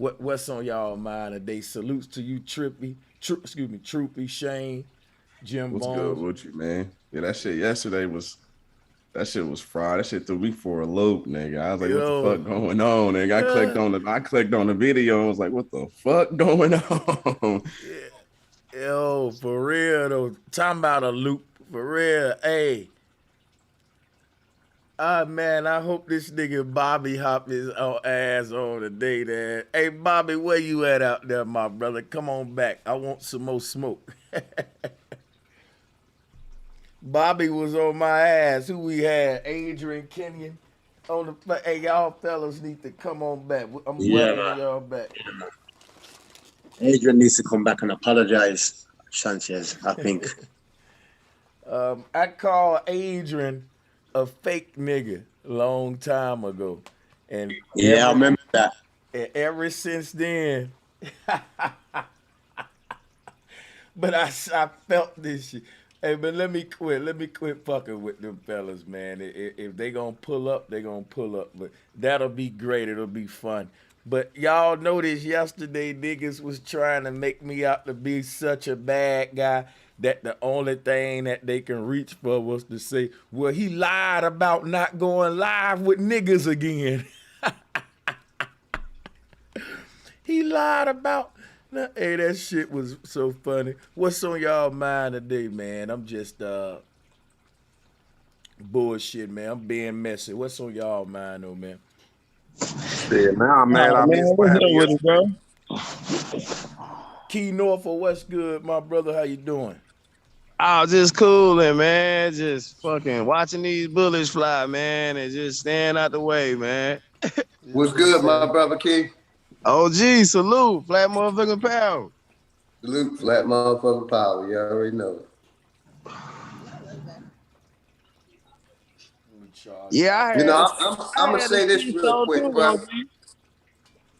What's on y'all mind today? Salutes to you, Troopy, Shane, Jim What's good Bones. with you, man? Yeah, that shit yesterday was that shit was fried. That shit threw me for a loop, nigga. I was like, what the Yo, fuck going on? Nigga, I clicked on the video and was like, what the fuck going on? yo, for real though. Talking about a loop, for real. Hey, man, I hope this nigga Bobby hop his ass on today, man. Hey, Bobby, where you at out there, my brother? Come on back. I want some more smoke. Bobby was on my ass. Who we had? Adrian Kenyon on the. Hey, y'all fellas need to come on back. I'm Yeah, welcoming man. y'all back. Adrian needs to come back and apologize, Sanchez, I think. I called Adrian a fake nigga a long time ago, and Yeah, I remember that. ever since then, but I felt this shit. Hey, but let me quit. Let me quit fucking with them fellas, man. If they gonna pull up, they gonna pull up. But that'll be great. It'll be fun. But y'all noticed yesterday niggas was trying to make me out to be such a bad guy that the only thing that they can reach for was to say, well, he lied about not going live with niggas again. He lied about. Hey, that shit was so funny. What's on y'all mind today, man? I'm just bullshit, man. I'm being messy. What's on y'all mind, though, man? Yeah, now I'm mad I Man, missed what what's up happened with it, yesterday. bro? Key Norfolk, what's good, my brother? How you doing? Oh, just cooling, man. Just fucking watching these bullets fly, man, and just staying out the way, man. What's That's what's good, my up. brother Key? OG, salute, flat motherfucking power. Salute, flat motherfucking power. You already know. Yeah, You know, I'm I gonna had a say this shit real show quick, too, bro. OG.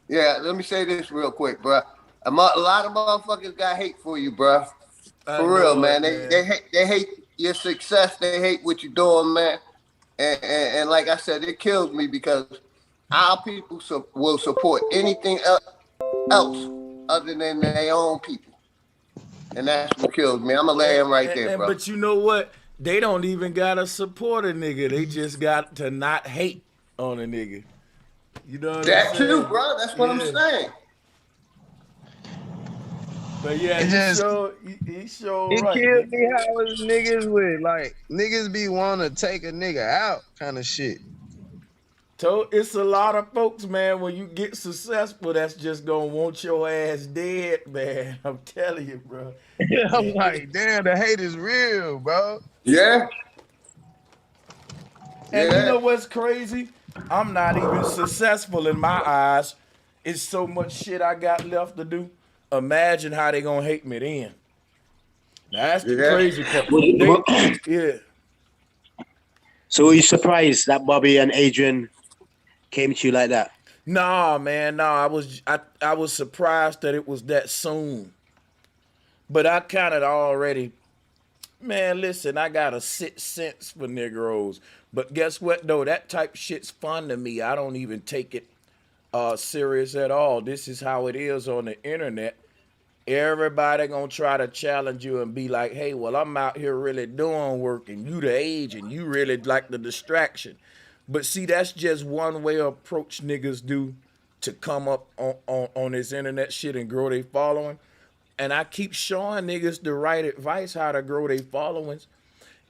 Yeah, let me say this real quick, bro. A lot of motherfuckers got hate for you, bro. I For real, know man. it, They man. hate your success. They hate what you're doing, man. And like I said, it kills me because our people will support anything else other than their own people, and that's what kills me. I'm gonna lay And, him right and, there, and bro. but you know what? They don't even gotta support a nigga. They just got to not hate on a nigga. You know what I'm That too, saying? bro. That's what I'm Yeah. saying. But yeah, It he just showed he showed it right. killed me how it's niggas with like niggas be wanting to take a nigga out kind of shit. It's a lot of folks, man. When you get successful, that's just gonna want your ass dead, man. I'm telling you, bro. I'm like, damn, the hate is real, bro. Yeah, And you yeah. know what's crazy? I'm not even successful in my eyes. It's so much shit I got left to do. Imagine how they gonna hate me then. Now that's the Yeah. crazy part. They, Well, yeah. so were you surprised that Bobby and Adrian came to you like that? Nah, man. Nah, I was surprised that it was that soon. But I kind of already, man. Listen, I got a sixth sense for Negroes. But guess what? Though that type shit's fun to me. I don't even take it serious at all. This is how it is on the internet. Everybody gonna try to challenge you and be like, hey, well, I'm out here really doing work and you the age and you really like the distraction. But see, that's just one way approach niggas do to come up on this internet shit and grow their following. And I keep showing niggas the right advice how to grow their followings.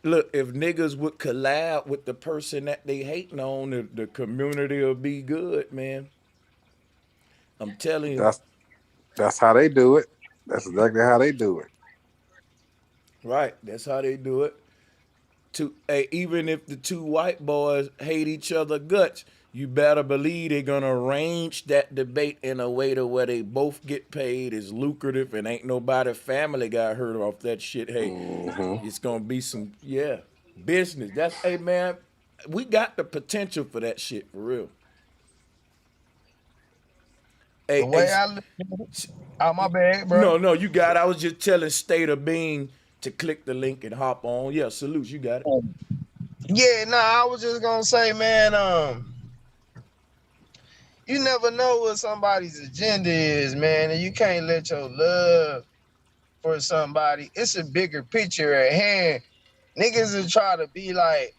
Look, if niggas would collab with the person that they hating on, the community will be good, man. I'm telling you. That's how they do it. That's exactly how they do it. Right, that's how they do it. Even if the two white boys hate each other guts, you better believe they're gonna arrange that debate in a way to where they both get paid, is lucrative, and ain't nobody family got hurt off that shit. Hey, it's gonna be some business. That's hey man, we got the potential for that shit for real. The Hey, hey, way I look, oh my bad, bro. no, you got it. I was just telling State of Being to click the link and hop on. Yeah, salute, you got it. Yeah, nah, I was just gonna say, man, you never know what somebody's agenda is, man, and you can't let your love for somebody. It's a bigger picture at hand. Niggas will try to be like,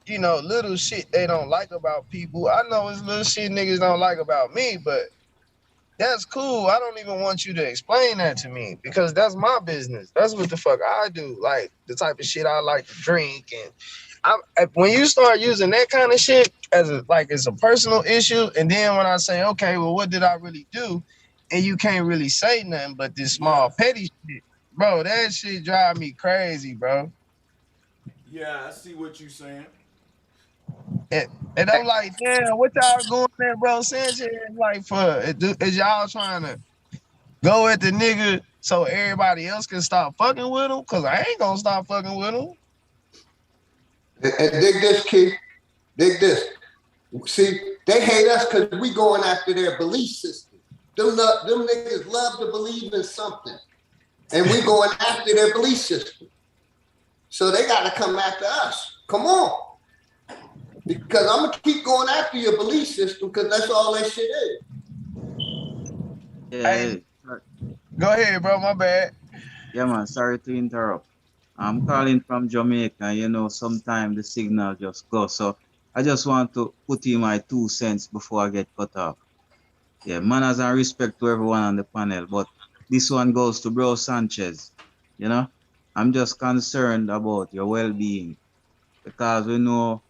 you know, little shit they don't like about people. I know it's little shit niggas don't like about me, but that's cool. I don't even want you to explain that to me because that's my business. That's what the fuck I do. Like the type of shit I like to drink, and when you start using that kind of shit as it's a personal issue, and then when I say, okay, well, what did I really do, and you can't really say nothing but this small petty shit, bro, that shit drive me crazy, bro. Yeah, I see what you're saying. And I'm like, damn, what y'all going there, bro? Sanchez, like, for is y'all trying to go at the nigga so everybody else can stop fucking with him? Cause I ain't gonna stop fucking with him. And dig this, kid. Dig this. See, they hate us because we going after their belief system. Them niggas love to believe in something. And we going after their belief system. So they got to come after us. Come on. Because I'm going to keep going after your belief system because that's all that shit is. Yeah, Hey, go ahead, bro. My bad. yeah, man. Sorry to interrupt. I'm calling from Jamaica. You know, sometimes the signal just goes. So I just want to put in my 2 cents before I get cut off. Yeah, manners and respect to everyone on the panel. But this one goes to Bro Sanchez. You know, I'm just concerned about your well-being because we know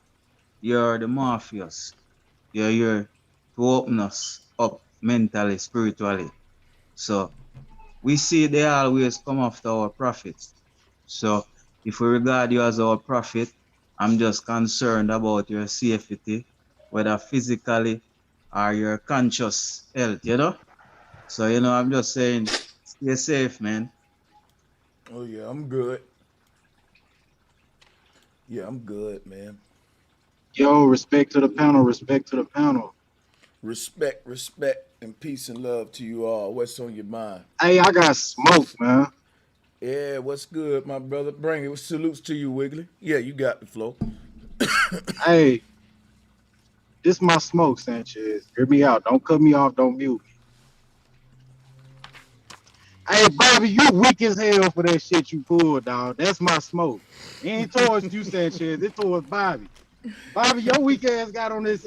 you're the mafias. You're here to open us up mentally, spiritually. So we see they always come after our prophets. So if we regard you as our prophet, I'm just concerned about your safety, whether physically or your conscious health, you know? So, you know, I'm just saying, stay safe, man. Oh yeah, I'm good. Yeah, I'm good, man. Yo, respect to the panel, respect to the panel. Respect, and peace and love to you all. What's on your mind? Hey, I got smoke, man. Yeah, what's good, my brother? Bring it. Salutes to you, Wiggly. Yeah, you got the flow. Hey, this my smoke, Sanchez. Hear me out. Don't cut me off. Don't mute me. Hey, Bobby, you weak as hell for that shit you pulled, dog. That's my smoke. It ain't towards you, Sanchez. It's towards Bobby. Bobby, your weak ass got on this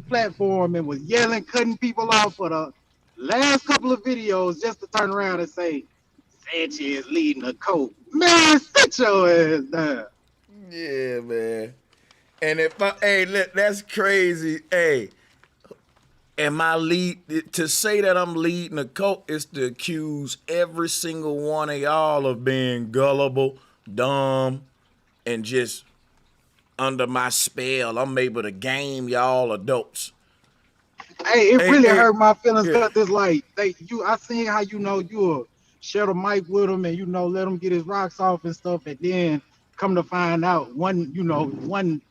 platform and was yelling, cutting people off for the last couple of videos just to turn around and say Sanchez leading the coat. Man, sit your ass down. Yeah, man. And if hey, look, that's crazy. Hey, am I to say that I'm leading a cult is to accuse every single one of y'all of being gullible, dumb, and just under my spell. I'm able to game y'all adults. Hey, it really hurt my feelings yeah. because it's like I seen how you share the mic with him and let him get his rocks off and stuff, and then come to find out one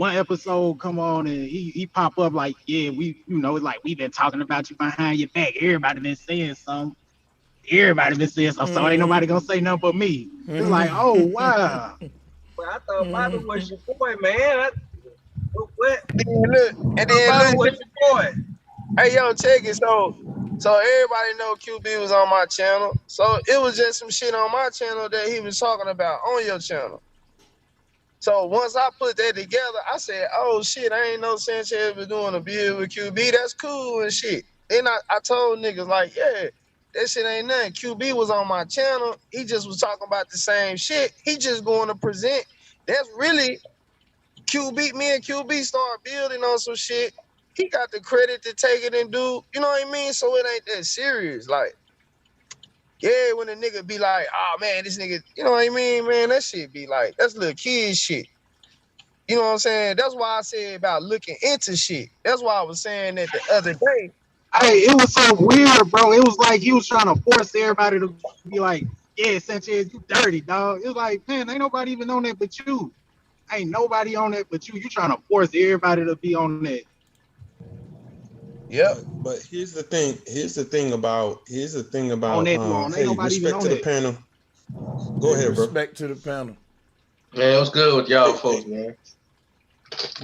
episode come on and he pop up like, yeah, it's like we've been talking about you behind your back. Everybody been saying something. So ain't nobody gonna say nothing but me. It's like, oh wow. But I thought Bobby was your boy, man. What? And then Bobby look, was your boy. hey, yo, check it. So everybody know QB was on my channel. So it was just some shit on my channel that he was talking about on your channel. So once I put that together, I said, oh shit, I ain't know Sanchez was doing a bid with QB. That's cool and shit. Then I told niggas like, yeah, that shit ain't nothing. QB was on my channel. He just was talking about the same shit. He just going to present. That's really QB. Me and QB started building on some shit. He got the credit to take it and do, you know what I mean? So it ain't that serious. Like, yeah, when a nigga be like, oh man, this nigga, you know what I mean, man, that shit be like, that's little kid shit. You know what I'm saying? That's why I said about looking into shit. That's why I was saying that the other day. Hey, it was so weird, bro. It was like he was trying to force everybody to be like, yeah, Sanchez, you dirty, dog. It was like, man, ain't nobody even on that but you. Ain't nobody on that but you. You trying to force everybody to be on that. Yep. But here's the thing about on that one. hey, respect to the panel. Go ahead, bro. Respect to the panel. Man, it was good with y'all folks, man.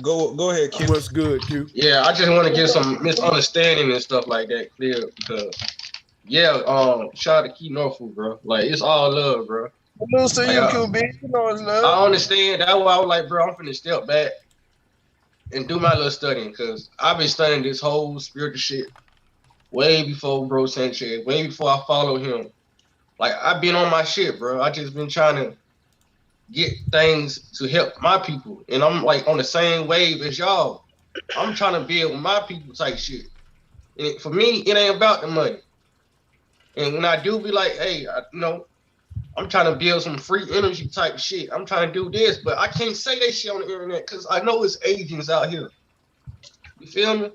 Go ahead, Q. What's good, Q? Yeah, I just want to get some misunderstanding and stuff like that clear because shout out to Key Norfolk, bro. Like it's all love, bro. Lose to Like you, QB. You know it's love. I understand. That's why I was like, bro, I'm finna step back and do my little studying because I've been studying this whole spiritual shit way before Bro Sanchez, way before I followed him. Like I've been on my shit, bro. I just been trying to get things to help my people, and I'm like on the same wave as y'all. I'm trying to build my people type shit. And for me, it ain't about the money. And when I do be like, hey, I'm trying to build some free energy type shit. I'm trying to do this, but I can't say that shit on the internet because I know it's agents out here. You feel me?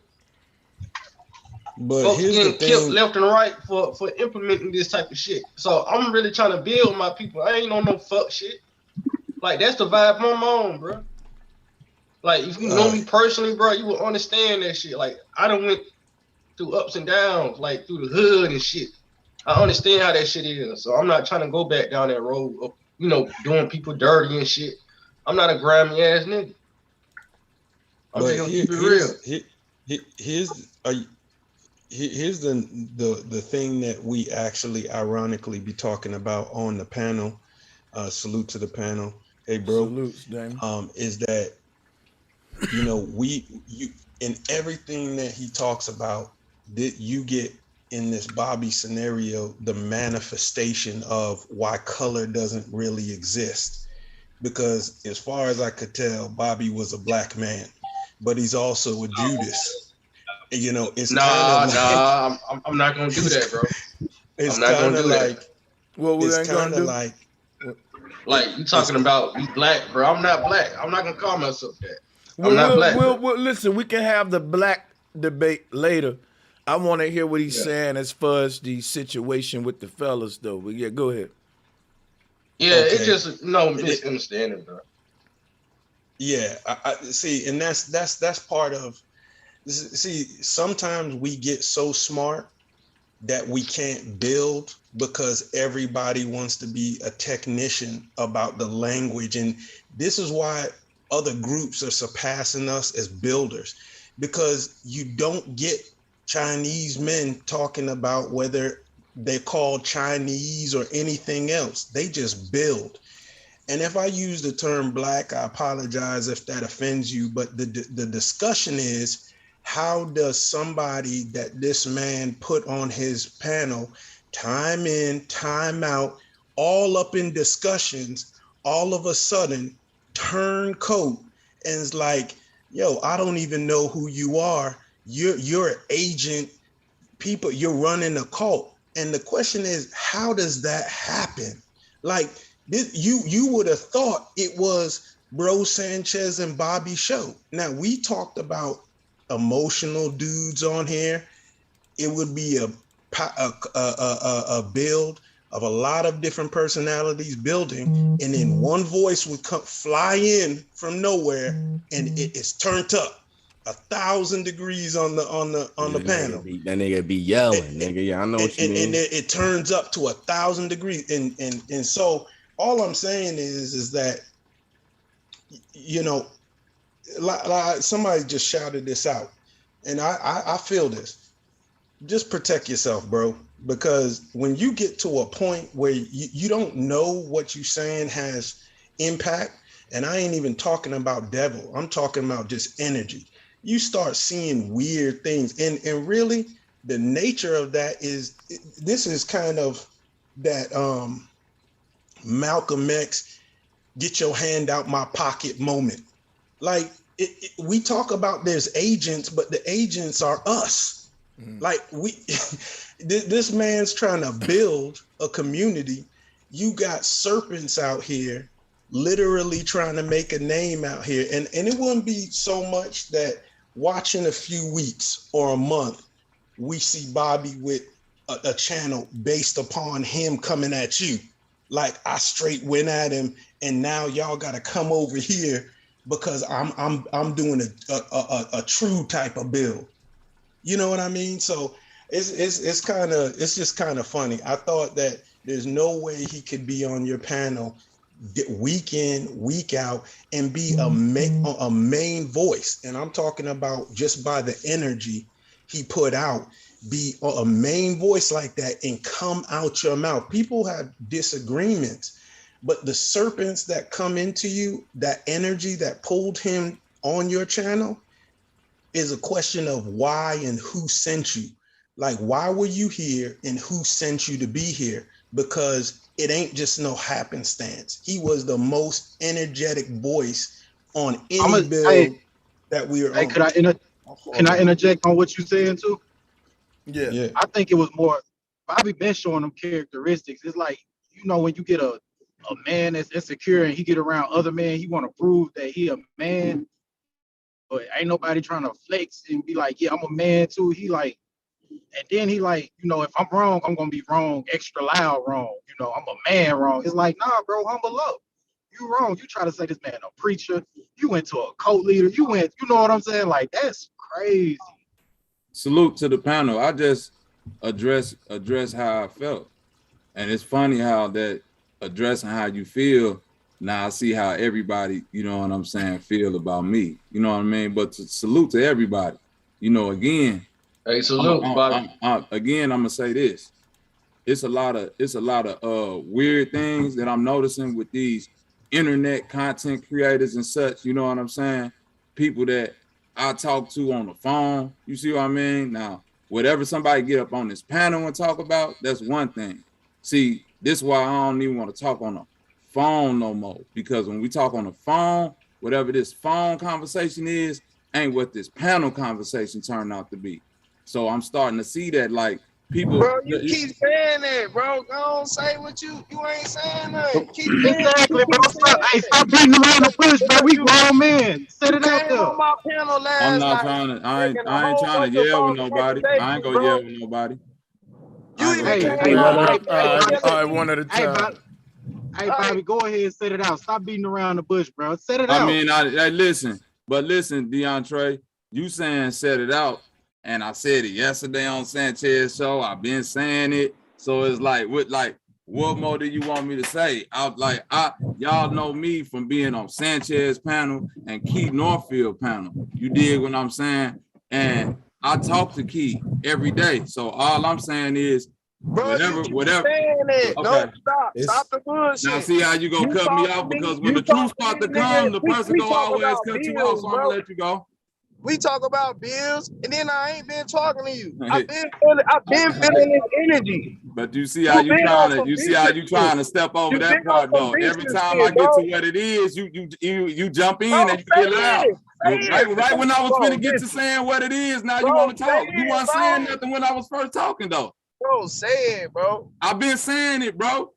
But Folks here's getting the killed thing. left and right for implementing this type of shit. So I'm really trying to build my people. I ain't on no fuck shit. Like that's the vibe I'm on, bro. Like if you know me personally, bro, you will understand that shit. Like I done went through ups and downs, like through the hood and shit. I understand how that shit is. So I'm not trying to go back down that road of, doing people dirty and shit. I'm not a grimy ass nigga. I'm just gonna keep it real. Here's the thing that we actually ironically be talking about on the panel. Salute to the panel. Hey bro. Salutes, Damon. Is that you in everything that he talks about, that you get in this Bobby scenario, the manifestation of why color doesn't really exist. Because as far as I could tell, Bobby was a black man, but he's also a Judas. It's I'm not gonna do that, bro. It's I'm not gonna do like that. What we ain't gonna do? Like you talking about you black, bro. I'm not black. I'm not gonna call myself that. I'm not black. We'll listen. We can have the black debate later. I want to hear what he's saying as far as the situation with the fellas, though. But yeah, go ahead. Yeah, okay. It's just no misunderstanding, bro. Yeah, I see, and that's part of. See, sometimes we get so smart that we can't build because everybody wants to be a technician about the language, and this is why other groups are surpassing us as builders, because you don't get Chinese men talking about whether they're called Chinese or anything else. They just build. And if I use the term black, I apologize if that offends you, but the discussion is, how does somebody that this man put on his panel, time in, time out, all up in discussions, all of a sudden turn coat and is like, yo, I don't even know who you are. You're an agent. People, you're running a cult. And the question is, how does that happen? Like this, you would have thought it was Bro Sanchez and Bobby show. Now we talked about emotional dudes on here. It would be a build of a lot of different personalities building, and then one voice would fly in from nowhere, and it's turned up 1,000 degrees on the panel. That nigga be yelling, nigga. Yeah, I know what you mean. And it turns up to 1,000 degrees, and so all I'm saying is that like somebody just shouted this out, and I feel this. Just protect yourself, bro, because when you get to a point where you don't know what you're saying has impact, and I ain't even talking about devil, I'm talking about just energy. You start seeing weird things, and really the nature of that is, this is kind of that Malcolm X, get your hand out my pocket moment. Like we talk about there's agents, but the agents are us. Like this man's trying to build a community. You got serpents out here literally trying to make a name out here. And it wouldn't be so much that watching a few weeks or a month, we see Bobby with a channel based upon him coming at you. Like I straight went at him, and now y'all got to come over here because I'm doing a true type of build. You know what I mean? So it's just kind of funny. I thought that there's no way he could be on your panel week in, week out, and be a main voice. And I'm talking about just by the energy he put out, be a main voice like that and come out your mouth. People have disagreements, but the serpents that come into you, that energy that pulled him on your channel, is a question of why and who sent you. Like, why were you here and who sent you to be here? Because it ain't just no happenstance. He was the most energetic voice on any build that we are on. Can I interject on what you're saying too? Yeah. I think it was more, Bobby been showing them characteristics. It's like, you know, when you get a man that's insecure and he get around other men, he want to prove that he a man, but ain't nobody trying to flex and be like, yeah, I'm a man too. He like, and then he like, you know, if I'm wrong, I'm gonna be wrong, extra loud wrong. You know, I'm a man wrong. It's like, nah, bro, humble up. You wrong. You try to say this man a preacher. You went to a cult leader. You know what I'm saying? Like, that's crazy. Salute to the panel. I just address how I felt. And it's funny how that addressing how you feel, now I see how everybody, you know what I'm saying, feel about me. You know what I mean? But salute to everybody. You know, again, hey, salute, again, I'm gonna say this. It's a lot of weird things that I'm noticing with these internet content creators and such. You know what I'm saying? People that I talk to on the phone. You see what I mean? Now, whatever somebody get up on this panel and talk about, that's one thing. See, this is why I don't even want to talk on the phone no more, because when we talk on the phone, whatever this phone conversation is, ain't what this panel conversation turned out to be. So I'm starting to see that, like, people. Bro, you keep saying that, bro. Don't say what you ain't saying nothing. Keep saying Exactly, bro. Stop beating around the bush, bro. We grown men. Set it out came there. on my panel last I'm not night. trying to. I ain't trying to yell with nobody. I ain't gonna yell with nobody. All right, one at a time. Hey, Bobby, go ahead and set it out. Stop beating around the bush, bro. Set it out. I mean, listen, DeAndre, you saying set it out, and I said it yesterday on Sanchez show. I've been saying it, so it's like, what more do you want me to say? Y'all know me from being on Sanchez panel and Key Northfield panel. You dig what I'm saying? And I talk to Key every day. So all I'm saying is, bro, whatever. Saying it. Okay. No, stop the bullshit. Now see how you gonna cut me off, because when the truth start to come, the person gonna always cut you off. So I'm gonna let you go. We talk about bills, and then I ain't been talking to you. I've been feeling this energy. But you see how you trying to step over that part though. Every time I get to what it is, you jump in and you get loud. Right when I was finna get to saying what it is, now you want to talk. You weren't saying nothing when I was first talking though. Bro, say it, bro. I've been saying it, bro.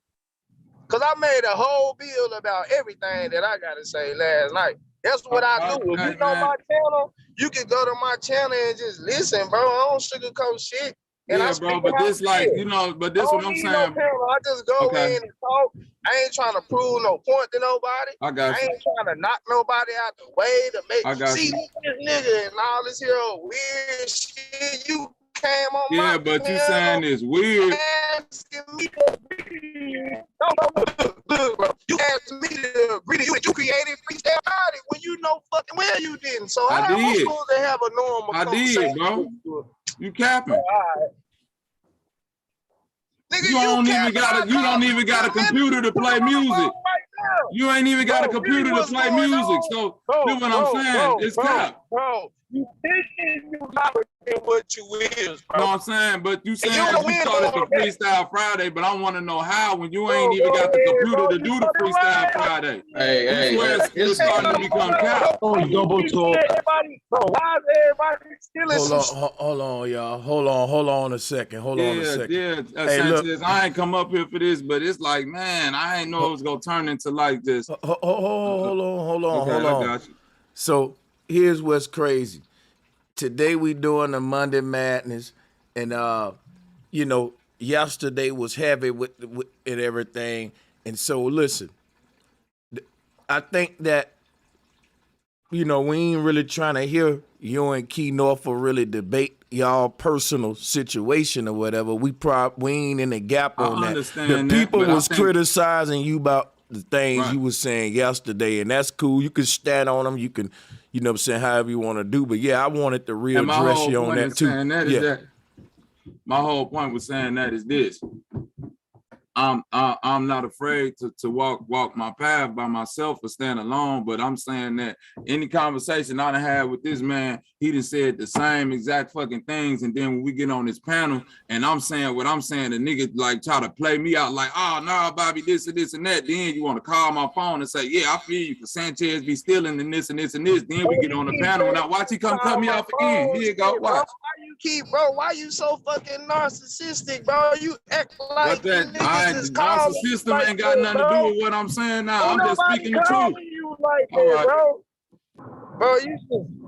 Cause I made a whole bill about everything that I gotta say last night. That's what I do. If you know my channel, you can go to my channel and just listen, bro. I don't sugarcoat shit. And yeah, bro, but this like, you know, but this what I'm saying. I just go in and talk. I ain't trying to prove no point to nobody. I got you. I ain't trying to knock nobody out the way to make see this nigga and all this here weird shit. You came on my but you saying it's weird. Asking me to agree. Look, bro. You asked me to agree. You created freestyle body when you know fucking well you didn't. So how am I supposed to have a normal conversation? I did, bro. You capping. Nigga, you don't even got a computer to play music. You ain't even got a computer to play music. So do what I'm saying. It's cap. Bro, you thinking you not what you is, bro. No, I'm saying, but you saying you started the Freestyle Friday, but I want to know how when you ain't even got the computer to do the Freestyle Friday. Hey, it's starting to become cap. Double talk. Why is everybody still Hold on, y'all. Hold on a second. Hold on a second. Yeah, hey, Sanchez, I ain't come up here for this, but it's like, man, I ain't know it was gonna turn into like this. Hold on. I got you. So here's what's crazy. Today we doing the Monday Madness, and you know, yesterday was heavy with and everything. And so listen, I think that, you know, we ain't really trying to hear you and Key Norfolk really debate y'all personal situation or whatever. We ain't in the gap on that. The people was criticizing you about the things you was saying yesterday, and that's cool. You can stand on them. You can, you know what I'm saying, however you want to do. But yeah, I wanted to readdress you on that too. My whole point was saying that is this. I'm not afraid to walk my path by myself or stand alone, but I'm saying that any conversation I done had with this man, he done said the same exact fucking things, and then when we get on this panel and I'm saying what I'm saying, the nigga like try to play me out like, oh no, Bobby, this and this and that. Then you want to call my phone and say, yeah, I feel you, because Sanchez be stealing and this and this and this. Then we get on the panel and now watch he come cut me off again. Here you go, watch. Why you so fucking narcissistic, bro? You act like narcissism ain't got nothing to do with what I'm saying now. I'm just speaking the truth. You like that,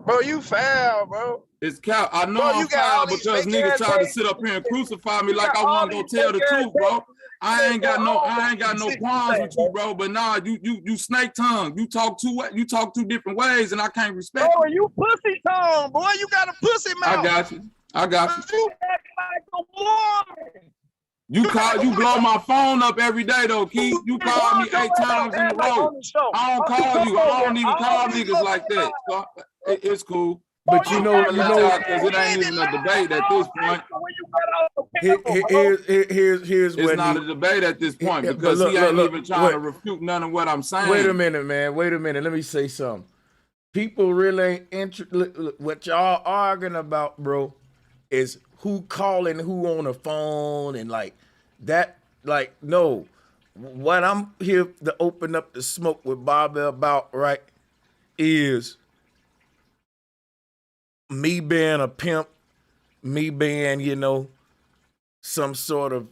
bro, you foul, bro. It's cow. I know I'm foul because niggas try to sit up here and crucify me like I want to go tell the truth, bro. I ain't got no qualms with you, bro. But nah, you snake tongue. You talk two different ways, and I can't respect. Bro, you pussy tongue, boy. You got a pussy mouth. I got you. You act like a woman. You blow my phone up every day though, Keith. You call me 8 times in a row. I don't call you. I don't even call niggas like that. So it's cool. But you know, because it ain't even a debate at this point. Here's it's not a debate at this point because he ain't even trying to refute none of what I'm saying. Wait a minute, man. Wait a minute. Let me say something. People really ain't interested. What y'all arguing about, bro, is who calling who on the phone and like that. Like, no. What I'm here to open up the smoke with Bobby about, right, is me being a pimp, me being, you know, some sort of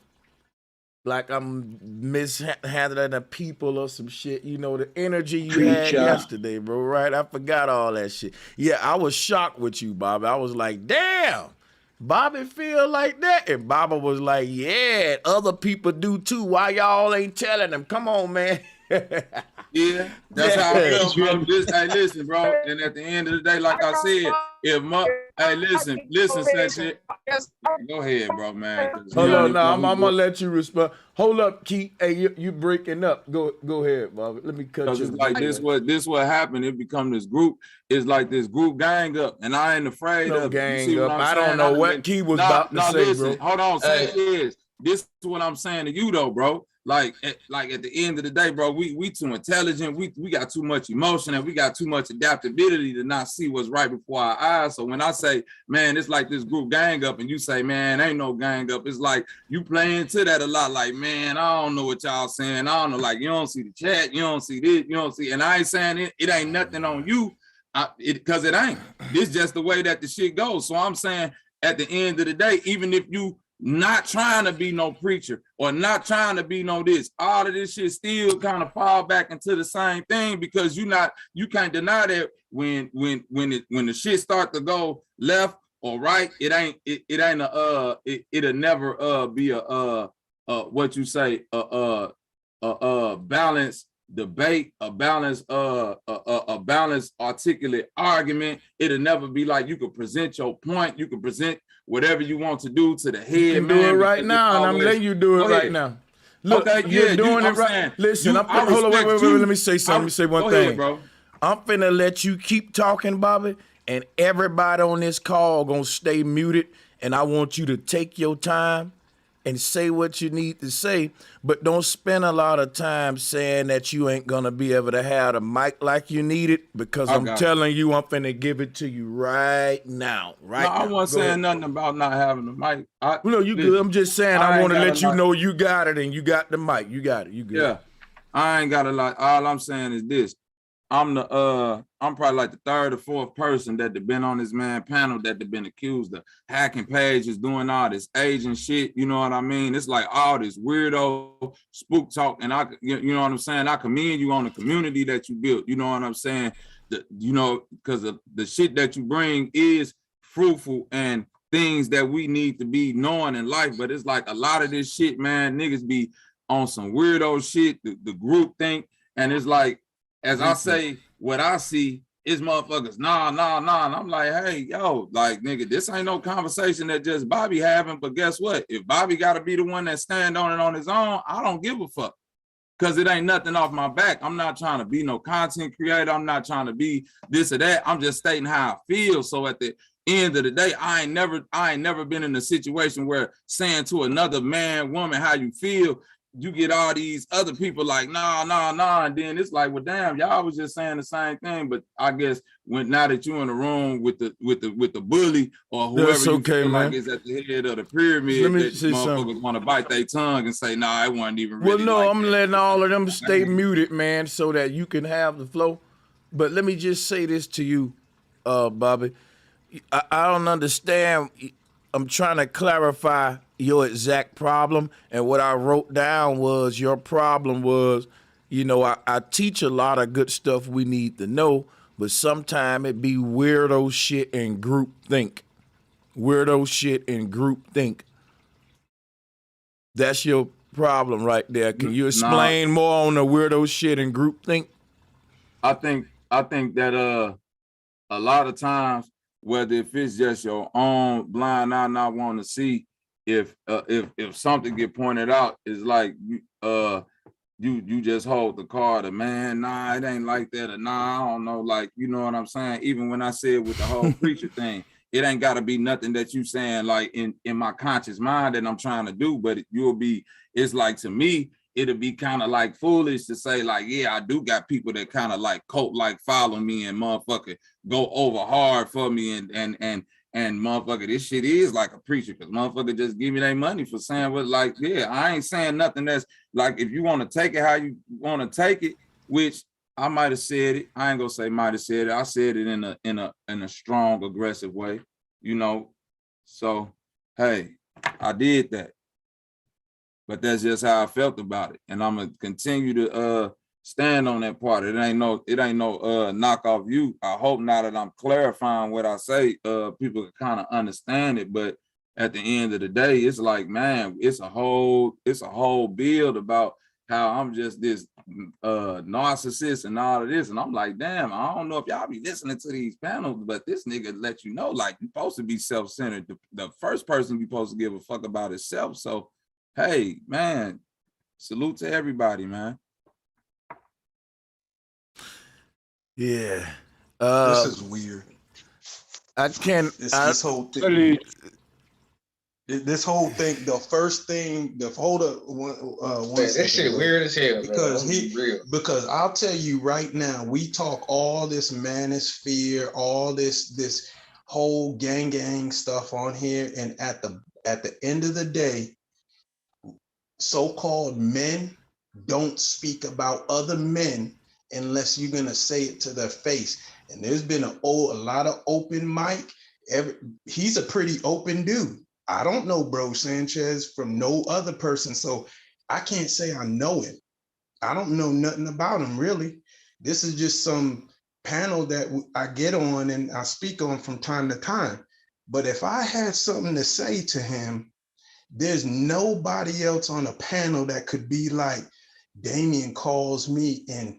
like I'm mishandling the people or some shit, you know, the energy you had yesterday, bro, right? I forgot all that shit. Yeah, I was shocked with you, Bobby. I was like, damn, Bobby feel like that? And Bobby was like, yeah, other people do too. Why y'all ain't telling them? Come on, man. Yeah, that's how I feel, bro. Hey, listen, bro. And at the end of the day, like I said, hey, listen, Sanchez. Go ahead, bro, man. Hold on, now I'm gonna let you respond. Hold up, Keith. Hey, you breaking up? Go ahead, Bobby. Let me cut you. It's like this what happened. It become this group. It's like this group gang up, and I ain't afraid of gang up. I don't know what Keith was about to say, listen, bro. Hold on, Sanchez. This is what I'm saying to you, though, bro. Like at the end of the day, bro, we too intelligent. We got too much emotion and we got too much adaptability to not see what's right before our eyes. So when I say, man, it's like this group gang up, and you say, man, ain't no gang up. It's like you play into that a lot. Like, man, I don't know what y'all saying. I don't know. Like, you don't see the chat. You don't see this. You don't see. And I ain't saying it ain't nothing on you, because it ain't. This just the way that the shit goes. So I'm saying at the end of the day, even if you not trying to be no preacher or not trying to be no this, all of this shit still kind of fall back into the same thing, because you can't deny that when the shit start to go left or right, it'll never be a what you say a balanced debate, a balanced articulate argument. It'll never be like you can present your point, you can present whatever you want to do to the head. You can do it right now, and I'm letting you do it right now. Look, you're doing it right. Listen, hold on, wait. Let me say something. Let me say one thing, ahead, bro. I'm finna let you keep talking, Bobby, and everybody on this call gonna stay muted, and I want you to take your time and say what you need to say, but don't spend a lot of time saying that you ain't gonna be able to have the mic like you need it, because I'm telling you, I'm finna give it to you right now. Right? No, I wasn't saying nothing about not having the mic. No, you good. I'm just saying I want to let you know you got it, and you got the mic. You got it. You good. Yeah, I ain't got a lot. All I'm saying is this. I'm probably like the third or fourth person that have been on this man panel that have been accused of hacking pages, doing all this agent shit. You know what I mean? It's like all this weirdo spook talk, and you know what I'm saying? I commend you on the community that you built. You know what I'm saying? Because the shit that you bring is fruitful and things that we need to be knowing in life. But it's like a lot of this shit, man, niggas be on some weirdo shit, the group think, and it's like, as I say, what I see is motherfuckers, nah. And I'm like, hey, yo, like, nigga, this ain't no conversation that just Bobby having. But guess what? If Bobby got to be the one that stand on it on his own, I don't give a fuck. because it ain't nothing off my back. I'm not trying to be no content creator. I'm not trying to be this or that. I'm just stating how I feel. So at the end of the day, I ain't never been in a situation where saying to another man, woman, how you feel, you get all these other people like, nah, and then it's like, well, damn, y'all was just saying the same thing. But I guess now that you're in the room with the bully or whoever That's you okay, feel man. like is at the head of the pyramid, Let me that say motherfuckers want to bite their tongue and say, nah, it wasn't even Well, really no, like I'm that. letting all of them stay muted, man, so that you can have the flow. But let me just say this to you, Bobby. I don't understand. I'm trying to clarify your exact problem. And what I wrote down was your problem was, you know, I teach a lot of good stuff we need to know, but sometimes it be weirdo shit and group think. Weirdo shit and group think. That's your problem right there. Can you explain more on the weirdo shit and group think? I think that a lot of times, whether if it's just your own blind eye not wanting to see, if something get pointed out, is like you just hold the card of, man, nah, it ain't like that, or nah, I don't know, like, you know what I'm saying? Even when I said with the whole preacher thing, it ain't gotta be nothing that you saying like in my conscious mind that I'm trying to do, but it's like, to me, it'll be kind of like foolish to say like, yeah, I do got people that kind of like cult like follow me and motherfucker go over hard for me and motherfucker, this shit is like a preacher, because motherfucker just give me their money for saying what, like, yeah, I ain't saying nothing that's like, if you want to take it how you want to take it, which I might have said it. I ain't gonna say might have said it. I said it in a strong, aggressive way, you know. So hey, I did that. But that's just how I felt about it. And I'm gonna continue to stand on that part. It ain't no knock off you. I hope now that I'm clarifying what I say, people can kind of understand it. But at the end of the day, it's like, man, it's a whole build about how I'm just this narcissist and all of this. And I'm like, damn, I don't know if y'all be listening to these panels, but this nigga let you know, like, you're supposed to be self-centered. The first person you're supposed to give a fuck about is self. So hey, man, salute to everybody, man. Yeah. This is weird. I can't. This whole thing. This whole thing, the first thing, hold up one Man, second, that shit weird as hell, because I'll tell you right now, we talk all this manosphere, all this whole gang stuff on here, and at the end of the day, so-called men don't speak about other men unless you're gonna say it to their face. And there's been a lot of open mic. He's a pretty open dude. I don't know Bro Sanchez from no other person, so I can't say I know him. I don't know nothing about him, really. This is just some panel that I get on and I speak on from time to time. But if I had something to say to him, there's nobody else on a panel that could be like, Damien calls me and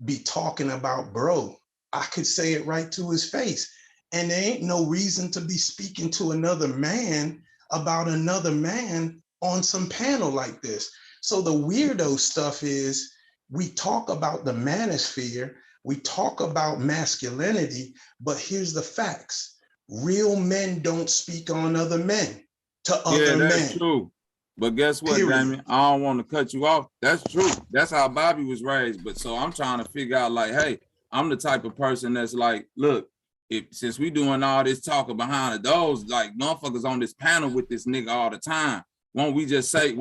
be talking about bro. I could say it right to his face. And there ain't no reason to be speaking to another man about another man on some panel like this. So the weirdo stuff is, we talk about the manosphere, we talk about masculinity, but here's the facts. Real men don't speak on other men to other men. That's true. But guess what, Damien? I don't want to cut you off. That's true. That's how Bobby was raised. But so I'm trying to figure out, like, hey, I'm the type of person that's like, look, since we doing all this talking behind the doors, like motherfuckers on this panel with this nigga all the time, won't you just say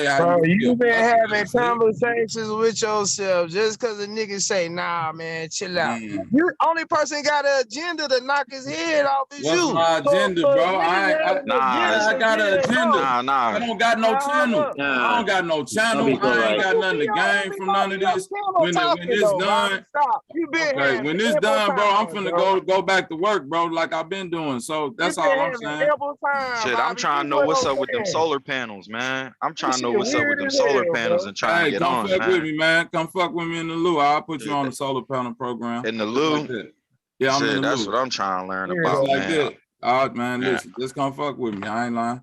how bro, you feel? you been having conversations with yourself just because the nigga say, nah, man, chill out. You only person got an agenda to knock his head off is What's you. my agenda, bro? I got an agenda. Nah. I don't got no channel. I don't got no channel. I ain't got nothing to gain from none of this. When this done, okay, when this done, bro, I'm finna go back to work, bro, like I've been doing. So that's all I'm saying. Shit, I'm trying to know what's up with them solar panels, man. I'm trying to know what's up with them solar panels and trying to get on, man. Come fuck with me, man. Come fuck with me in the loo. I'll put you on the solar panel program. In the loo? Like yeah, I'm in the that's loo. what I'm trying to learn about, like man. That. All right, man, listen, just come fuck with me. I ain't lying.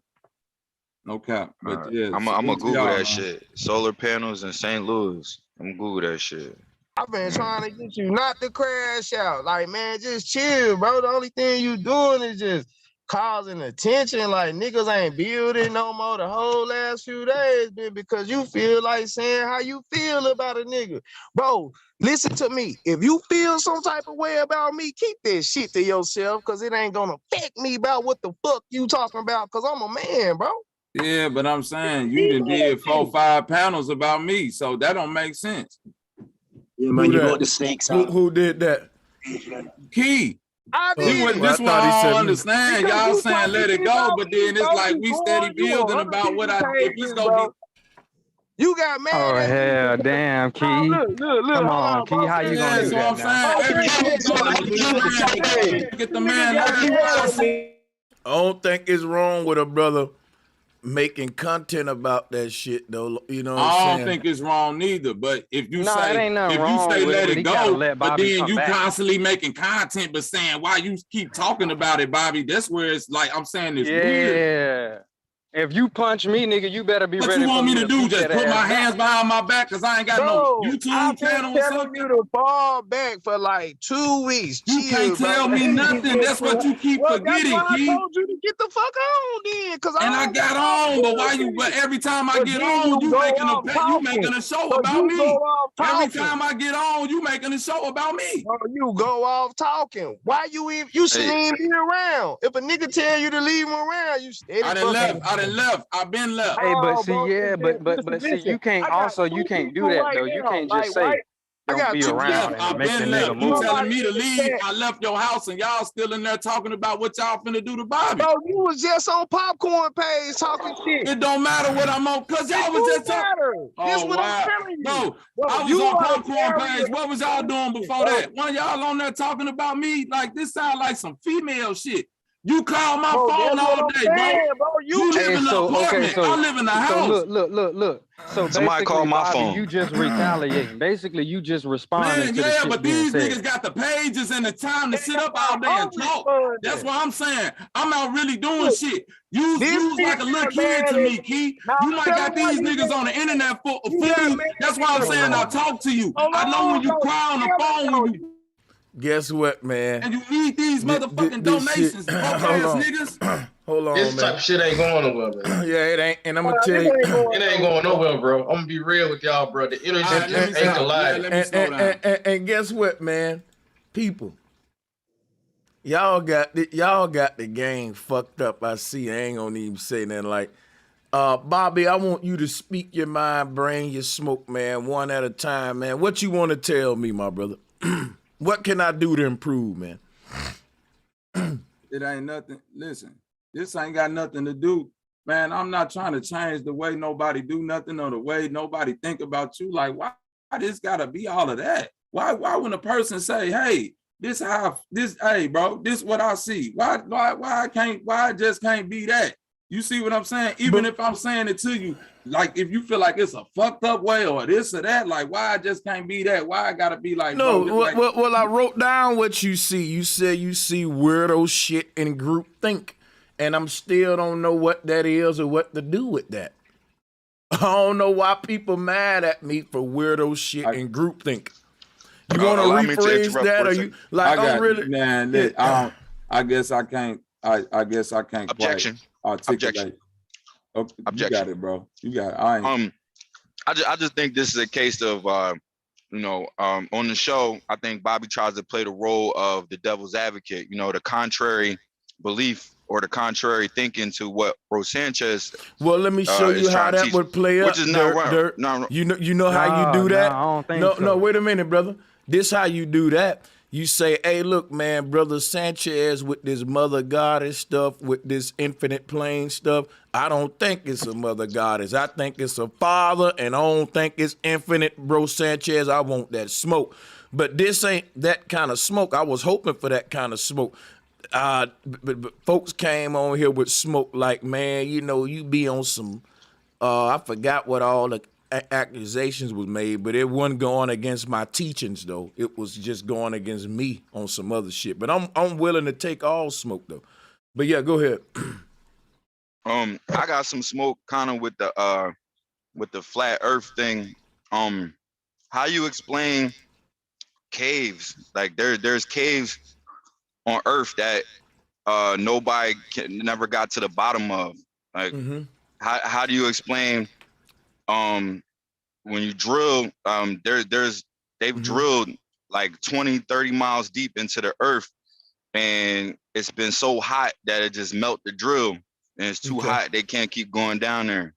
No cap. But Right. yeah, I'm salute gonna to Google y'all, that man. shit. Solar panels in St. Louis. I'm gonna Google that shit. I've been trying to get you not to crash out. Like, man, just chill, bro. The only thing you doing is just causing attention. Like, niggas ain't building no more the whole last few days, been because you feel like saying how you feel about a nigga. Bro, listen to me. If you feel some type of way about me, keep that shit to yourself, because it ain't gonna affect me about what the fuck you talking about, because I'm a man, bro. Yeah, but I'm saying you done did 4, 5 panels about me, so that don't make sense. Yeah, man, you got the snakes out. Who did that? Key. I See did what it. Well, I this one thought he I said don't me. understand. Because Y'all you saying talking let it shit go, about but me, then it's bro. like You we going, steady you building 100 about what people if it's pages, gonna be. bro. You got mad Oh at me. hell, damn, Key. Oh, look, Come hold on, on, Key. bro. How you Finish gonna Yeah, do this. so that I'm now? saying every Okay, time so you get the man, hey, get the nigga man got looking mad for at me. I don't think it's wrong with a brother making content about that shit though. You know what I'm I don't saying? think it's wrong neither. But if you Nah, it say ain't nothing wrong with it, let but it he gotta go, let but Bobby then come you back. constantly making content but saying why you keep talking about it, Bobby, that's where it's like I'm saying it's weird. Yeah. If you punch me, nigga, you better be What you ready for want me me to to do? beat Just that put ass my back. hands behind my back because I ain't got no Bro, I've YouTube been channel or telling you something? to fall back for like 2 weeks. You can't Chill, bro. tell me nothing. That's what you keep Well, that's forgetting, why I Key. told you to get the fuck on then, because I And I don't got got time on, for but why you? But bullshit. every time I But get then on, you you go making off talking. a show But about you go me. off Every talking. time I get on, you making a show about me. Bro, you go off talking. Why you even? You shouldn't Hey, even be around. If a nigga tell you to leave him around, you steady I done fucking left. with I done him. left. I've been left. Hey, but Oh, see, bro, yeah, but see, listen. you can't I got also you 2 can't do people that right though. You now. can't Like, just say right? I don't got be I 2 around left. people. and I've make the been nigga left. You move. telling Somebody me to in the leave? chat. I left your house and y'all still in there talking about what y'all finna do to Bobby. Bro, you was just on popcorn page talking shit. It don't matter what I'm on, cause It y'all was do just talking. matter. This Oh what I'm wow, telling you. bro! Bro, I was you on are popcorn very page. What was y'all doing before bro. that? One of y'all on there talking about me? Like this sound like some female shit. You call my Bro, phone that's what all I'm day, bro. saying, bro. You You just live Hey, in the so okay, apartment. I live in the so house. look. So somebody call basically, my Bobby, phone. you just retaliating. Basically, you just responding Man, to the yeah, shit but being these said. niggas got the pages and the time to sit up all day I'm and talk. That's responding. what I'm saying. I'm out really doing Look, shit. You this was nigga like a little got kid mad to at me, me. Key. Now You might tell him got why these you niggas on got the mad. internet for a You got fool. mad That's why I'm because saying I somebody. talk to you. Hold I know when on, you though. cry on the Tell him, phone when though. you Guess what, man? and you need these motherfucking This shit. donations, broke Hold ass on. niggas. Hold on, This type man. of shit ain't going nowhere, man. Yeah, it ain't. And I'm gonna tell This you. ain't going It ain't nowhere. going nowhere, bro. I'm gonna be real with y'all, bro. The All energy right, let me just ain't stop. Yeah, colliding. let me slow down. And guess what, man? People, y'all got the game fucked up. I see. I ain't gonna even say nothing like, Bobby, I want you to speak your mind, bring your smoke, man, one at a time, man. What you want to tell me, my brother? What can I do to improve, man? It ain't nothing. Listen, this ain't got nothing to do. Man, I'm not trying to change the way nobody do nothing or the way nobody think about you. Like, why this gotta be all of that? Why when a person say, hey, hey, bro, this what I see. Why it just can't be that? You see what I'm saying? Even if I'm saying it to you, like if you feel like it's a fucked up way or this or that, like why it just can't be that? Why I gotta be like, No, bro, like, well, I wrote down what you see. You said you see weirdo shit in group think, and I'm still don't know what that is or what to do with that. I don't know why people mad at me for weirdo shit in group think. You want to Allow me to rephrase interrupt that, for a or second. you like? I got I'm really man. yeah. I guess I can't. I guess I can't Objection. quite articulate. Objection. Okay, Objection. you got it, bro. You got it. I ain't. I just think this is a case of on the show, I think Bobby tries to play the role of the devil's advocate, the contrary belief or the contrary thinking to what Bro Sanchez Well, let me show is you how trying to that teach, would play which up. is not right. Dirt. No, You know how you do that? I don't think so. No, wait a minute, brother. This how you do that. You say, hey, look, man, brother Sanchez with this mother goddess stuff, with this infinite plane stuff, I don't think it's a mother goddess. I think it's a father, and I don't think it's infinite, bro Sanchez. I want that smoke. But this ain't that kind of smoke. I was hoping for that kind of smoke. But folks came on here with smoke like, man, you be on some, I forgot what all the accusations was made, but it wasn't going against my teachings though. It was just going against me on some other shit. But I'm willing to take all smoke though. But yeah, go ahead. I got some smoke kind of with the flat Earth thing. How you explain caves? Like there's caves on Earth that nobody never got to the bottom of. Like how do you explain when you drill they've drilled like 20-30 miles deep into the earth, and it's been so hot that it just melt the drill, and it's too hot, they can't keep going down there.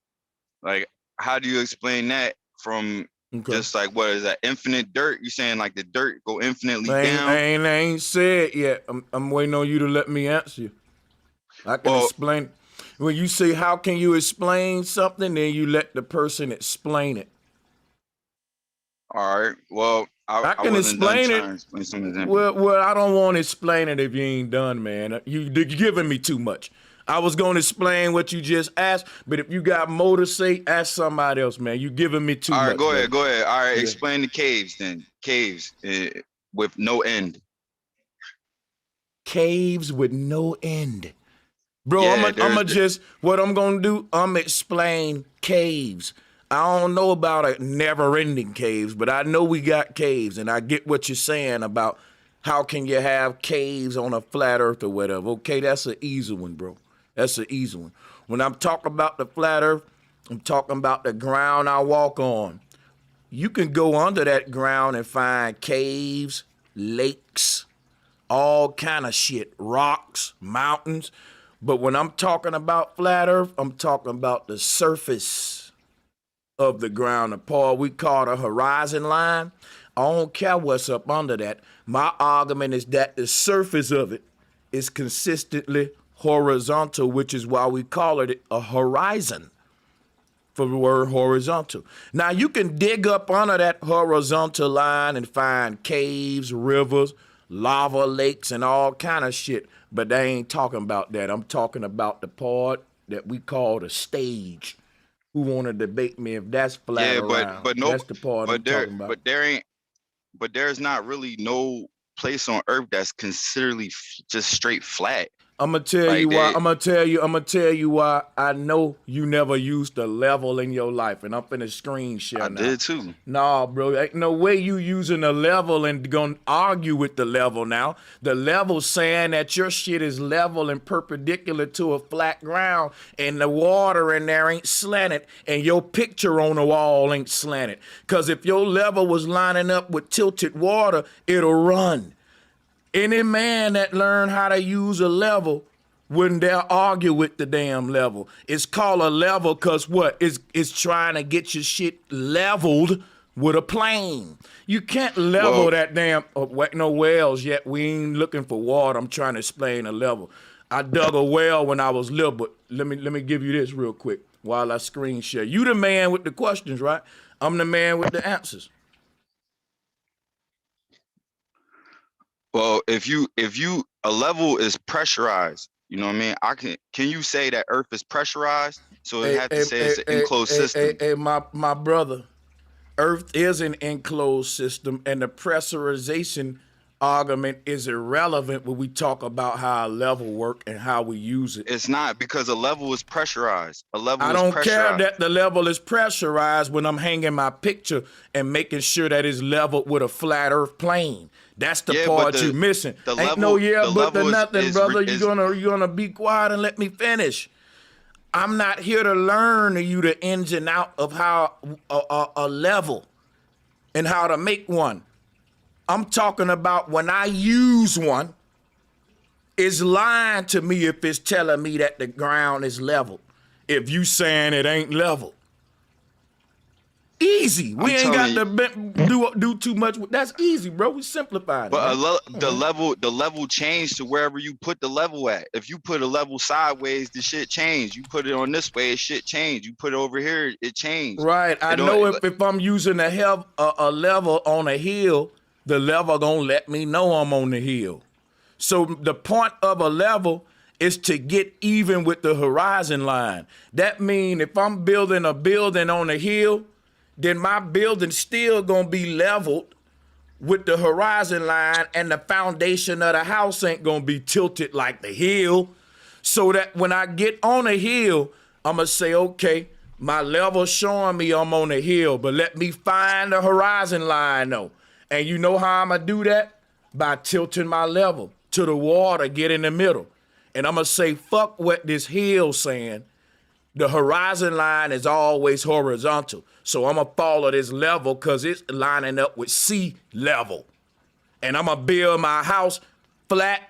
Like, how do you explain that from just like, what is that, infinite dirt? You saying like the dirt go infinitely down? I ain't said yet. I'm waiting on you to let me answer you. I can explain. When you say how can you explain something, then you let the person explain it. All right. Well, I can explain it. Well, I don't want to explain it if you ain't done, man. You're giving me too much. I was going to explain what you just asked, but if you got more to say, ask somebody else, man. You giving me too much. All right, go ahead. All right, explain the caves then. Caves with no end. Caves with no end. Bro, what I'm going to do, I'm explain caves. I don't know about a never-ending caves, but I know we got caves, and I get what you're saying about how can you have caves on a flat earth or whatever. Okay, that's an easy one, bro. That's an easy one. When I'm talking about the flat earth, I'm talking about the ground I walk on. You can go under that ground and find caves, lakes, all kind of shit, rocks, mountains. But when I'm talking about flat earth, I'm talking about the surface of the ground, the part we call the horizon line. I don't care what's up under that. My argument is that the surface of it is consistently horizontal, which is why we call it a horizon, for the word horizontal. Now, you can dig up under that horizontal line and find caves, rivers, lava lakes, and all kind of shit, but they ain't talking about that. I'm talking about the part that we call the stage. Who want to debate me if that's flat around? But no, that's the part I'm talking about. But there's not really no place on Earth that's considerably just straight flat. I'm gonna tell you why. I'm gonna tell you why I know you never used a level in your life, and I'm finna screen share now. I did too. Nah, bro, ain't no way you using a level and gonna argue with the level now. The level saying that your shit is level and perpendicular to a flat ground, and the water in there ain't slanted, and your picture on the wall ain't slanted. Cause if your level was lining up with tilted water, it'll run. Any man that learned how to use a level wouldn't dare argue with the damn level. It's called a level because what? It's trying to get your shit leveled with a plane. You can't level that damn, no wells yet. We ain't looking for water. I'm trying to explain a level. I dug a well when I was little, but let me give you this real quick while I screen share. You the man with the questions, right? I'm the man with the answers. Well, if a level is pressurized, you know what I mean? Can you say that Earth is pressurized? So it has to say it's an enclosed system. Hey, my brother, Earth is an enclosed system, and the pressurization argument is irrelevant when we talk about how a level work and how we use it. It's not, because a level is pressurized. I don't care that the level is pressurized when I'm hanging my picture and making sure that it's leveled with a flat Earth plane. That's the part you're missing. Ain't no nothing, brother. You're gonna be quiet and let me finish. I'm not here to learn you the ins and out of how a level and how to make one. I'm talking about when I use one, it's lying to me if it's telling me that the ground is level. If you saying it ain't level. Easy. We ain't got to do too much. That's easy, bro. We simplified it. But the level changed to wherever you put the level at. If you put a level sideways, the shit changed. You put it on this way, it shit changed. You put it over here, it changed. Right. I know if I'm using a level on a hill, the level gonna let me know I'm on the hill. So the point of a level is to get even with the horizon line. That means if I'm building a building on a hill, then my building still gonna be leveled with the horizon line, and the foundation of the house ain't gonna be tilted like the hill. So that when I get on a hill, I'm going to say, okay, my level showing me I'm on a hill, but let me find the horizon line though. And you know how I'm going to do that? By tilting my level to the water, get in the middle. And I'm going to say, fuck what this hill's saying. The horizon line is always horizontal. So I'm going to follow this level because it's lining up with sea level. And I'm going to build my house flat,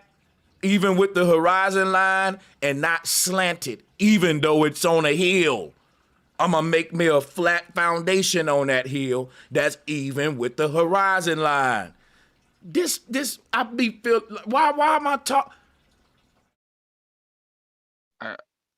even with the horizon line, and not slanted, even though it's on a hill. I'm going to make me a flat foundation on that hill that's even with the horizon line. I be feel. Why am I talking?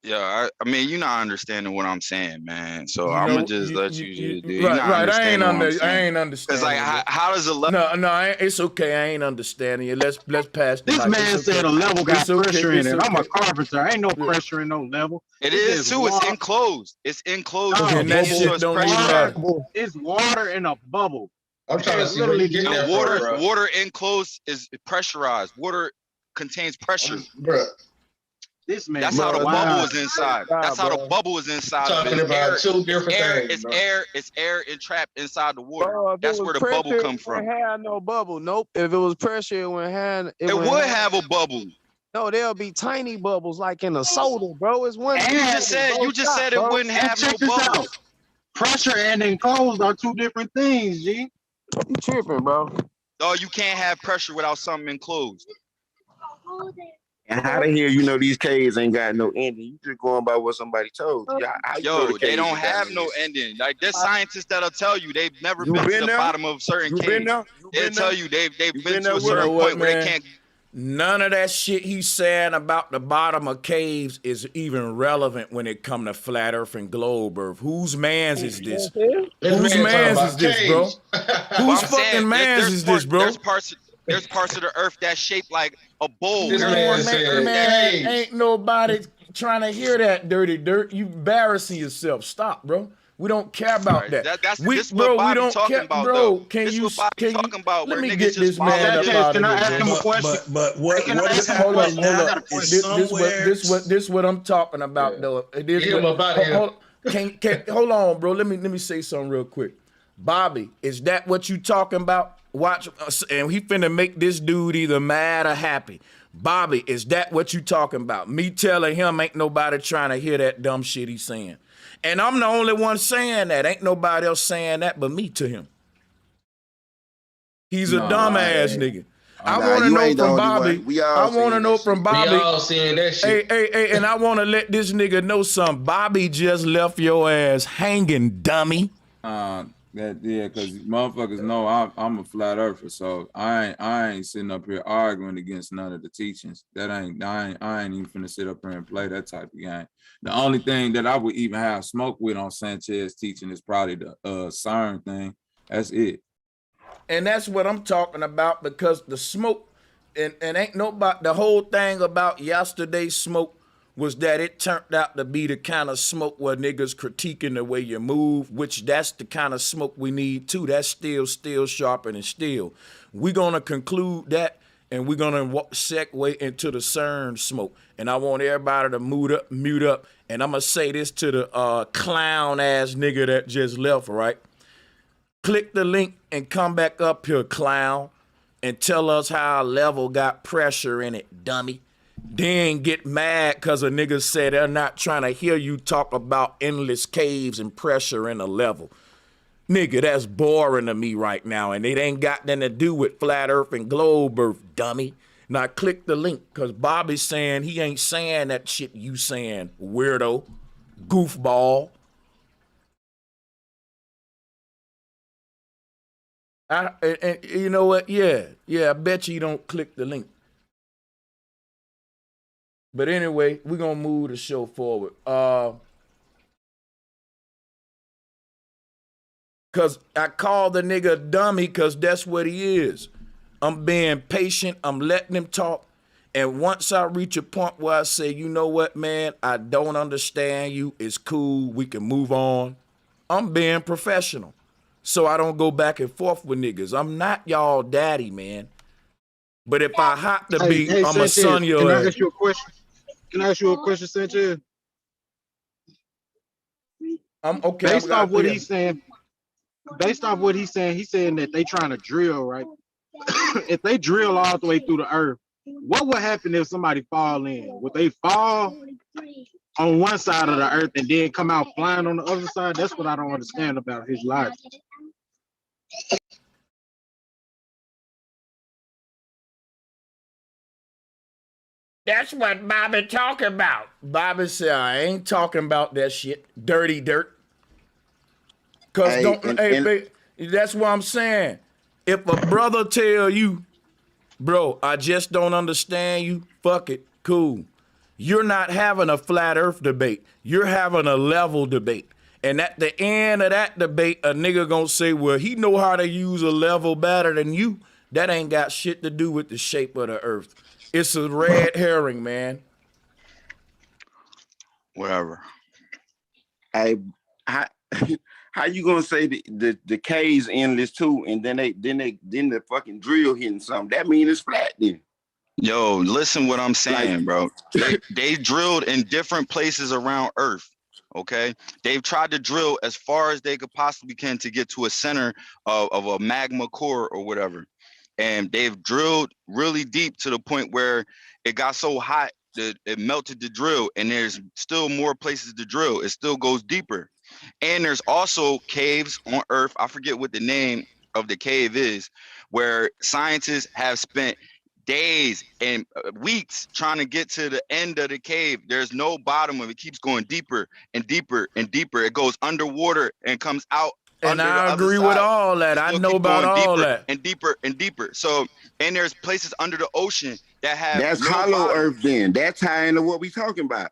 Yeah, I mean, you're not understanding what I'm saying, man. So You I'm know, gonna just let you do. You're Right, not right. I ain't understanding. Because understanding. like, how does a level? No, it's okay. I ain't understanding you. Let's pass the This mic. man It's said okay. a level got It's okay. pressure in It's it. I'm a okay. carpenter. Ain't no pressure in no level. It It's is just too. It's water. enclosed. It's enclosed. No, You And can't that get shit so it's don't even pressurized. matter. It's water in a bubble. I'm trying to It's see where you literally get no that And from, bro. water enclosed is pressurized. Water contains pressure. Bro, This man, That's how the wow. bubble is inside. Nah, That's how the bro. bubble is inside of it. talking about two different things, bro. It's air entrapped inside the water. Bro, if it That's was where the pressure, bubble come it from. wouldn't have no bubble. Nope. If it was pressure, it wouldn't have. It would have a bubble. No, there'll be tiny bubbles like in a soda, bro. It's one. And You just said it wouldn't And have no check this out. bubbles. Pressure and enclosed are two different things, G. You tripping, bro? Oh, you can't have pressure without something enclosed. And how the hell you know these caves ain't got no ending? You just going by what somebody told you. How you know Yo, the they caves don't ain't got have no ending? ending. Like there's scientists that'll tell you they've never You been to been the there? bottom of certain You been caves. there? You They'll been tell there? you they've You been been to there a with You know certain what, point where they man? can't. None of that shit he's saying about the bottom of caves is even relevant when it come to flat Earth and globe Earth. Whose man's is this? This Whose man talking man's about is this, bro? caves. Whose I'm saying fucking man's is this, bro? there's parts of the earth that's shaped like a bowl. This man said Man, caves. ain't nobody trying to hear that dirty dirt. You embarrassing yourself. Stop, bro. We don't care about Right. that. That's We, this bro, what Bobby we don't talking care, about, bro. though. Can This you? what Bobby talking about, Let where me niggas get just this man follow up this. out of Can I here, ask bro. him a question? But what Can I is ask him a happening question? I now got a is question. This what I'm talking about, though. It is Get him what, up out of here. hold on, bro. Let me say something real quick. Bobby, is that what you talking about? Watch, and he finna make this dude either mad or happy. Bobby, is that what you talking about? Me telling him ain't nobody trying to hear that dumb shit he's saying. And I'm the only one saying that. Ain't nobody else saying that but me to him. He's a dumbass nigga. I want to you know ain't the from only Bobby. one. We all I want to seeing know that from shit. Bobby. We all seeing that shit. Hey, and I want to let this nigga know something. Bobby just left your ass hanging, dummy. Because motherfuckers know I'm a flat earther, so I ain't sitting up here arguing against none of the teachings. I ain't even finna sit up here and play that type of game. The only thing that I would even have smoke with on Sanchez teaching is probably the CERN thing. That's it. And that's what I'm talking about, because the smoke, and ain't nobody, the whole thing about yesterday's smoke was that it turned out to be the kind of smoke where niggas critiquing the way you move, which that's the kind of smoke we need too. That's still sharper than steel. We're gonna conclude that, and we're gonna segue into the CERN smoke. And I want everybody to mute up, and I'm gonna say this to the clown ass nigga that just left, right? Click the link and come back up here, clown, and tell us how a level got pressure in it, dummy. Then get mad because a nigga said they're not trying to hear you talk about endless caves and pressure in a level. Nigga, that's boring to me right now, and it ain't got nothing to do with flat earth and globe earth, dummy. Now click the link, because Bobby's saying he ain't saying that shit you saying, weirdo, goofball. And you know what? Yeah, I bet you don't click the link. But anyway, we're gonna move the show forward. Cause I call the nigga dummy, cause that's what he is. I'm being patient, I'm letting him talk. And once I reach a point where I say, you know what, man, I don't understand you, it's cool, we can move on. I'm being professional, so I don't go back and forth with niggas. I'm not y'all daddy, man. But if I have to be, I'm a Sanchez, son can your I ass. ask you a question? Can I ask you a question, Sanchez? Okay. Based off what he's saying, he's saying that they trying to drill, right? If they drill all the way through the earth, what would happen if somebody fall in? Would they fall on one side of the earth and then come out flying on the other side? That's what I don't understand about his logic. That's what Bobby talking about. Bobby said, I ain't talking about that shit. Dirty dirt. Cause that's what I'm saying. If a brother tell you, bro, I just don't understand you, fuck it, cool. You're not having a flat earth debate. You're having a level debate. And at the end of that debate, a nigga gonna say, well, he know how to use a level better than you. That ain't got shit to do with the shape of the earth. It's a red herring, man. Whatever. How you gonna say the cave's endless too, and then the fucking drill hitting something? That mean it's flat then. Yo, listen what I'm saying, bro. They drilled in different places around Earth. Okay, they've tried to drill as far as they could possibly can to get to a center of a magma core or whatever, and they've drilled really deep to the point where it got so hot that it melted the drill, and there's still more places to drill. It still goes deeper, and there's also caves on Earth. I forget what the name of the cave is, where scientists have spent days and weeks trying to get to the end of the cave. There's no bottom of it. It keeps going deeper and deeper and deeper. It goes underwater and comes out. And I agree with all that. I know about all that. And deeper and deeper. So, and there's places under the ocean that have that's hollow earth. Then that's tying to what we talking about.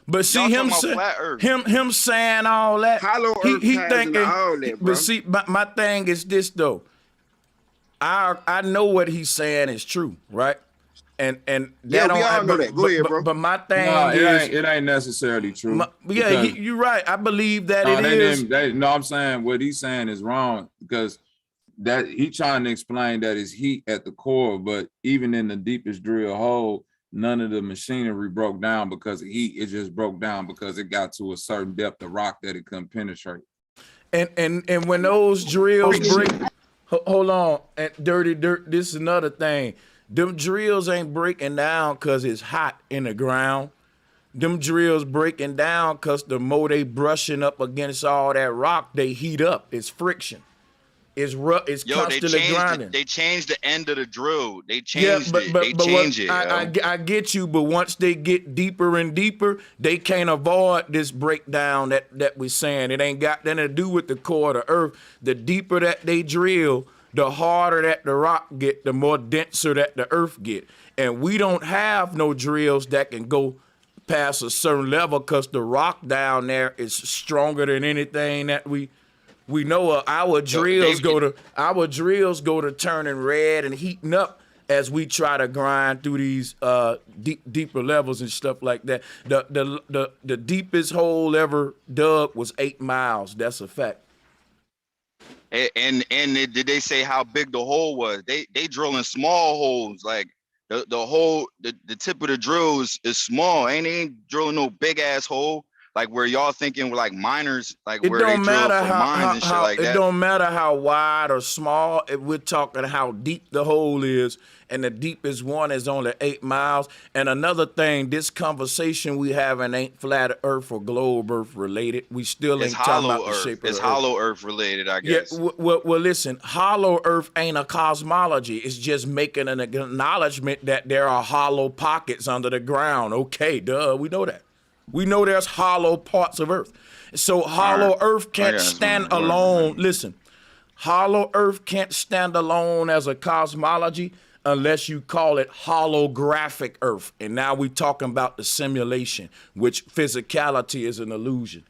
But see him saying all that. Hollow earth he ties thinking into all that, bro. But see, my thing is this though. I know what he's saying is true, right? And yeah, we all know that. Go ahead, bro. But my thing is it ain't necessarily true. You're right. I believe that it is. No, I'm saying what he's saying is wrong because that he trying to explain that it's heat at the core, but even in the deepest drill hole, none of the machinery broke down because of heat. It just broke down because it got to a certain depth of rock that it couldn't penetrate. And when those drills break. Hold on, and dirty dirt. This is another thing. Them drills ain't breaking down because it's hot in the ground. Them drills breaking down because the more they brushing up against all that rock, they heat up. It's friction. It's constantly grinding. They changed the end of the drill. They changed it. I get you, but once they get deeper and deeper, they can't avoid this breakdown that we're saying. It ain't got nothing to do with the core of the earth. The deeper that they drill, the harder that the rock get, the more denser that the earth get. And we don't have no drills that can go past a certain level because the rock down there is stronger than anything that we know our drills go to turning red and heating up as we try to grind through these deeper levels and stuff like that. The deepest hole ever dug was 8 miles. That's a fact. And did they say how big the hole was? They drilling small holes, like the tip of the drill is small. They ain't drilling no big ass hole. Like where y'all thinking like miners, like where they drill for mines and shit like that. It don't matter how wide or small. We're talking how deep the hole is, and the deepest one is only 8 miles. And another thing, this conversation we having ain't flat Earth or globe Earth related. We still ain't talking about the shape of the Earth. It's hollow Earth related, I guess. Yeah. Well, listen, hollow Earth ain't a cosmology. It's just making an acknowledgement that there are hollow pockets under the ground. Okay, duh, we know that. We know there's hollow parts of Earth. So hollow Earth can't stand alone. Listen, hollow Earth can't stand alone as a cosmology unless you call it holographic Earth. And now we're talking about the simulation, which physicality is an illusion.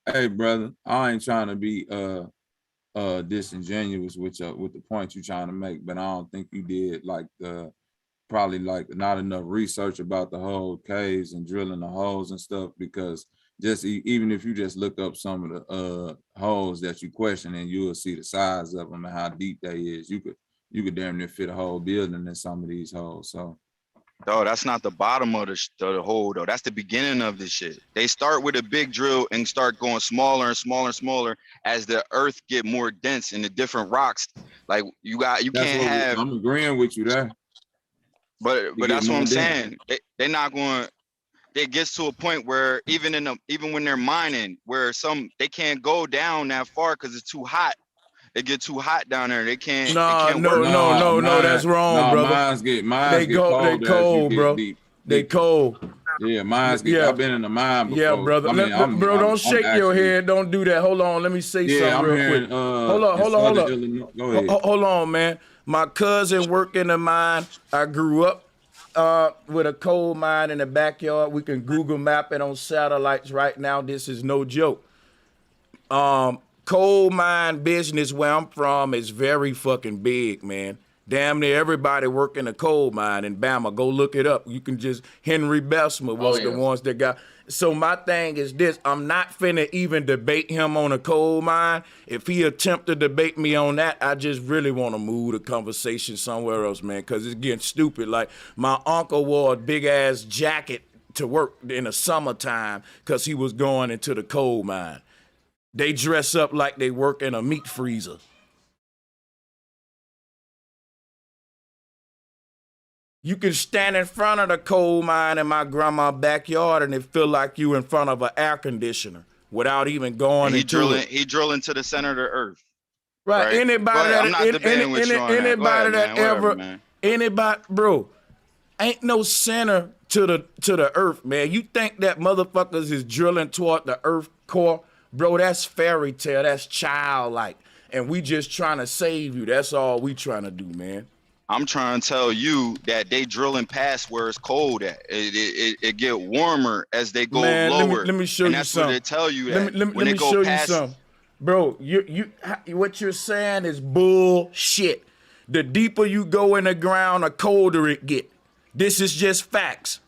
Hey, brother, I ain't trying to be disingenuous with the point you're trying to make, but I don't think you did probably not enough research about the whole caves and drilling the holes and stuff, because just even if you just look up some of the holes that you question, and you will see the size of them and how deep they is. You could damn near fit a whole building in some of these holes. So No, that's not the bottom of the hole though. That's the beginning of this shit. They start with a big drill and start going smaller and smaller and smaller as the earth get more dense and the different rocks. Like you can't have. I'm agreeing with you there. But that's what I'm saying. They're not going. It gets to a point where even when they're mining, where they can't go down that far because it's too hot. It get too hot down there. They can't. No, that's wrong, brother. Mines get cold. They cold, bro. They cold. Yeah, mines get. I've been in the mine before. Yeah, brother. Bro, don't shake your head. Don't do that. Hold on. Let me say something real quick. Hold on. Go ahead. Hold on, man. My cousin worked in the mine. I grew up with a coal mine in the backyard. We can Google map it on satellites right now. This is no joke. Coal mine business where I'm from is very fucking big, man. Damn near everybody working a coal mine in Bama. Go look it up. You can just, Henry Bessemer was the ones that got. So my thing is this, I'm not finna even debate him on a coal mine. If he attempt to debate me on that, I just really want to move the conversation somewhere else, man, because it's getting stupid. Like, my uncle wore a big-ass jacket to work in the summertime because he was going into the coal mine. They dress up like they work in a meat freezer. You can stand in front of the coal mine in my grandma's backyard and it feel like you in front of an air conditioner without even going into it. He drilling to the center of the earth. Right. Anybody, bro, ain't no center to the earth, man. You think that motherfuckers is drilling toward the earth core? Bro, that's fairy tale. That's childlike. And we just trying to save you. That's all we trying to do, man. I'm trying to tell you that they drilling past where it's cold at. It get warmer as they go lower. Let me show you something. That's what they tell you that. Let me show you something. Bro, what you're saying is bullshit. The deeper you go in the ground, the colder it get. This is just facts.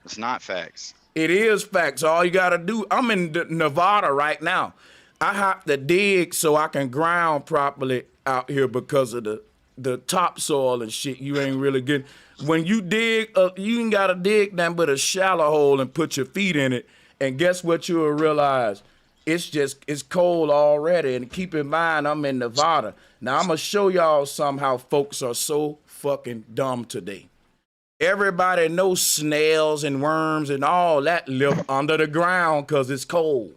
It's not facts. It is facts. All you gotta do, I'm in Nevada right now. I have to dig so I can ground properly out here because of the topsoil and shit. You ain't really getting. When you dig, you ain't gotta dig nothing but a shallow hole and put your feet in it. And guess what you'll realize? It's cold already. And keep in mind, I'm in Nevada. Now I'm gonna show y'all how folks are so fucking dumb today. Everybody knows snails and worms and all that live under the ground because it's cold.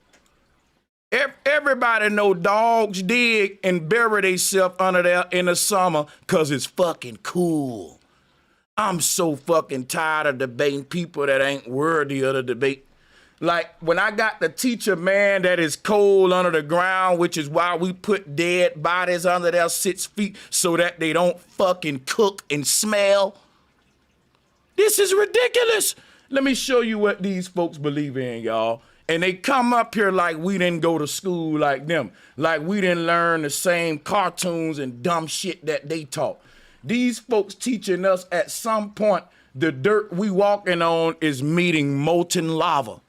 Everybody know dogs dig and bury themselves under there in the summer because it's fucking cool. I'm so fucking tired of debating people that ain't worthy of the debate. Like, when I got to teach a man that is cold under the ground, which is why we put dead bodies under their 6 feet so that they don't fucking cook and smell. This is ridiculous. Let me show you what these folks believe in, y'all. And they come up here like we didn't go to school like them, like we didn't learn the same cartoons and dumb shit that they taught. These folks teaching us at some point the dirt we walking on is meeting molten lava.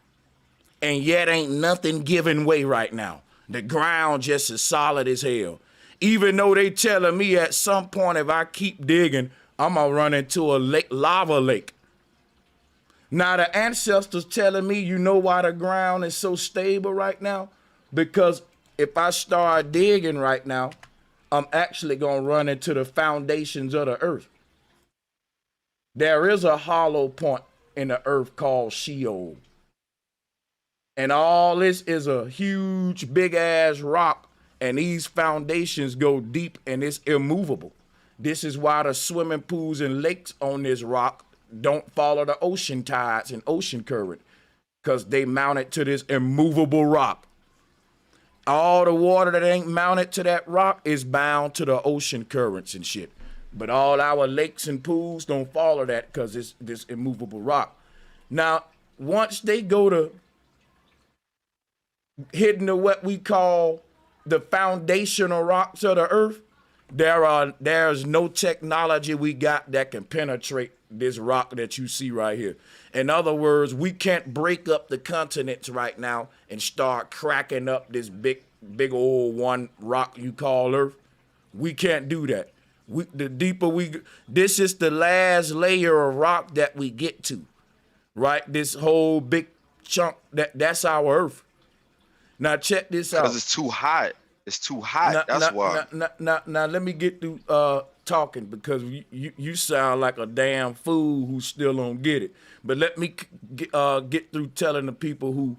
And yet ain't nothing giving way right now. The ground just as solid as hell. Even though they telling me at some point if I keep digging, I'm gonna run into a lava lake. Now the ancestors telling me, you know why the ground is so stable right now? Because if I start digging right now, I'm actually gonna run into the foundations of the earth. There is a hollow point in the earth called Sheol. And all this is a huge, big ass rock, and these foundations go deep and it's immovable. This is why the swimming pools and lakes on this rock don't follow the ocean tides and ocean current, because they mounted to this immovable rock. All the water that ain't mounted to that rock is bound to the ocean currents and shit. But all our lakes and pools don't follow that because it's this immovable rock. Now, once they go to hitting the what we call the foundational rocks of the earth, there's no technology we got that can penetrate this rock that you see right here. In other words, we can't break up the continents right now and start cracking up this big old one rock you call Earth. We can't do that. The deeper this is the last layer of rock that we get to, right? This whole big chunk, that's our Earth. Now check this out. Because it's too hot. It's too hot. That's why. Now let me get through talking because you sound like a damn fool who still don't get it. But let me get through telling the people who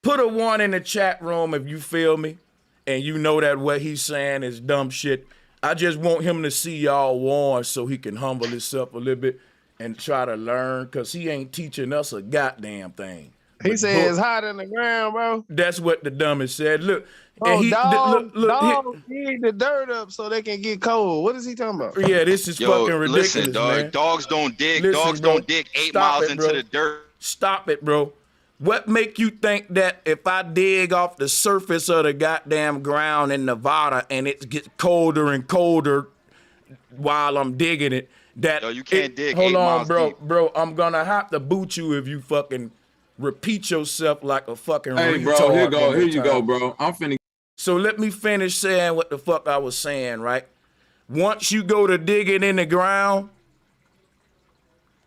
put a 1 in the chat room if you feel me, and you know that what he's saying is dumb shit. I just want him to see y'all warned so he can humble himself a little bit and try to learn, because he ain't teaching us a goddamn thing. He said it's hot in the ground, bro. That's what the dumbest said. Look, Oh, and dogs look, dig the dirt up so they can get cold. What is he talking about? yeah, this is fucking ridiculous, listen, dog. man. Dogs don't dig. Listen, Dogs bro. don't dig 8 Stop miles it, into bro. the dirt. Stop it, bro. What make you think that if I dig off the surface of the goddamn ground in Nevada and it gets colder and colder while I'm digging it, that Yo, you can't dig hold 8 on, miles bro, deep. bro, I'm gonna have to boot you if you fucking repeat yourself like a fucking Hey, bro, retard here one more you go, time. bro. I'm finna. So let me finish saying what the fuck I was saying, right? Once you go to dig it in the ground,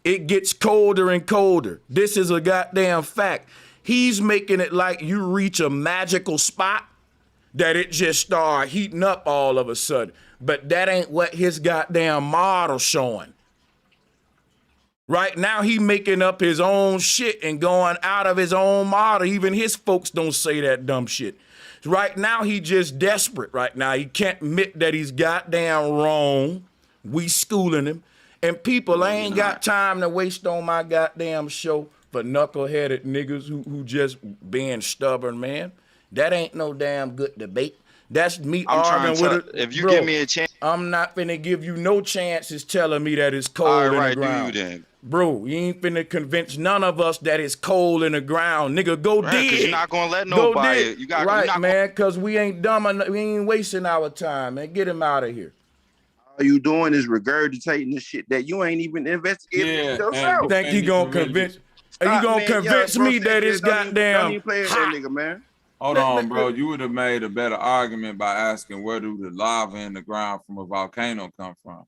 it gets colder and colder. This is a goddamn fact. He's making it like you reach a magical spot that it just start heating up all of a sudden. But that ain't what his goddamn model showing. Right now he making up his own shit and going out of his own model. Even his folks don't say that dumb shit. Right now he just desperate right now. He can't admit that he's goddamn wrong. We schooling him. And people, I ain't got time to waste on my goddamn show for knuckleheaded niggas who just being stubborn, man. That ain't no damn good debate. That's me I'm arguing trying with to. it. If you Bro, give me a chance, I'm not finna give you no chances telling me that it's cold all in right, the do ground. you then? Bro, you ain't finna convince none of us that it's cold in the ground. Nigga, go Right, dig. because you're not gonna let Go nobody. dig. You got right, you're not man, because we ain't dumb enough. We ain't wasting our time, man. Get him out of here. All you doing is regurgitating the shit that you ain't even investigated yourself. Think he gonna convince? Are you gonna convince me that it's goddamn don't even play with hot? that nigga, man. Hold on, bro. You would have made a better argument by asking where do the lava in the ground from a volcano come from?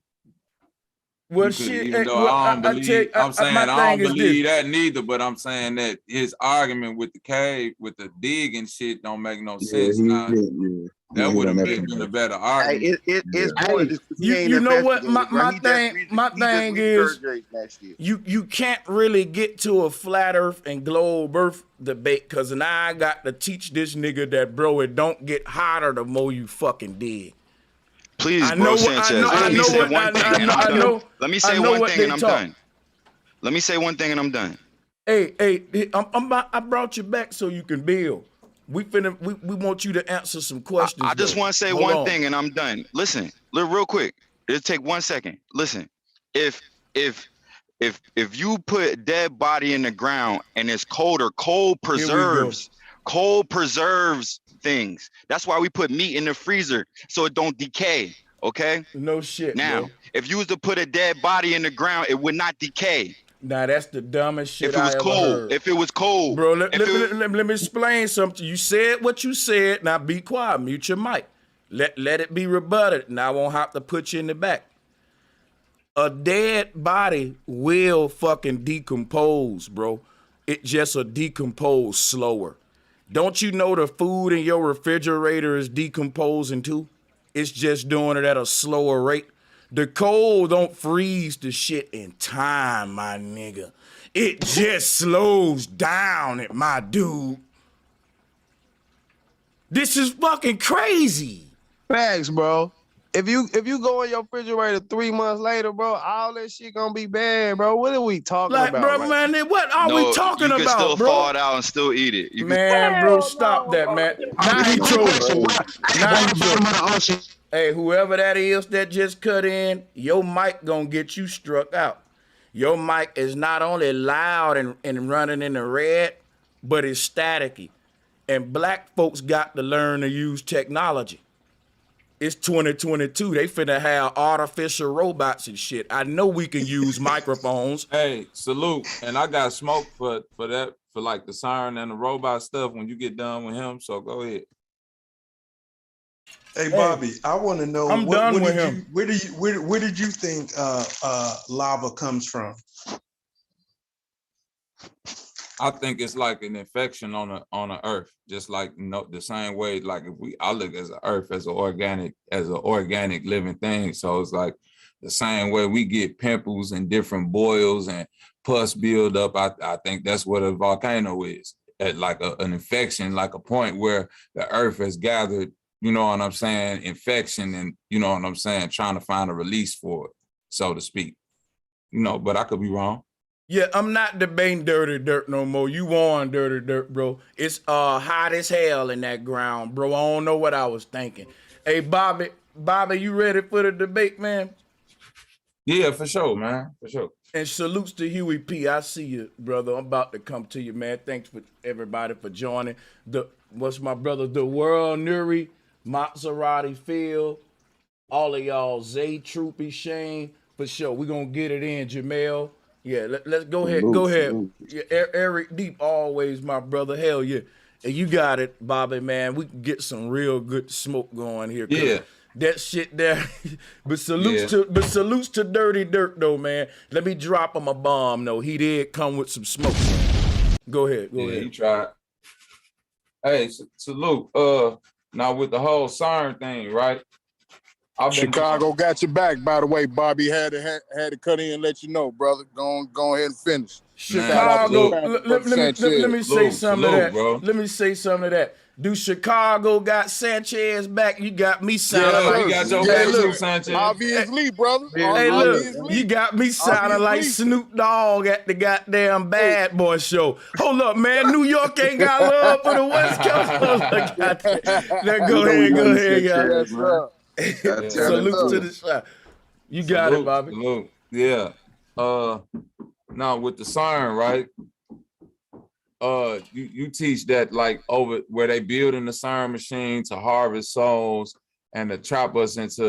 Well, You coulda- shit. even though well, I don't believe, I'm saying my I don't thing is believe this. that neither. But I'm saying that his argument with the cave, with the dig and shit, don't make no sense. Now that would have been a better argument. It's pointless. You know what? My thing is, regurgitating that shit. you can't really get to a flat Earth and globe Earth debate because now I got to teach this nigga that, bro, it don't get hotter the more you fucking dig. Please, I bro, know Sanchez. what- Let me say what- one thing and I'm done. Let me say I know one what thing they and I'm talk. done. Let me say one thing and I'm done. Hey, I brought you back so you can build. We want you to answer some questions. I just though. want to say Hold one on. thing and I'm done. Listen, real quick. It'll take 1 second. Listen, if you put dead body in the ground and it's colder, cold preserves things. That's why we put meat in the freezer so it don't decay. Okay? No shit. Now, bro. if you was to put a dead body in the ground, it would not decay. Nah, that's the dumbest shit If it was I ever cold, heard. if it was cold, Bro, let me explain something. You said what you said. Now be quiet. Mute your mic. Let it be rebutted. Now I won't have to put you in the back. A dead body will fucking decompose, bro. It just will decompose slower. Don't you know the food in your refrigerator is decomposing too? It's just doing it at a slower rate. The cold don't freeze the shit in time, my nigga. It just slows down it, my dude. This is fucking crazy. Facts, bro. If you go in your refrigerator 3 months later, bro, all that shit gonna be bad, bro. What are we talking Like, about? bro, right man, what are we talking you about, can still bro? thaw it out and still eat it. You Man, bro, stop that, man. Now he trolling. Now he trolling. Hey, whoever that is that just cut in, your mic gonna get you struck out. Your mic is not only loud and running in the red, but it's staticky. And black folks got to learn to use technology. It's 2022. They finna have artificial robots and shit. I know we can use microphones. Hey, salute. And I got smoke for that, for like the siren and the robot stuff when you get done with him. So go ahead. Hey Bobby, I want to know I'm done with him. Where did you think lava comes from? I think it's like an infection on the earth, just like the same way. Like I look as the earth as an organic living thing. So it's like the same way we get pimples and different boils and pus build up. I think that's what a volcano is. At like an infection, like a point where the earth has gathered, you know what I'm saying, infection, and you know what I'm saying, trying to find a release for it, so to speak. But I could be wrong. Yeah, I'm not debating dirty dirt no more. You won dirty dirt, bro. It's hot as hell in that ground, bro. I don't know what I was thinking. Hey, Bobby, you ready for the debate, man? Yeah, for sure, man. For sure. And salutes to Huey P. I see you, brother. I'm about to come to you, man. Thanks for everybody for joining. What's my brother? The World Nuri, Maserati Phil, all of y'all, Zay, Troopy, Shane, for sure. We're going to get it in, Jamel. Yeah, let's go ahead. Go ahead. Yeah, Eric Deep, always my brother. Hell yeah. And you got it, Bobby, man. We can get some real good smoke going here. Yeah. That shit there. But salutes to Dirty Dirt, though, man. Let me drop him a bomb, though. He did come with some smoke. Go ahead. Go ahead. He tried. Hey, salute. Now with the whole siren thing, right? Chicago got your back, by the way, Bobby. Had to cut in and let you know, brother. Go ahead and finish. Chicago, let me say something to that. Bro. Let me say something to that. Do Chicago got Sanchez back? You got me sounding like you got your back too, Sanchez. Obviously, brother. Hey, look, you got me sounding like Snoop Dogg at the goddamn Bad Boy show. Hold up, man. New York ain't got love for the West Coast. Go ahead, guys. Salute to the shot. You got it, Bobby. Salute. Yeah. Now with the siren, right? You teach that like over where they building the siren machine to harvest souls and to trap us into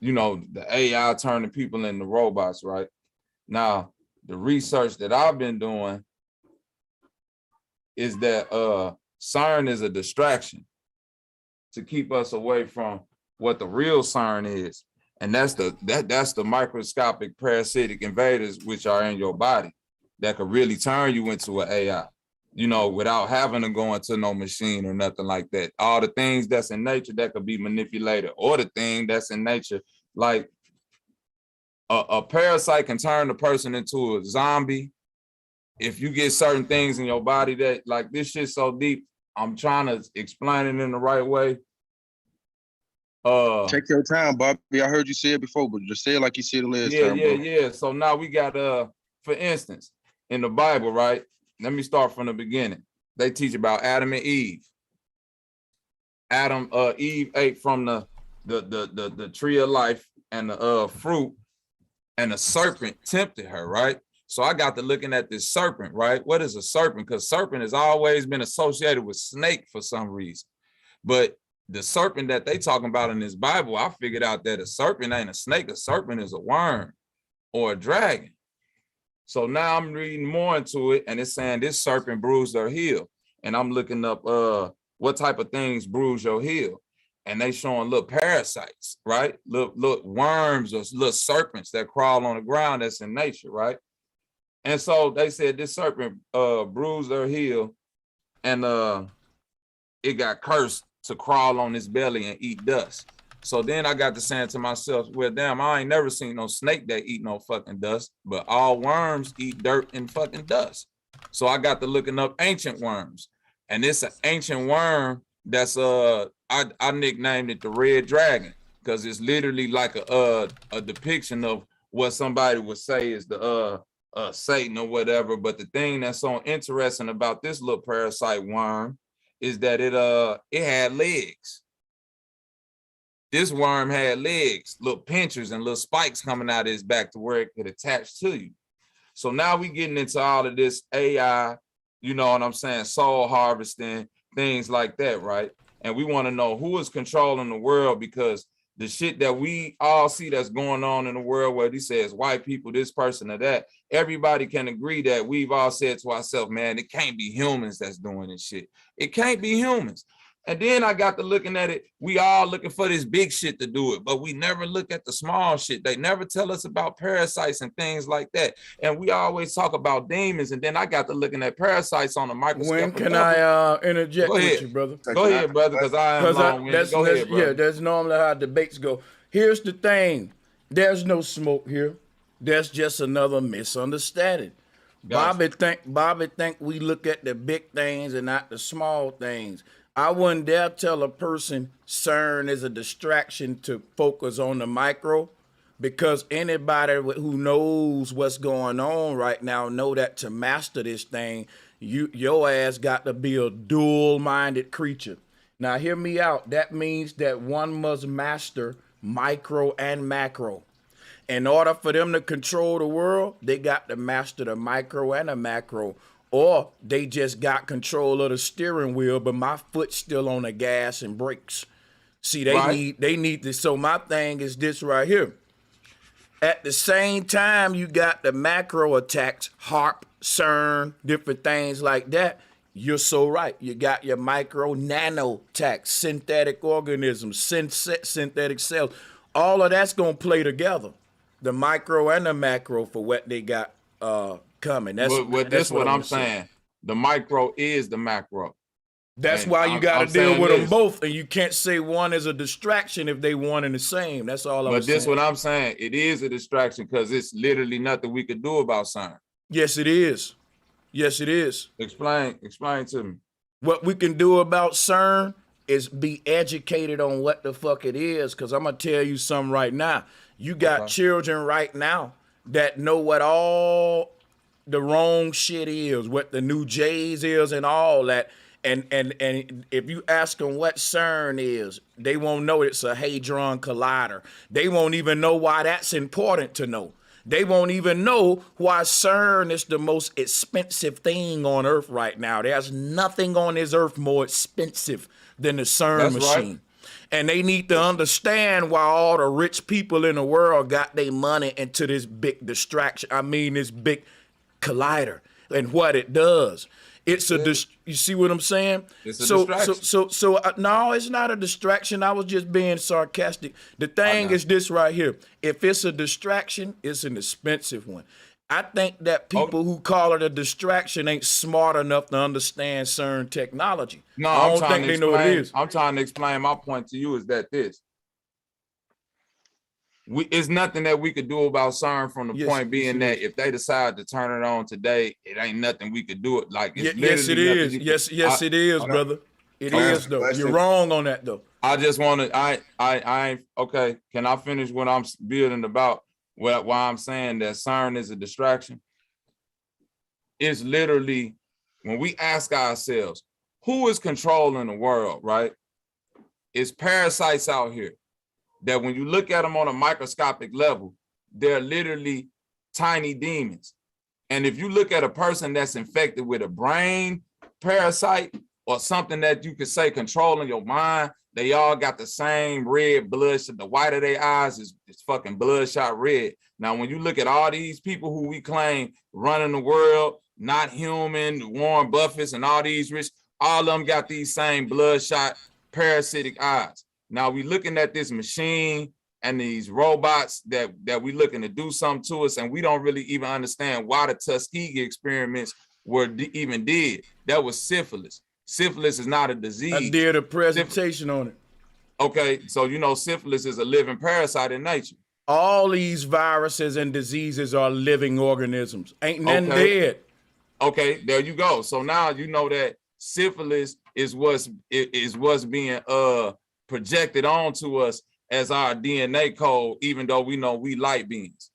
the AI turning people into robots, right? Now the research that I've been doing is that siren is a distraction to keep us away from what the real siren is, and that's the microscopic parasitic invaders which are in your body that could really turn you into an AI, without having to go into no machine or nothing like that. All the things that's in nature that could be manipulated, or the thing that's in nature, like a parasite can turn the person into a zombie. If you get certain things in your body that, like, this shit's so deep, I'm trying to explain it in the right way. Take your time, Bobby. I heard you say it before, but just say it like you said the last time. Yeah. So now we got, for instance, in the Bible, right? Let me start from the beginning. They teach about Adam and Eve. Eve ate from the tree of life and the fruit, and the serpent tempted her, right? So I got to looking at this serpent, right? What is a serpent? Because serpent has always been associated with snake for some reason. But the serpent that they talking about in this Bible, I figured out that a serpent ain't a snake. A serpent is a worm or a dragon. So now I'm reading more into it, and it's saying this serpent bruised her heel. And I'm looking up what type of things bruise your heel. And they showing little parasites, right? Little worms or little serpents that crawl on the ground that's in nature, right? And so they said this serpent bruised her heel, and it got cursed to crawl on his belly and eat dust. So then I got to saying to myself, well, damn, I ain't never seen no snake that eat no fucking dust, but all worms eat dirt and fucking dust. So I got to looking up ancient worms, and it's an ancient worm that's I nicknamed it the red dragon, because it's literally like a depiction of what somebody would say is the Satan or whatever. But the thing that's so interesting about this little parasite worm is that it had legs. This worm had legs, little pinchers and little spikes coming out of his back to where it could attach to you. So now we getting into all of this AI, you know what I'm saying, soul harvesting, things like that, right? And we want to know who is controlling the world, because the shit that we all see that's going on in the world, where he says white people, this person or that, everybody can agree that we've all said to ourselves, man, it can't be humans that's doing this shit. It can't be humans. And then I got to looking at it, we all looking for this big shit to do it, but we never look at the small shit. They never tell us about parasites and things like that. And we always talk about demons, and then I got to looking at parasites on a microscopic When can level. I interject Go with ahead. you, brother? Go ahead, brother, because I am long-winded. Go ahead, brother. Yeah, that's normally how debates go. Here's the thing. There's no smoke here. There's just another misunderstanding. Gotcha. Bobby think we look at the big things and not the small things. I wouldn't dare tell a person CERN is a distraction to focus on the micro, because anybody who knows what's going on right now know that to master this thing, your ass got to be a dual-minded creature. Now hear me out. That means that one must master micro and macro. In order for them to control the world, they got to master the micro and the macro. Or they just got control of the steering wheel, but my foot's still on the gas and brakes. See, they need this. So my thing is this right here. At the same time, you got the macro attacks, HARP, CERN, different things like that. You're so right. You got your micro nano attacks, synthetic organisms, synthetic cells. All of that's going to play together. The micro and the macro for what they got coming. That's what I'm saying. The micro is the macro. That's why you got to deal with them both, and you can't say one is a distraction if they one and the same. That's all I'm saying. But this what I'm saying. It is a distraction because it's literally nothing we could do about CERN. Yes, it is. Yes, it is. Explain to me. What we can do about CERN is be educated on what the fuck it is, because I'm going to tell you something right now. You got children right now that know what all the wrong shit is, what the new J's is and all that. And if you ask them what CERN is, they won't know it's a Hadron Collider. They won't even know why that's important to know. They won't even know why CERN is the most expensive thing on Earth right now. There's nothing on this Earth more expensive than the CERN machine. Right. And they need to understand why all the rich people in the world got their money into this big distraction. I mean, this big collider and what it does. It's you see what I'm saying? It's a distraction. So no, it's not a distraction. I was just being sarcastic. The thing is this right here. If it's a distraction, it's an expensive one. I think that people who call it a distraction ain't smart enough to understand CERN technology. No, I don't think they know what it is. I'm trying to explain my point to you is that it's nothing that we could do about CERN from the point being that if they decide to turn it on today, it ain't nothing we could do it. Like it's yes, it is. Yes, it is, brother. It is though. You're wrong on that though. I just want to. Okay. Can I finish what I'm building about? Why I'm saying that CERN is a distraction? It's literally when we ask ourselves, who is controlling the world, right? It's parasites out here that when you look at them on a microscopic level, they're literally tiny demons. And if you look at a person that's infected with a brain parasite or something that you could say controlling your mind, they all got the same red bloodshot. The white of their eyes is fucking bloodshot red. Now, when you look at all these people who we claim running the world, not human, Warren Buffett's and all these rich, all of them got these same bloodshot parasitic eyes. Now we looking at this machine and these robots that we looking to do something to us, and we don't really even understand why the Tuskegee experiments were even did. That was syphilis. Syphilis is not a disease. I did a presentation on it. Okay, so you know syphilis is a living parasite in nature. All these viruses and diseases are living organisms. Ain't nothing dead. Okay, there you go. So now you know that syphilis is what's being projected onto us as our DNA code, even though we know we light beings.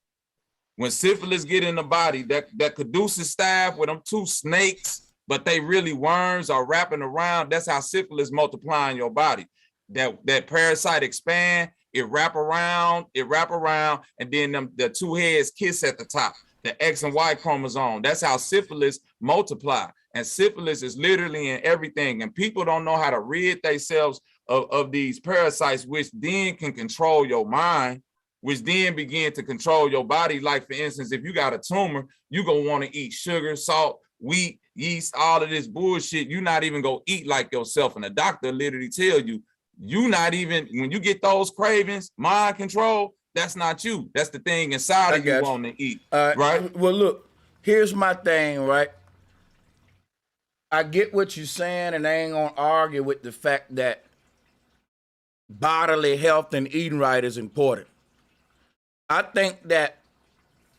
When syphilis get in the body, that caduceus staph with them two snakes, but they really worms are wrapping around. That's how syphilis multiply in your body. That parasite expand, it wrap around, and then the two heads kiss at the top, the X and Y chromosome. That's how syphilis multiply. And syphilis is literally in everything. And people don't know how to rid themselves of these parasites, which then can control your mind, which then begin to control your body. Like, for instance, if you got a tumor, you're going to want to eat sugar, salt, wheat, yeast, all of this bullshit, you not even go eat like yourself. And the doctor literally tell you, you not even, when you get those cravings, mind control, that's not you. That's the thing inside of you wanting to eat, right? Well, look, here's my thing, right? I get what you're saying, and I ain't gonna argue with the fact that bodily health and eating right is important. I think that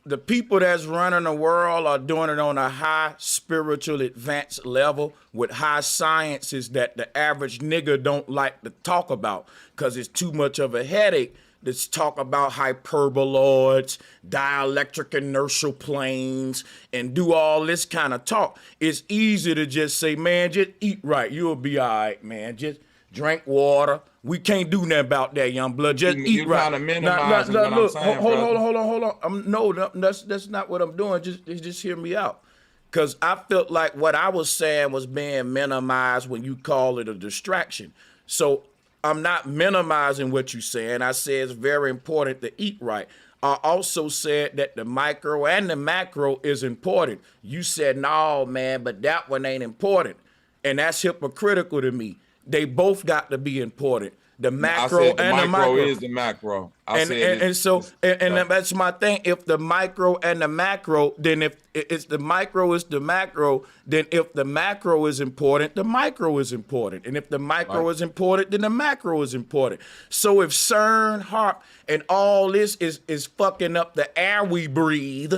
the people that's running the world are doing it on a high spiritual advanced level with high sciences that the average nigga don't like to talk about because it's too much of a headache. Let's talk about hyperboloids, dielectric inertial planes, and do all this kind of talk. It's easy to just say, man, just eat right. You'll be all right, man. Just drink water. We can't do nothing about that, young blood. Just eat right. Kind of minimizing what I'm saying, hold on. No, that's not what I'm doing. Just hear me out. Because I felt like what I was saying was being minimized when you call it a distraction. So I'm not minimizing what you're saying. I say it's very important to eat right. I also said that the micro and the macro is important. You said, no, man, but that one ain't important. And that's hypocritical to me. They both got to be important. The macro and the micro is the macro. And that's my thing. If the micro and the macro, then if it's the micro is the macro, then if the macro is important, the micro is important. And if the micro is important, then the macro is important. So if CERN, HARP, and all this is fucking up the air we breathe,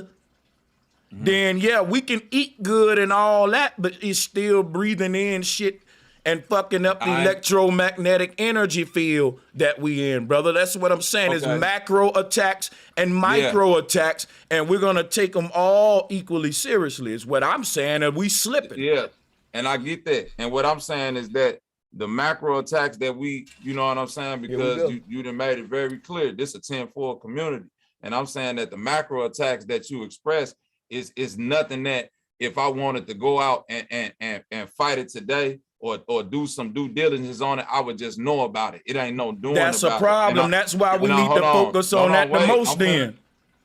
then yeah, we can eat good and all that, but it's still breathing in shit and fucking up the electromagnetic energy field that we in, brother. That's what I'm saying. It's macro attacks and micro attacks, and we're gonna take them all equally seriously. Is what I'm saying, and we slipping. Yeah, and I get that. And what I'm saying is that the macro attacks that we, you know what I'm saying, because you done made it very clear. This is a 10-4 community, and I'm saying that the macro attacks that you express is nothing that if I wanted to go out and fight it today, or do some due diligence on it, I would just know about it. It ain't no doing about it. That's a problem. That's why we need to focus on that the most then.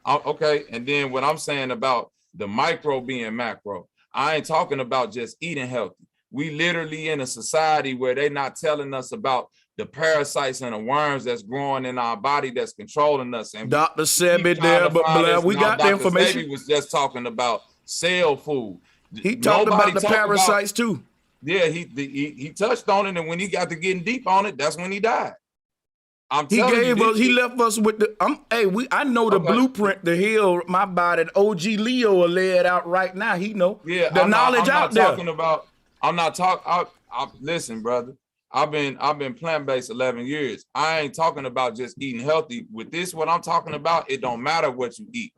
Okay, and then what I'm saying about the micro being macro, I ain't talking about just eating healthy. We literally in a society where they not telling us about the parasites and the worms that's growing in our body that's controlling us. And Dr. Sebi there, but we got the information. Sebi was just talking about cell food. He talked about the parasites too. Yeah, he touched on it, and when he got to getting deep on it, that's when he died. He left us with the. I know the blueprint to heal my body. OG Leo will lay it out right now. He know the knowledge out there. I'm not talking. Listen, brother. I've been plant-based 11 years. I ain't talking about just eating healthy. With this, what I'm talking about, it don't matter what you eat.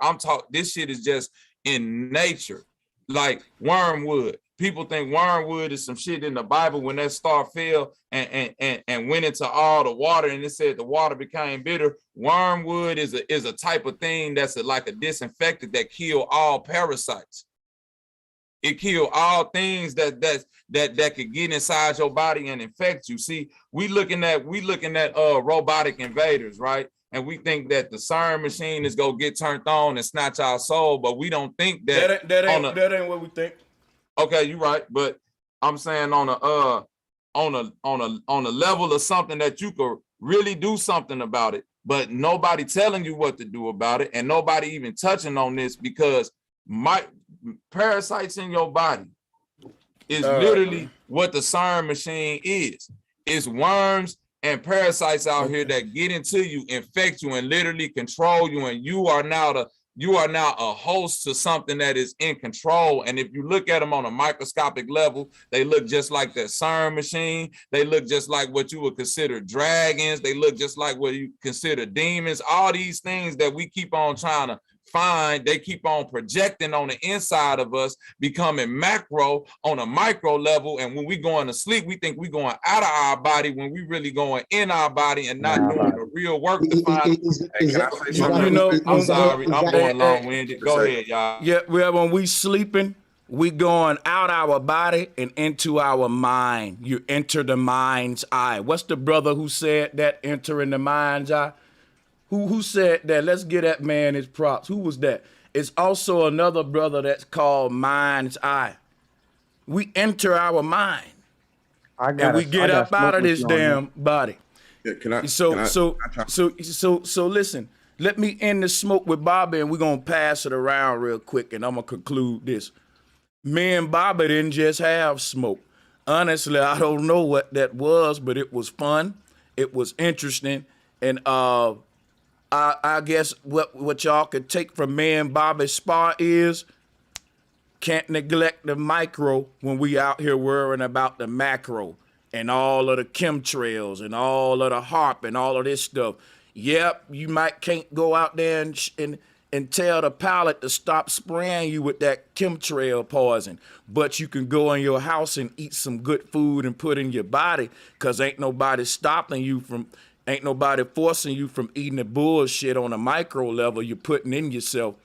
This shit is just in nature, like wormwood. People think wormwood is some shit in the Bible when that star fell and went into all the water and it said the water became bitter. Wormwood is a type of thing that's like a disinfectant that kill all parasites. It kill all things that could get inside your body and infect you. See, we looking at robotic invaders, right? And we think that the CERN machine is gonna get turned on and snatch our soul, but we don't think that that ain't what we think. Okay, you're right, but I'm saying on a level of something that you could really do something about it, but nobody telling you what to do about it, and nobody even touching on this because my parasites in your body is literally what the CERN machine is. It's worms and parasites out here that get into you, infect you, and literally control you, and you are now a host to something that is in control. And if you look at them on a microscopic level, they look just like that CERN machine. They look just like what you would consider dragons. They look just like what you consider demons. All these things that we keep on trying to find, they keep on projecting on the inside of us, becoming macro on a micro level. And when we going to sleep, we think we going out of our body when we really going in our body and not doing the real work to find. I'm sorry, I'm going long-winded. Go ahead, y'all. Yeah, when we sleeping, we going out our body and into our mind. You enter the mind's eye. What's the brother who said that, entering the mind's eye? Who said that? Let's get that man his props. Who was that? It's also another brother that's called Mind's Eye. we enter our mind. And we I get got up out smoke of with this you on that. damn body. Yeah, can I? So listen, let me end the smoke with Bobby and we're gonna pass it around real quick and I'm gonna conclude this. Me and Bobby didn't just have smoke. Honestly, I don't know what that was, but it was fun. It was interesting. And I guess what y'all could take from me and Bobby's spar is can't neglect the micro when we out here worrying about the macro and all of the chemtrails and all of the HAARP and all of this stuff. Yep, you can't go out there and tell the pilot to stop spraying you with that chemtrail poison, but you can go in your house and eat some good food and put in your body, because ain't nobody forcing you from eating the bullshit on a micro level you're putting in yourself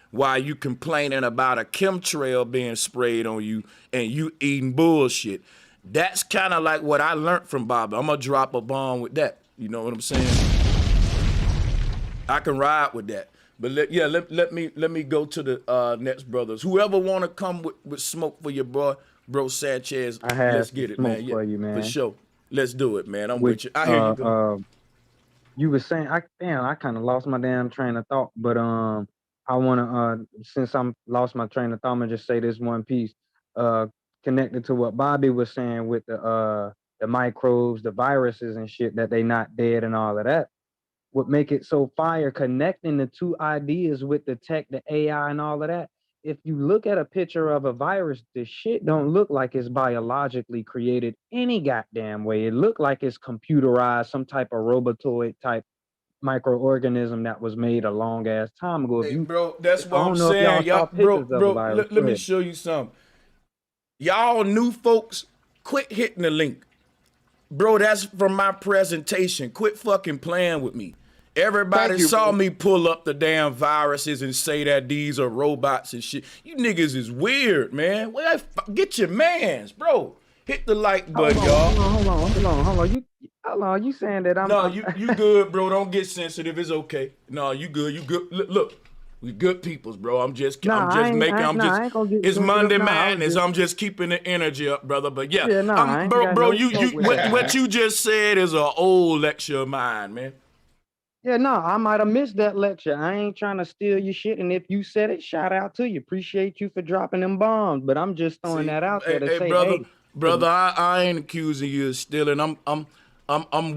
while you complaining about a chemtrail being sprayed on you and you eating bullshit. That's kind of like what I learned from Bobby. I'm gonna drop a bomb with that. You know what I'm saying? I can ride with that. But let me go to the next brothers. Whoever want to come with smoke for your boy, bro Sanchez, I have let's get it, smoke man. for you, man. For sure. Let's do it, man. I'm with you. I hear you go. You were saying, I kind of lost my damn train of thought, but I want to, since I'm lost my train of thought, I'm gonna just say this one piece, connected to what Bobby was saying with the microbes, the viruses and shit, that they not dead and all of that. What make it so fire, connecting the two ideas with the tech, the AI and all of that. If you look at a picture of a virus, the shit don't look like it's biologically created any goddamn way. It look like it's computerized, some type of robotoid type microorganism that was made a long ass time ago. Hey, bro, that's what I'm know if saying. y'all saw Y'all, pictures of the virus. let me show you something. Y'all new folks, quit hitting the link. Bro, that's from my presentation. Quit fucking playing with me. Everybody saw me pull up the damn viruses and say that these are robots and shit. You niggas is weird, man. Well, get your mans, bro. Hit the like button, y'all. Hold on. You saying that I'm... No, you good, bro. Don't get sensitive. It's okay. No, you good. You good. Look, we good peoples, bro. It's Monday Madness. I'm just keeping the energy up, brother. But what you just said is an old lecture of mine, man. Yeah, no, I might have missed that lecture. I ain't trying to steal your shit. And if you said it, shout out to you. Appreciate you for dropping them bombs. But I'm just throwing that out there to say, brother, I ain't accusing you of stealing. I'm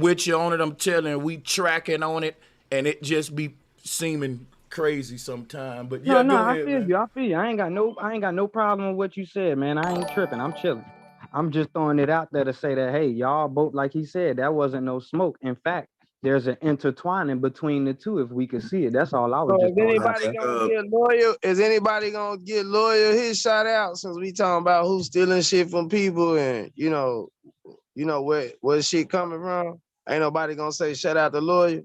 with you on it. I'm telling you, we tracking on it, and it just be seeming crazy sometimes. But yeah, go ahead, I feel you. I ain't got no problem with what you said, man. I ain't tripping. I'm chilling. I'm just throwing it out there to say that, hey, y'all both, like he said, that wasn't no smoke. In fact, there's an intertwining between the two if we could see it. That's all I was just throwing out there. Is anybody gonna get loyal his shout out, since we talking about who's stealing shit from people and you know where shit coming from? Ain't nobody gonna say shout out to Lawyer.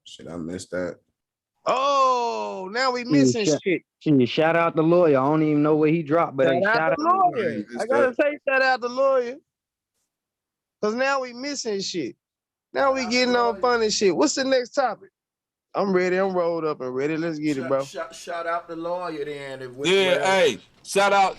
Shit, I missed that. Oh, now we missing shit. Shout out the Lawyer. I don't even know where he dropped, but shout out to Lawyer. I gotta say shout out to Lawyer. Cause now we missing shit. Now we getting on funny shit. What's the next topic? I'm ready. I'm rolled up and ready. Let's get it, bro. Shout out the Lawyer then. Hey, shout out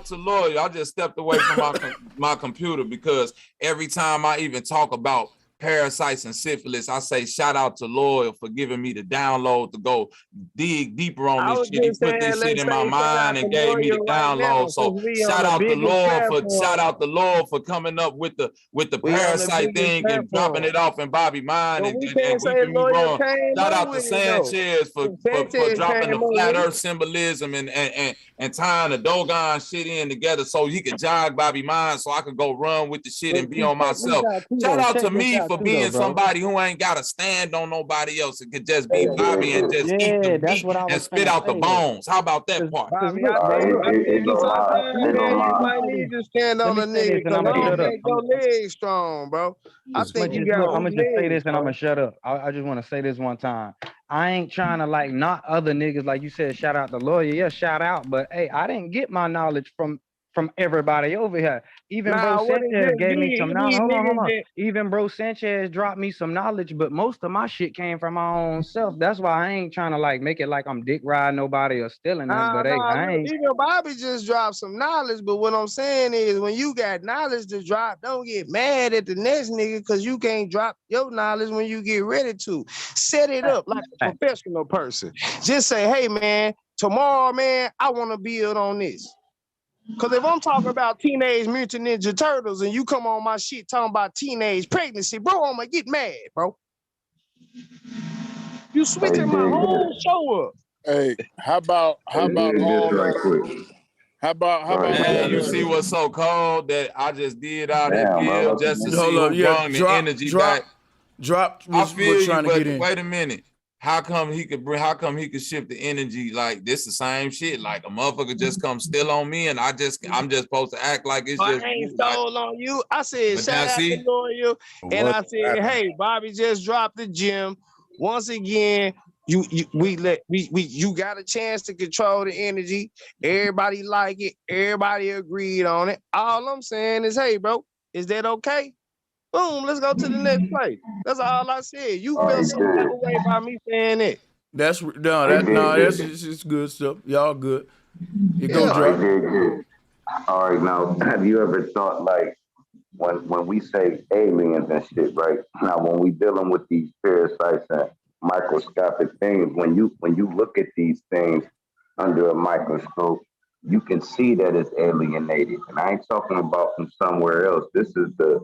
to Lawyer. I just stepped away from my computer because every time I even talk about parasites and syphilis, I say shout out to Lawyer for giving me the download to go dig deeper on this shit. He put this shit in my mind and gave me the download. So shout out to Lawyer for coming up with the parasite thing and dropping it off in Bobby mind and keeping me wrong. Shout out to Sanchez for dropping the flat earth symbolism and tying the Dogon shit in together so he could jog Bobby mind so I could go run with the shit and be on myself. Shout out to me for being somebody who ain't got to stand on nobody else. It could just be Bobby and just eat the meat and spit out the bones. How about that part? Bobby, I think you might need to stand on a nigga because I don't think your legs strong, bro. I think you got I'm gonna just say this and I'm gonna shut up. I just want to say this one time. I ain't trying to like knock other niggas, like you said, shout out the Lawyer. Yeah, shout out. But hey, I didn't get my knowledge from from everybody over here. Even Nah, Bro what it Sanchez just gave me did, some it knowledge. these Hold on, hold niggas on. that Even Bro Sanchez dropped me some knowledge, but most of my shit came from my own self. That's why I ain't trying to like make it like I'm dick riding nobody or stealing nothing. But hey, I look, ain't. even Bobby just dropped some knowledge. But what I'm saying is, when you got knowledge to drop, don't get mad at the next nigga because you can't drop your knowledge when you get ready to. Set it up like a professional person. Just say, hey man, tomorrow, man, I want to build on this. Because if I'm talking about Teenage Mutant Ninja Turtles and you come on my shit talking about teenage pregnancy, bro, I'm going to get mad, bro. You switching my whole show up. Hey, how about This right quick. how about Man, you see what's so cold that I just did all that Damn, bro. build just to see Hold up, who yeah, brought the energy back. Drop I was feel you, trying to but get in. wait a minute. How come he could shift the energy like this the same shit? Like a motherfucker just come still on me and I'm just supposed to act like it's just I ain't you. Like, stole on you. I said, but shout now out to see, Loyal. And I said, happened? hey, Bobby just dropped the gym. Once again, you got a chance to control the energy. Everybody like it. Everybody agreed on it. All I'm saying is, hey, bro, is that okay? Boom, let's go to the next play. That's all I said. You felt some type of way by me saying it. That's that's just good stuff. Y'all good. You go, All right, Drop. good. All right, now, have you ever thought like when we say aliens and shit, right? Now, when we dealing with these parasites and microscopic things, when you look at these things under a microscope, you can see that it's alienated. And I ain't talking about from somewhere else. This is the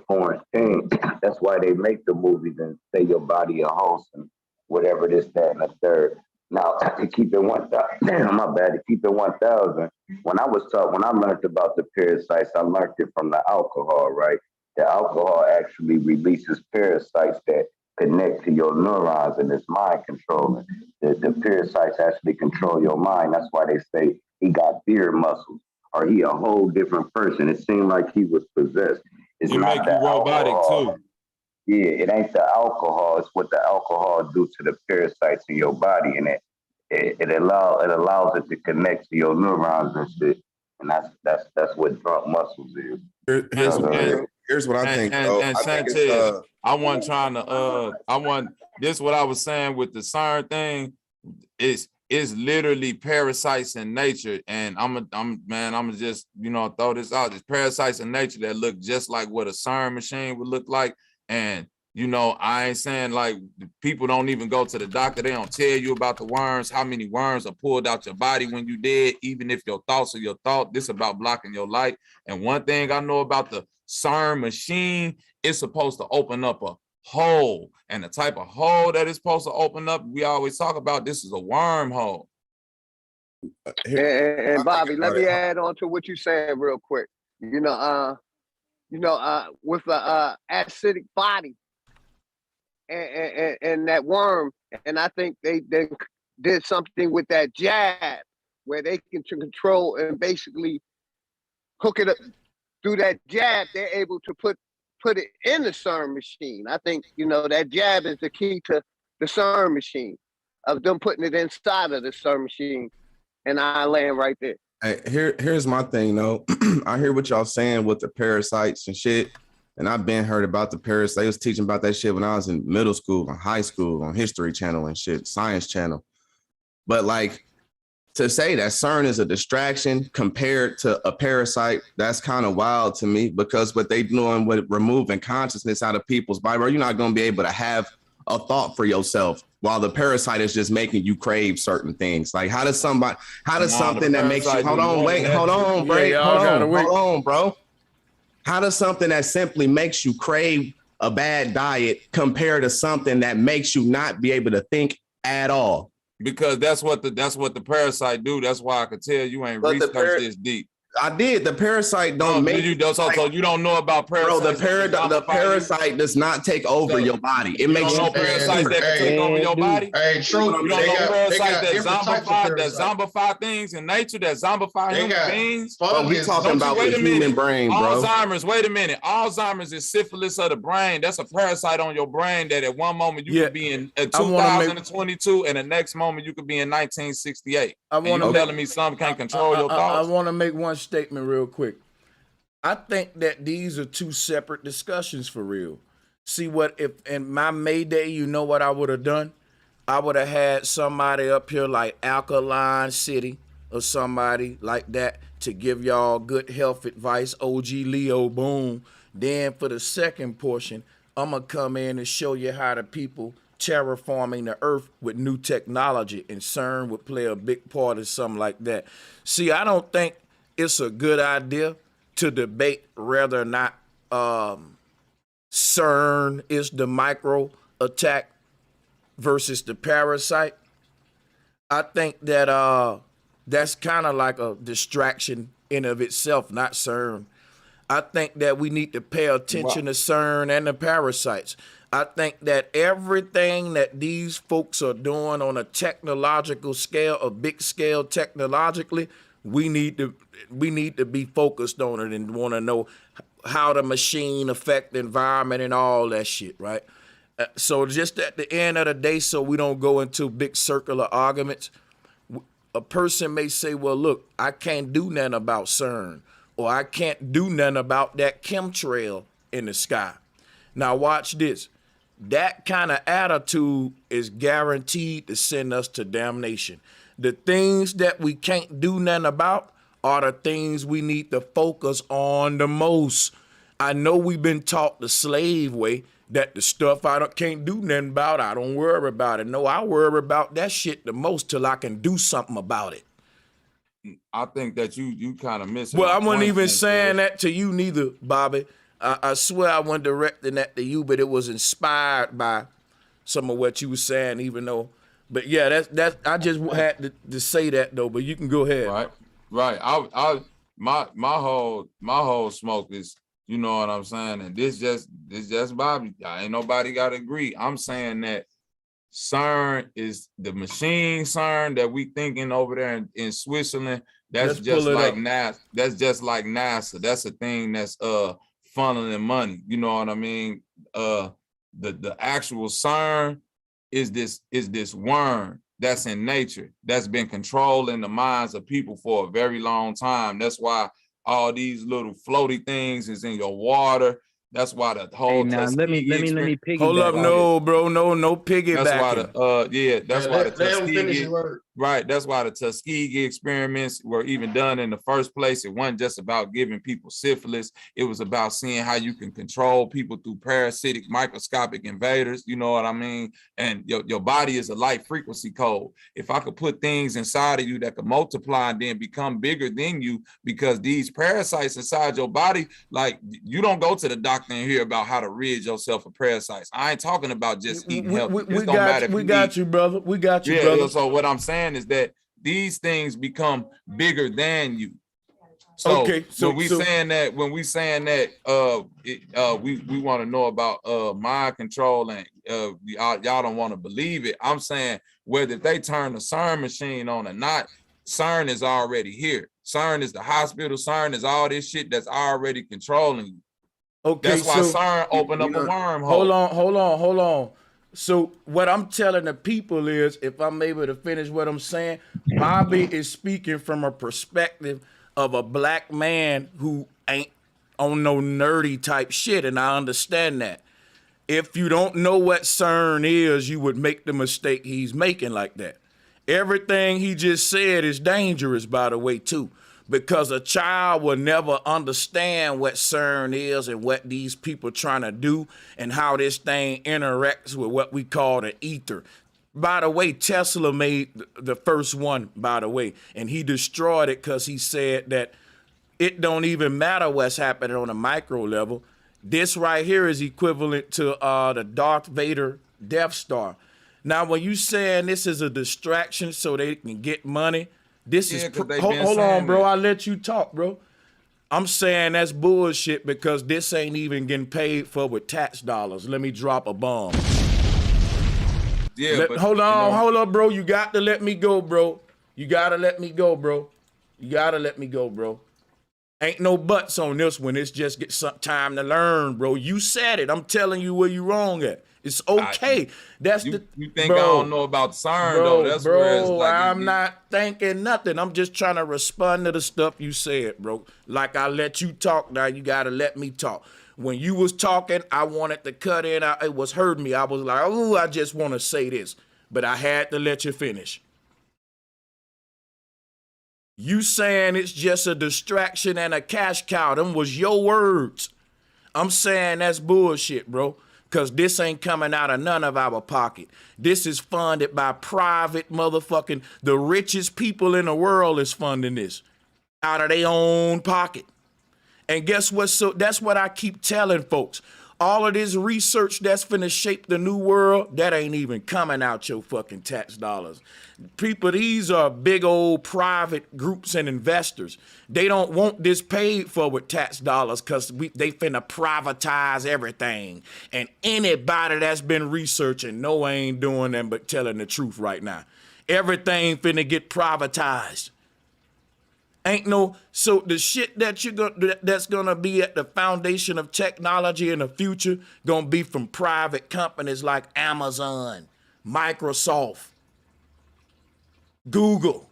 foreign thing. That's why they make the movies and say your body a host and whatever this, that, and the third. Now to keep it 1,000, my bad. To keep it 1,000. When I learned about the parasites, I learned it from the alcohol. Right, the alcohol actually releases parasites that connect to your neurons and it's mind controlling. The parasites actually control your mind. That's why they say he got beard muscles or he a whole different person. It seemed like he was possessed. It's it not make the you robotic alcohol. too. Yeah, it ain't the alcohol. It's what the alcohol do to the parasites in your body, and it allows it to connect to your neurons and shit. And that's what drunk muscles is. Here's what I think. And Sanchez, I wasn't trying to this what I was saying with the CERN thing is literally parasites in nature. And I'm just, throw this out. There's parasites in nature that look just like what a CERN machine would look like. And I ain't saying like people don't even go to the doctor. They don't tell you about the worms, how many worms are pulled out your body when you dead, even if your thoughts are your thought. This about blocking your light. And one thing I know about the CERN machine, it's supposed to open up a hole. And the type of hole that it's supposed to open up, we always talk about this is a wormhole. And Bobby, let me add on to what you said real quick. With the acidic body and that worm, and I think they did something with that jab where they can control and basically hook it up through that jab. They're able to put it in the CERN machine. I think that jab is the key to the CERN machine, of them putting it inside of the CERN machine. And I land right there. Hey, here's my thing though. I hear what y'all saying with the parasites and shit. And I've been heard about the parasites. They was teaching about that shit when I was in middle school and high school on History Channel and shit, Science Channel. But like to say that CERN is a distraction compared to a parasite, that's kind of wild to me, because what they doing with removing consciousness out of people's body, bro, you're not going to be able to have a thought for yourself while the parasite is just making you crave certain things. Like how does something that makes you, hold on, bro. How does something that simply makes you crave a bad diet compare to something that makes you not be able to think at all? Because that's what the parasite do. That's why I could tell you ain't researched this deep. I did. The parasite don't make you. So you don't know about parasites. Bro, the parasite does not take over your body. It makes you parasites that can take over your body. Hey, true. You don't know parasites that zombify things in nature, that zombify human beings. But we talking about the human brain, bro. Alzheimer's. Wait a minute. Alzheimer's is syphilis of the brain. That's a parasite on your brain that at one moment you could be in 2022, and the next moment you could be in 1968. You telling me something can't control your thoughts? I want to make one statement real quick. I think that these are two separate discussions for real. See what if in my Mayday, you know what I would have done? I would have had somebody up here like Alkaline City or somebody like that to give y'all good health advice. OG Leo, boom. Then for the second portion, I'm gonna come in and show you how the people terraforming the earth with new technology, and CERN would play a big part in something like that. See, I don't think it's a good idea to debate whether or not CERN is the micro attack versus the parasite. I think that that's kind of like a distraction in of itself, not CERN. I think that we need to pay attention to CERN and the parasites. I think that everything that these folks are doing on a technological scale, a big scale technologically, we need to be focused on it and want to know how the machine affect the environment and all that shit, right? So just at the end of the day, so we don't go into big circular arguments, a person may say, well, look, I can't do nothing about CERN, or I can't do nothing about that chemtrail in the sky. Now watch this. That kind of attitude is guaranteed to send us to damnation. The things that we can't do nothing about are the things we need to focus on the most. I know we've been taught the slave way, that the stuff can't do nothing about, I don't worry about it. No, I worry about that shit the most till I can do something about it. I think that you kind of missing. Well, I wasn't even saying that to you neither, Bobby. I swear I wasn't directing that to you, but it was inspired by some of what you were saying, even though. But yeah, that's I just had to say that though. But you can go ahead. Right. My whole smoke is, you know what I'm saying, and this just Bobby. Ain't nobody got to agree. I'm saying that CERN is the machine CERN that we thinking over there in Switzerland. That's just like NASA. That's just like NASA. That's a thing that's funneling money. You know what I mean? The actual CERN is this worm that's in nature, that's been controlling the minds of people for a very long time. That's why all these little floaty things is in your water. That's why the whole let me piggyback. Hold up, no, bro, no piggybacking. That's why that's why the Tuskegee, right? That's why the Tuskegee experiments were even done in the first place. It wasn't just about giving people syphilis. It was about seeing how you can control people through parasitic microscopic invaders. You know what I mean? And your body is a light frequency code. If I could put things inside of you that could multiply and then become bigger than you, because these parasites inside your body, like, you don't go to the doctor and hear about how to rid yourself of parasites. I ain't talking about just eating healthy. We got you, brother. We got you, brother. So what I'm saying is that these things become bigger than you. So, okay, when we saying that we want to know about mind control, and y'all don't want to believe it. I'm saying whether they turn the CERN machine on or not, CERN is already here. CERN is the hospital. CERN is all this shit that's already controlling you. Okay, that's why CERN opened up a wormhole. Hold on. So what I'm telling the people is, if I'm able to finish what I'm saying, Bobby is speaking from a perspective of a black man who ain't on no nerdy type shit, and I understand that. If you don't know what CERN is, you would make the mistake he's making like that. Everything he just said is dangerous, by the way, too. Because a child will never understand what CERN is and what these people trying to do and how this thing interacts with what we call the ether. By the way, Tesla made the first one, by the way, and he destroyed it because he said that it don't even matter what's happening on a micro level. This right here is equivalent to the Darth Vader Death Star. Now, when you saying this is a distraction so they can get money, this is hold on, bro. I let you talk, bro. I'm saying that's bullshit because this ain't even getting paid for with tax dollars. Let me drop a bomb. Yeah, hold up, bro. You got to let me go, bro. You gotta let me go, bro. Ain't no buts on this one. It's just get some time to learn, bro. You said it. I'm telling you where you wrong at. It's okay. That's you think bro, I don't know about CERN though. That's where it's like I'm not thinking nothing. I'm just trying to respond to the stuff you said, bro. Like I let you talk, now you gotta let me talk. When you was talking, I wanted to cut in. It was hurting me. I was like, oh, I just want to say this, but I had to let you finish. You saying it's just a distraction and a cash cow. Them was your words. I'm saying that's bullshit, bro. Because this ain't coming out of none of our pocket. This is funded by private motherfucking, the richest people in the world is funding this out of their own pocket. And guess what? So that's what I keep telling folks. All of this research that's finna shape the new world, that ain't even coming out your fucking tax dollars. People, these are big old private groups and investors. They don't want this paid for with tax dollars because they finna privatize everything. And anybody that's been researching, no, I ain't doing them but telling the truth right now. Everything finna get privatized. Ain't no, so the shit that that's gonna be at the foundation of technology in the future gonna be from private companies like Amazon, Microsoft, Google,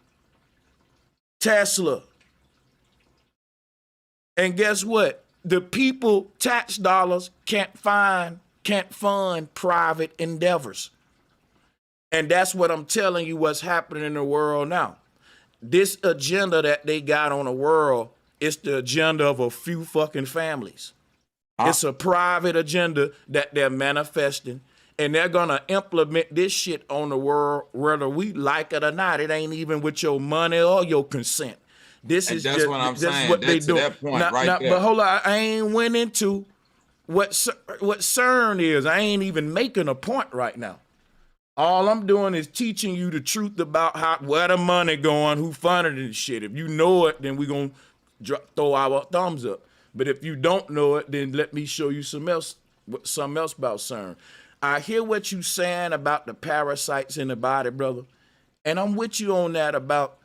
Tesla. And guess what? The people tax dollars can't fund private endeavors. And that's what I'm telling you what's happening in the world now. This agenda that they got on the world is the agenda of a few fucking families. It's a private agenda that they're manifesting, and they're gonna implement this shit on the world whether we like it or not. It ain't even with your money or your consent. This is that's just what I'm saying. what they To do. that point right there. But hold on, I ain't went into what CERN is. I ain't even making a point right now. All I'm doing is teaching you the truth about where the money going, who funded this shit. If you know it, then we gonna throw our thumbs up. But if you don't know it, then let me show you something else about CERN. I hear what you saying about the parasites in the body, brother, and I'm with you on that about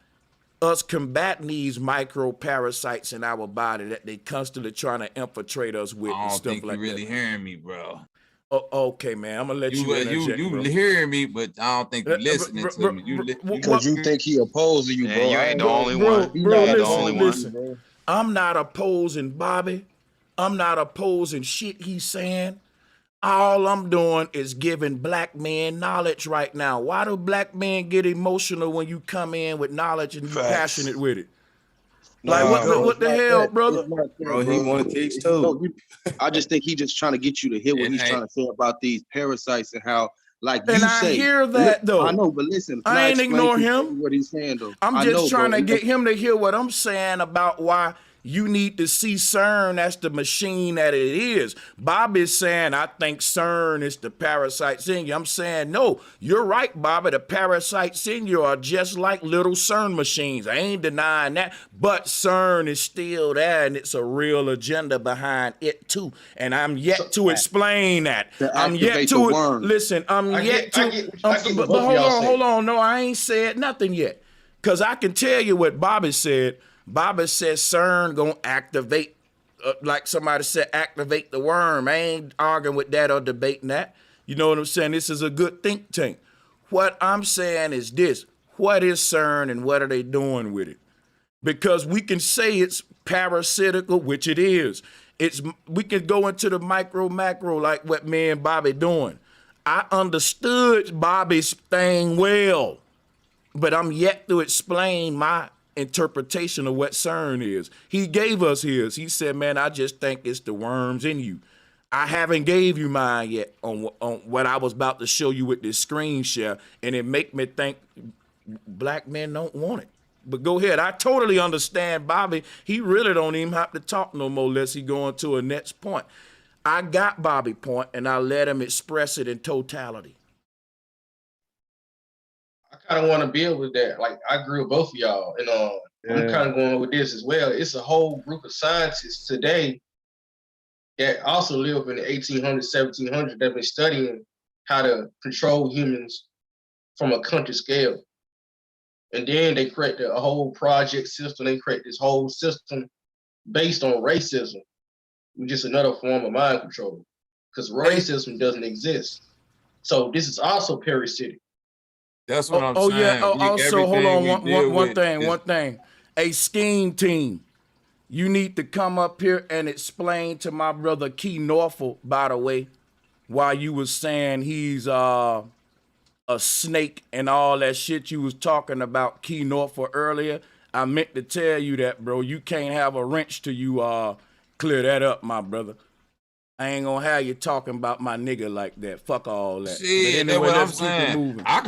us combating these micro parasites in our body that they constantly trying to infiltrate us with. I and don't stuff think like you really that. hearing me, bro. Oh, okay, man. I'm gonna let you interject, you bro. hearing me, but I don't think you listening to me. Because you think he opposing you, Yeah, bro. you ain't the only one. Bro, You ain't the only one. listen. I'm not opposing Bobby. I'm not opposing shit he's saying. All I'm doing is giving black men knowledge right now. Why do black men get emotional when you come in with knowledge and you passionate with it? Like what the hell, brother? Bro, he want to teach too. I just think he just trying to get you to hear what he's trying to say about these parasites and how, like and you I say. hear that though. I know, but listen, I ain't ignore him. What he's saying though. I'm just trying to get him to hear what I'm saying about why you need to see CERN as the machine that it is. Bobby's saying, I think CERN is the parasites in you. I'm saying, no, you're right, Bobby. The parasites in you are just like little CERN machines. I ain't denying that. But CERN is still there, and it's a real agenda behind it, too. And I'm yet to explain that. I'm yet to, listen, I'm yet to, but hold on. No, I ain't said nothing yet. Because I can tell you what Bobby said. Bobby said CERN gonna activate, like somebody said, activate the worm. I ain't arguing with that or debating that. You know what I'm saying? This is a good think tank. What I'm saying is this. What is CERN and what are they doing with it? Because we can say it's parasitical, which it is. We can go into the micro, macro, like what me and Bobby doing. I understood Bobby's thing well, but I'm yet to explain my interpretation of what CERN is. He gave us his. He said, man, I just think it's the worms in you. I haven't gave you mine yet on what I was about to show you with this screen share, and it make me think black men don't want it. But go ahead. I totally understand Bobby. He really don't even have to talk no more unless he go into a next point. I got Bobby's point, and I let him express it in totality. I kind of want to build with that. Like, I agree with both of y'all. And I'm kind of going with this as well. It's a whole group of scientists today that also live in the 1800s, 1700s that have been studying how to control humans from a country scale. And then they create a whole project system. They create this whole system based on racism, which is another form of mind control, because racism doesn't exist. So this is also parasitic. That's what I'm Oh saying. yeah. Also, hold on. One Is, thing. A scheme team. You need to come up here and explain to my brother Key Norfolk, by the way, why you was saying he's a snake and all that shit you was talking about Key Norfolk earlier. I meant to tell you that, bro. You can't have a wrench till you clear that up, my brother. I ain't gonna have you talking about my nigga like that. Fuck all that. shit, But anyway, that's what I'm let's keep it saying. moving. I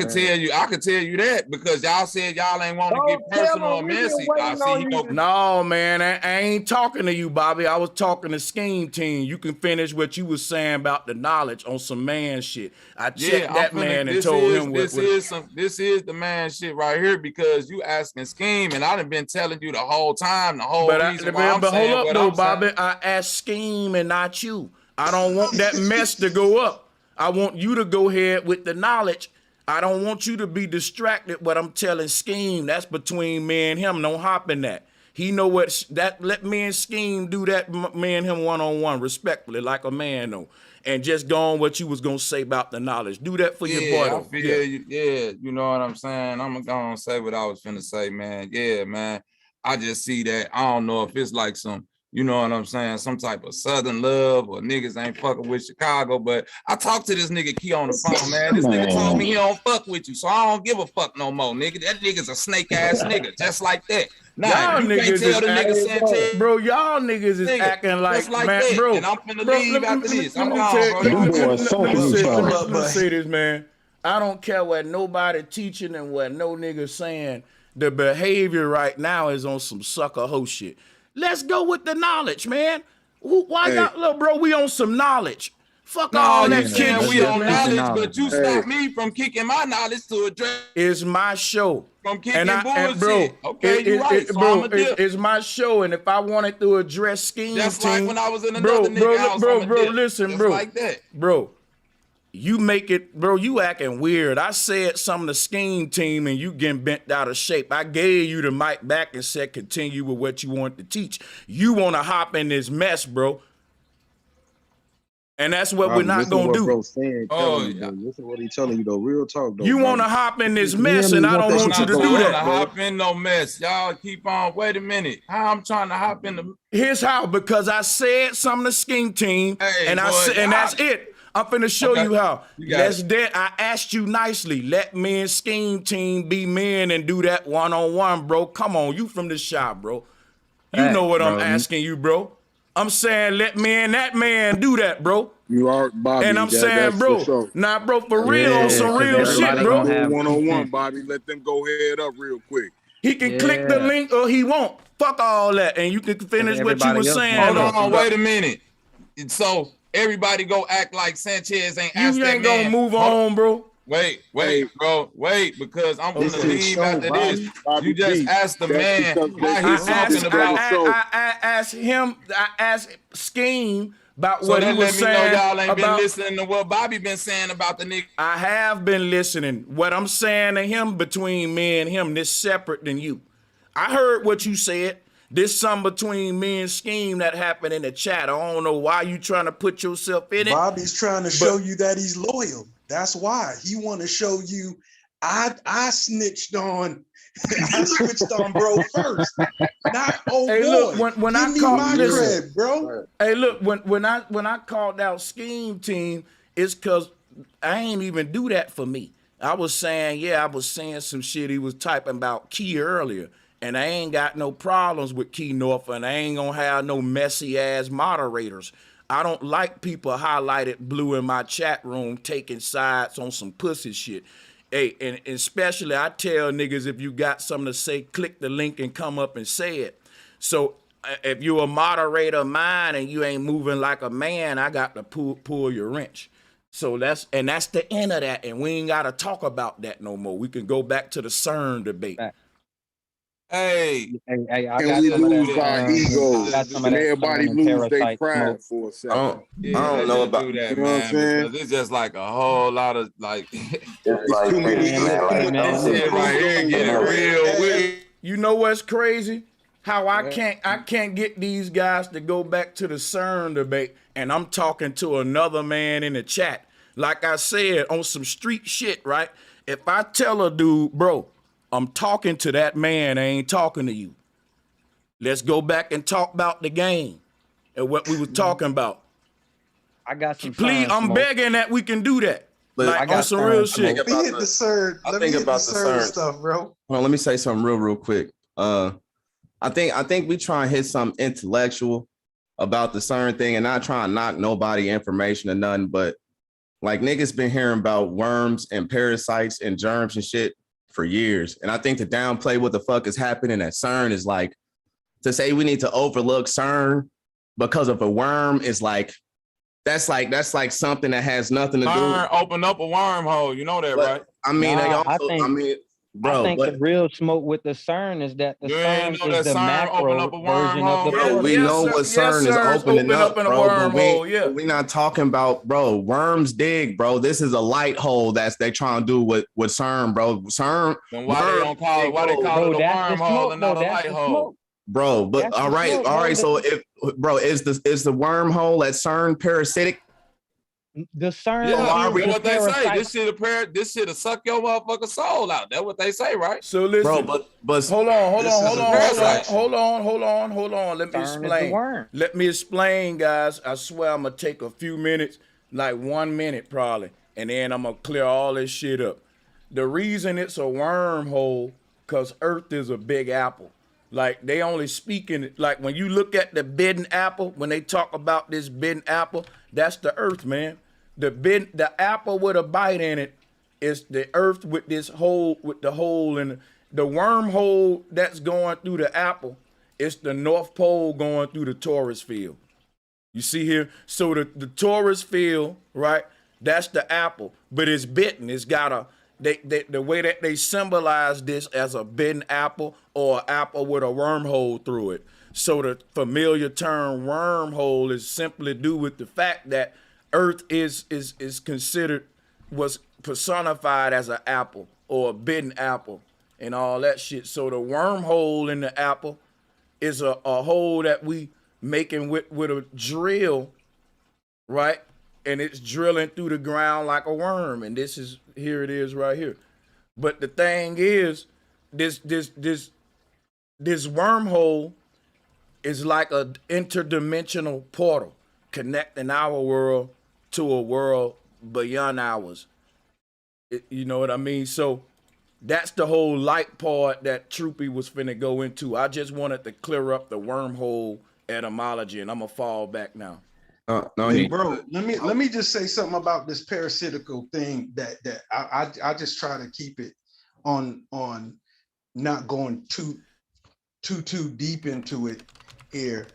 could tell you that because y'all said y'all ain't want to get personal or messy. I see he go. No, man, I ain't talking to you, Bobby. I was talking to Scheme Team. You can finish what you was saying about the knowledge on some man shit. I checked that man and told him what. This is the man shit right here because you asking Scheme and I done been telling you the whole time, the whole reason why I'm saying hold up what though, I'm Bobby. saying. I asked Scheme and not you. I don't want that mess to go up. I want you to go ahead with the knowledge. I don't want you to be distracted. What I'm telling Scheme, that's between me and him. Don't hop in that. He know what that. Let me and Scheme do that. Me and him one-on-one, respectfully, like a man though. And just go on what you was gonna say about the knowledge. Do that for your boy though. I feel you. Yeah, you know what I'm saying. I'm gonna say what I was finna say, man. Yeah, man. I just see that. I don't know if it's like some. You know what I'm saying? Some type of Southern love or niggas ain't fucking with Chicago. But I talked to this nigga Key on the phone, man. This nigga told me he don't fuck with you. So I don't give a fuck no more, nigga. That nigga's a snake ass nigga, just like that. Nah, you can't tell the nigga Sanchez. Bro, y'all niggas is acting like like man, that. bro. And I'm finna leave after this. I'm gone, bro. Let me say this, man. I don't care what nobody teaching and what no nigga saying. The behavior right now is on some sucker hoe shit. Let's go with the knowledge, man. Why y'all, little bro? We on some knowledge. Fuck all that shit. We on knowledge, but you Hey. stop me from kicking my knowledge to address. It's my show. From kicking and bullshit. Bro, okay, you right. So I'm a dip. It's my show, and if I wanted to address Scheme Just Team, like when I was in another nigga house, bro, I'm a dip. listen, Just bro, like that. Bro. You make it, bro, you acting weird. I said something to Scheme Team and you getting bent out of shape. I gave you the mic back and said continue with what you want to teach. You want to hop in this mess, bro. And that's what we're not going to do. Bro saying, listen to what he's telling you, though. Real talk, though. You want to hop in this mess and I don't want you to do that. Hop in no mess. Y'all keep on. Wait a minute. How I'm trying to hop in the. Here's how, because I said something to Scheme Team and that's it. I'm finna show you how. That's that. I asked you nicely. Let me and Scheme Team be men and do that one-on-one, bro. Come on, you from the shop, bro. You know what I'm asking you, bro. I'm saying let me and that man do that, bro. You are Bobby. And I'm saying, bro, bro, for real, on some real shit, bro. One-on-one, Bobby. Let them go head up real quick. He can click the link or he won't. Fuck all that, and you can finish what you were saying. Hold on, wait a minute. So everybody go act like Sanchez ain't asked that man. You ain't gonna move on, bro. Wait, bro, because I'm gonna leave after this. You just asked the man why he's talking about. I asked Scheme about what he was saying. So let me know y'all ain't been listening to what Bobby been saying about the nigga. I have been listening. What I'm saying to him, between me and him, this separate than you. I heard what you said. This something between me and Scheme that happened in the chat. I don't know why you trying to put yourself in it. Bobby's trying to show you that he's loyal. That's why he want to show you. I snitched on. I switched on bro first. Not hey, boy. Look, when I called cred, bro. Hey, look, when I called out Scheme Team, it's cause I ain't even do that for me. I was saying some shit he was typing about Key earlier. And I ain't got no problems with Key North, and I ain't gonna have no messy ass moderators. I don't like people highlighted blue in my chat room taking sides on some pussy shit. Hey, and especially I tell niggas, if you got something to say, click the link and come up and say it. So if you're a moderator of mine and you ain't moving like a man, I got to pull your wrench. So that's the end of that, and we ain't gotta talk about that no more. We can go back to the CERN debate. Hey, I got we lose our egos, and everybody lose their pride for a second. I don't know about that, you know what I'm saying? Because it's just like a whole lot of like. It's like, this shit right here getting real weird. You know what's crazy? how I can't get these guys to go back to the CERN debate, and I'm talking to another man in the chat. Like I said, on some street shit, right? If I tell a dude, bro, I'm talking to that man, I ain't talking to you. Let's go back and talk about the game and what we was talking about. I got some. Please, I'm begging that we can do that. But Like on some real shit. Let me hit the CERN. Let me hit the CERN stuff, bro. Well, let me say something real quick. I think we try and hit something intellectual about the CERN thing and not try and knock nobody information or nothing, but like niggas been hearing about worms and parasites and germs and shit for years. And I think to downplay what the fuck is happening at CERN is like to say we need to overlook CERN because of a worm is like that's like something that has nothing to do. Open up a wormhole, you know that, right? I mean, bro, I think the real smoke with the CERN is that the CERN is the macro version of the bro, we know what CERN is opening up, bro, but we not talking about, bro, worms dig, bro. This is a light hole they trying to do with CERN, bro. CERN. Then why they don't call it? Why they call it a wormhole and not a light hole? Bro, but all right. So if is the wormhole at CERN parasitic? The CERN. Yeah, what they say. This shit'll suck your motherfucking soul out. That's what they say, right? So listen, bro, but hold on. Let me explain. Let me explain, guys. I swear I'm gonna take a few minutes, like 1 minute probably, and then I'm gonna clear all this shit up. The reason it's a wormhole, cause Earth is a big apple. Like they only speaking, like when you look at the bitten apple, when they talk about this bitten apple, that's the Earth, man. The apple with a bite in it is the Earth with the hole in the wormhole that's going through the apple. It's the North Pole going through the Taurus field. You see here? So the Taurus field, right? That's the apple, but it's bitten. It's got the way that they symbolize this as a bitten apple or an apple with a wormhole through it. So the familiar term wormhole is simply due with the fact that Earth is was personified as an apple or a bitten apple and all that shit. So the wormhole in the apple is a hole that we making with a drill, right? And it's drilling through the ground like a worm. And here it is right here. But the thing is, this wormhole is like an interdimensional portal connecting our world to a world beyond ours. You know what I mean? So that's the whole light part that Troopy was finna go into. I just wanted to clear up the wormhole etymology, and I'm gonna fall back now. Hey, bro, let me just say something about this parasitical thing that I just try to keep it on not going too deep into it here.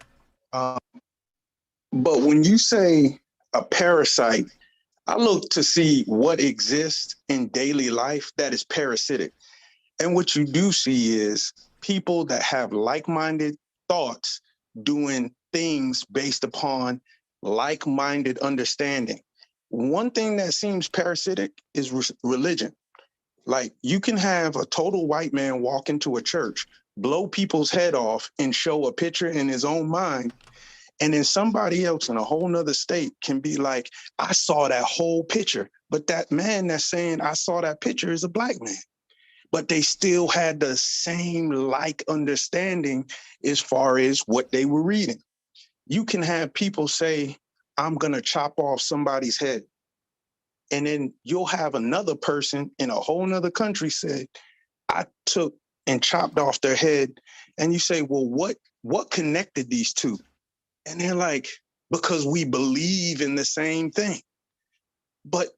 But when you say a parasite, I look to see what exists in daily life that is parasitic. And what you do see is people that have like-minded thoughts doing things based upon like-minded understanding. One thing that seems parasitic is religion. Like you can have a total white man walk into a church, blow people's head off and show a picture in his own mind. And then somebody else in a whole nother state can be like, I saw that whole picture. But that man that's saying I saw that picture is a black man. But they still had the same like understanding as far as what they were reading. You can have people say, I'm going to chop off somebody's head. And then you'll have another person in a whole nother country say, I took and chopped off their head. And you say, well, what connected these two? And they're like, because we believe in the same thing. But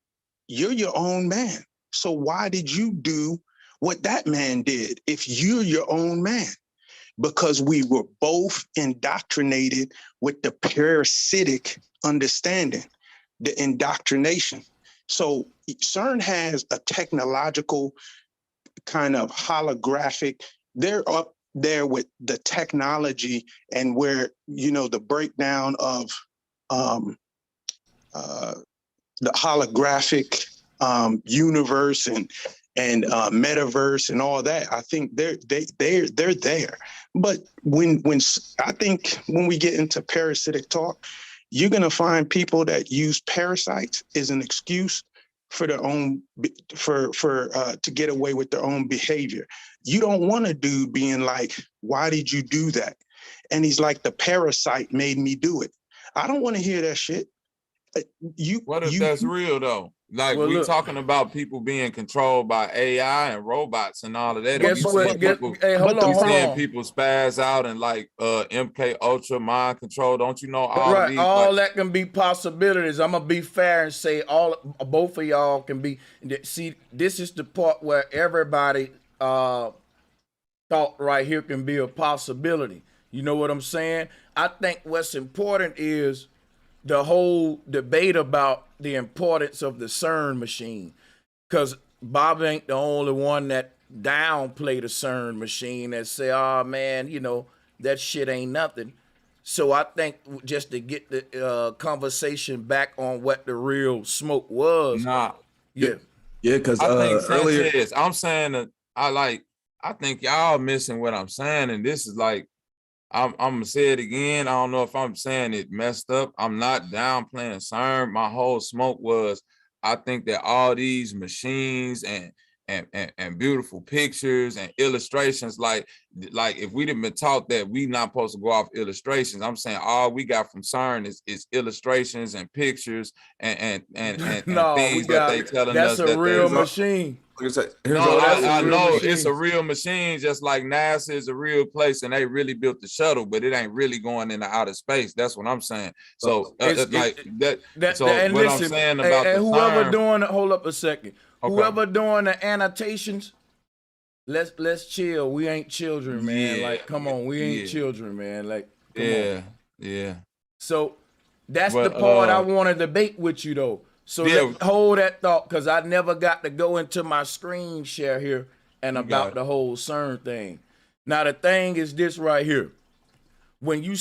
you're your own man. So why did you do what that man did if you're your own man? Because we were both indoctrinated with the parasitic understanding, the indoctrination. So CERN has a technological kind of holographic, they're up there with the technology and where, you know, the breakdown of the holographic universe and and metaverse and all that. I think they're there. But when I think when we get into parasitic talk, you're gonna find people that use parasites as an excuse for their own to get away with their own behavior. You don't want a dude being like, "Why did you do that?" And he's like, "The parasite made me do it." I don't want to hear that shit. What if that's real though? Like Well, we look. talking about people being controlled by AI and robots and all of that. Guess what? Hey, hold You seeing on. people spaz out and like MK Ultra mind control. Don't you know all of Right, these? all like, that can be possibilities. I'm gonna be fair and say both of y'all can be. See, this is the part where everybody thought right here can be a possibility. You know what I'm saying? I think what's important is the whole debate about the importance of the CERN machine, because Bob ain't the only one that downplay the CERN machine, that say, "Oh man, you know that shit ain't nothing." So I think just to get the conversation back on what the real smoke was. Nah. Yeah. Yeah, because I think earlier, Sanchez, I'm saying that I think y'all missing what I'm saying, and this is like I'm gonna say it again. I don't know if I'm saying it messed up. I'm not downplaying CERN. My whole smoke was I think that all these machines and beautiful pictures and illustrations, like if we didn't been taught that we not supposed to go off illustrations, I'm saying all we got from CERN is illustrations and pictures and No, things that they telling that's us a that real they machine. no, I know it's a real machine, just like NASA is a real place, and they really built the shuttle, but it ain't really going into outer space. That's what I'm saying. So, And what listen, I'm saying about the whoever CERN, doing it, hold up a second. Okay. Whoever doing the annotations, let's chill. We ain't children, man. Yeah, Like, come on, we ain't yeah. children, man. Like, come on. Yeah. So that's But, the part I want to debate with you though. So let's hold that thought, because I never got to go into my screen share here and about the whole CERN thing. Now the thing is this right here. When you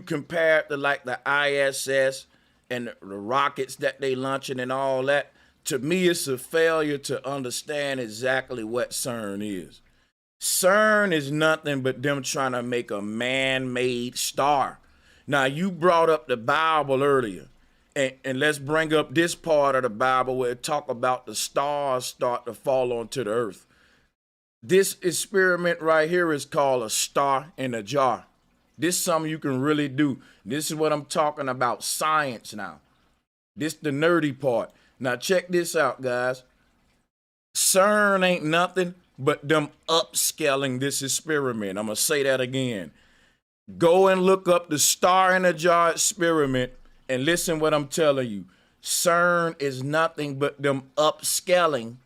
compare it to like the ISS and the rockets that they launching and all that, to me it's a failure to understand exactly what CERN is. CERN is nothing but them trying to make a man-made star. Now you brought up the Bible earlier. And let's bring up this part of the Bible where it talk about the stars start to fall onto the earth. This experiment right here is called a star in a jar. This is something you can really do. This is what I'm talking about, science now. This the nerdy part. Now check this out, guys. CERN ain't nothing but them upscaling this experiment. I'm going to say that again. Go and look up the star in a jar experiment and listen what I'm telling you. CERN is nothing but them upscaling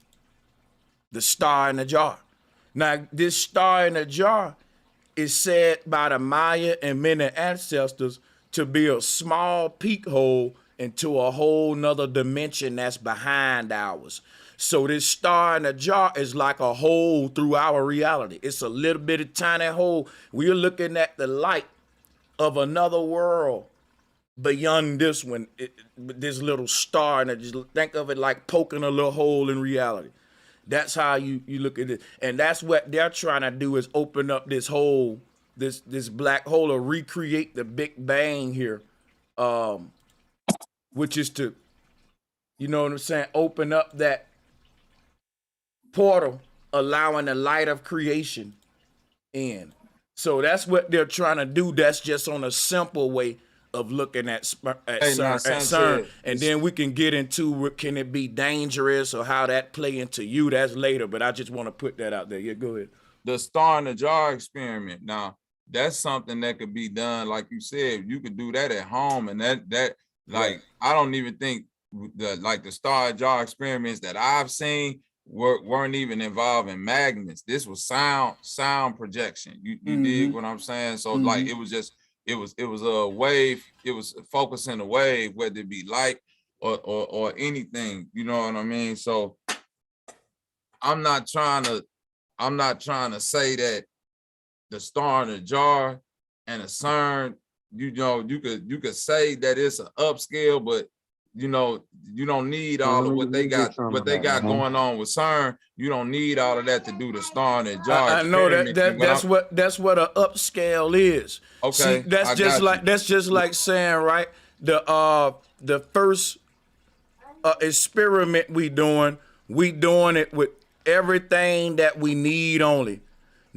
the star in the jar. Now, this star in the jar is said by the Maya and many ancestors to be a small peek hole into a whole nother dimension that's behind ours. So this star in the jar is like a hole through our reality. It's a little bit of tiny hole. We're looking at the light of another world beyond this one, this little star, and I just think of it like poking a little hole in reality. That's how you look at it. And that's what they're trying to do, is open up this hole, this black hole, or recreate the Big Bang here, which is to, you know what I'm saying, open up that portal, allowing the light of creation in. So that's what they're trying to do. That's just on a simple way of looking at CERN, and then we can get into, can it be dangerous or how that play into you? That's later, but I just want to put that out there. Yeah, go ahead. The star in the jar experiment. Now, that's something that could be done, like you said. You could do that at home, and that like, I don't even think the star jar experiments that I've seen weren't even involving magnets. This was sound projection. You dig what I'm saying? So like, it was just. It was a wave. It was focusing a wave, whether it be light or anything. You know what I mean? So I'm not trying to say that the star in the jar and the CERN, you know, you could say that it's an upscale, but you know, you don't need Let all of me what they get got, some what of they that, got man. going on with CERN. You don't need all of that to do the star and the jar I know experiment. that's what an upscale is. Okay, See, that's I just got like saying, right, the first experiment we doing it with everything that we need only.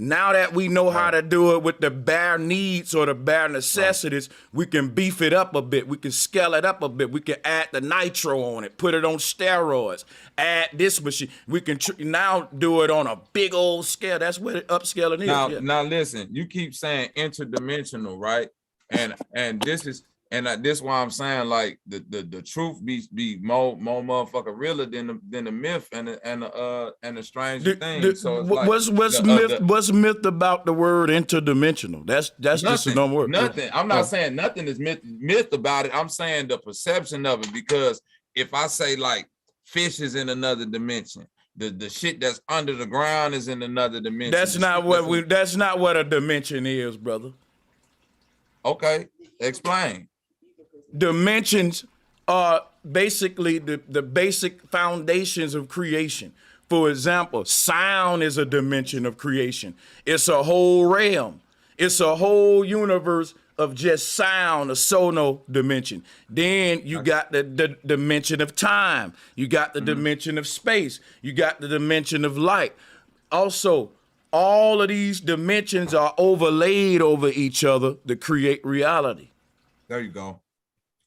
Now that we know how to do it with the bare needs or the bare necessities, we can beef it up a bit. We can scale it up a bit. We can add the nitro on it, put it on steroids, add this machine. We can now do it on a big old scale. That's what upscaling is. Now, yeah. now listen, you keep saying interdimensional, right? And this is this why I'm saying like the truth be more motherfucker realer than the myth and the stranger thing. So it's like what's myth about the word interdimensional? That's just a dumb word. Nothing. I'm not saying nothing is myth about it. I'm saying the perception of it, because if I say like fish is in another dimension, the shit that's under the ground is in another dimension. That's not what a dimension is, brother. Okay, explain. Dimensions are basically the basic foundations of creation. For example, sound is a dimension of creation. It's a whole realm. It's a whole universe of just sound, a sono dimension. Then you got the dimension of time. You got the dimension of space. You got the dimension of light. Also, all of these dimensions are overlaid over each other to create reality. There you go.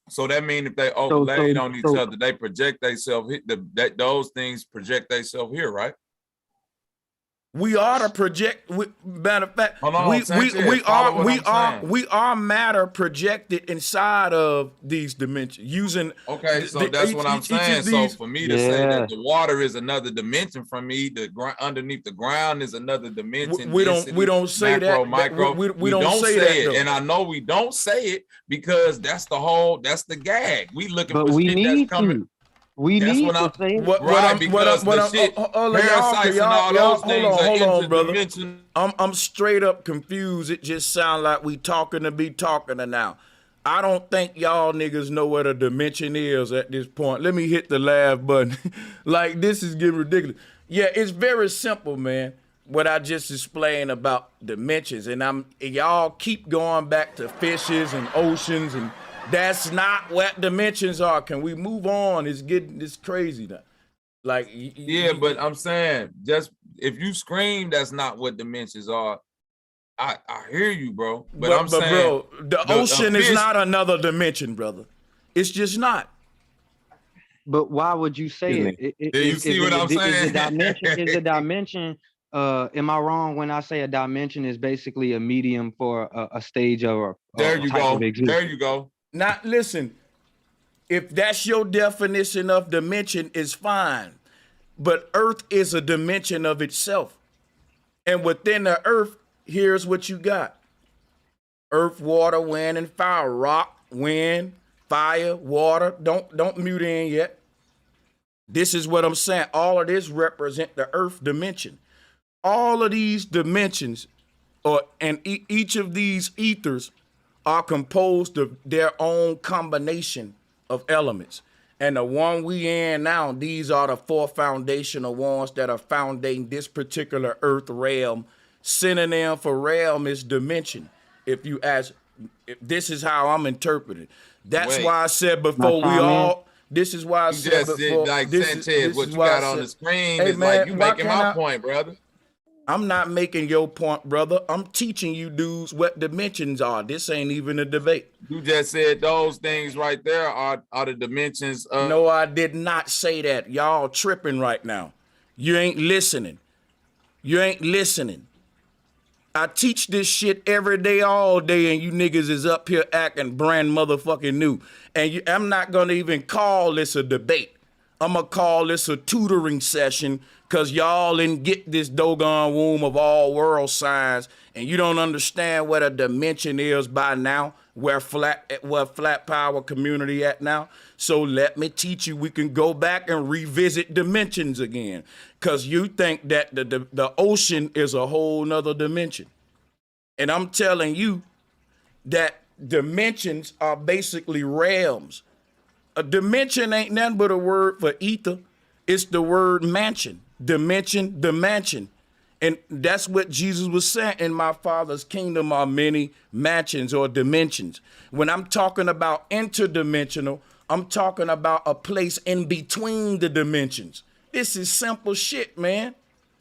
So that means if they overlaid on each other, they project themselves. Those things project themselves here, right? We are to project. Matter of fact, we are matter projected inside of these dimensions using. Okay, so that's what I'm saying. So for me to say that the water is another dimension from me, the underneath the ground is another dimension. We don't say macro, that. Micro. We don't say that, it, though. and I know we don't say it because that's the gag. We looking But for we shit need that's coming. to. We That's need what to I'm say it. because the shit, parasites and all those things are interdimensional. I'm straight up confused. It just sounds like we talking to be talking to now. I don't think y'all niggas know what a dimension is at this point. Let me hit the laugh button. Like, this is getting ridiculous. Yeah, it's very simple, man. What I just explained about dimensions, and y'all keep going back to fishes and oceans, and that's not what dimensions are. Can we move on? It's crazy now. Like, but I'm saying, just if you scream that's not what dimensions are, I hear you, bro. But I'm saying, bro, the ocean is not another dimension, brother. It's just not. But why would you say it? You see what I'm saying? Is a dimension? Am I wrong when I say a dimension is basically a medium for a stage or there you go. There you go. Now, listen, if that's your definition of dimension, is fine. But Earth is a dimension of itself. And within the Earth, here's what you got. Earth, water, wind, and fire. Rock, wind, fire, water. Don't mute in yet. This is what I'm saying. All of this represent the Earth dimension. All of these dimensions, and each of these ethers, are composed of their own combination of elements. And the one we in now, these are the four foundational ones that are founding this particular earth realm. Synonym for realm is dimension. If you ask, this is how I'm interpreting. That's why I said before this is why I said before. Like Sanchez, what you got on the screen is like you making my point, brother. I'm not making your point, brother. I'm teaching you dudes what dimensions are. This ain't even a debate. You just said those things right there are the dimensions of... No, I did not say that. Y'all tripping right now. You ain't listening. You ain't listening. I teach this shit every day, all day, and you niggas is up here acting brand motherfucking new. And I'm not going to even call this a debate. I'm going to call this a tutoring session, because y'all didn't get this doggone womb of all world science, and you don't understand what a dimension is by now, where flat power community at now. So let me teach you. We can go back and revisit dimensions again, because you think that the ocean is a whole nother dimension. And I'm telling you that dimensions are basically realms. A dimension ain't nothing but a word for ether. It's the word mansion. Dimension, the mansion. And that's what Jesus was saying. In my Father's kingdom are many mansions or dimensions. When I'm talking about interdimensional, I'm talking about a place in between the dimensions. This is simple shit, man.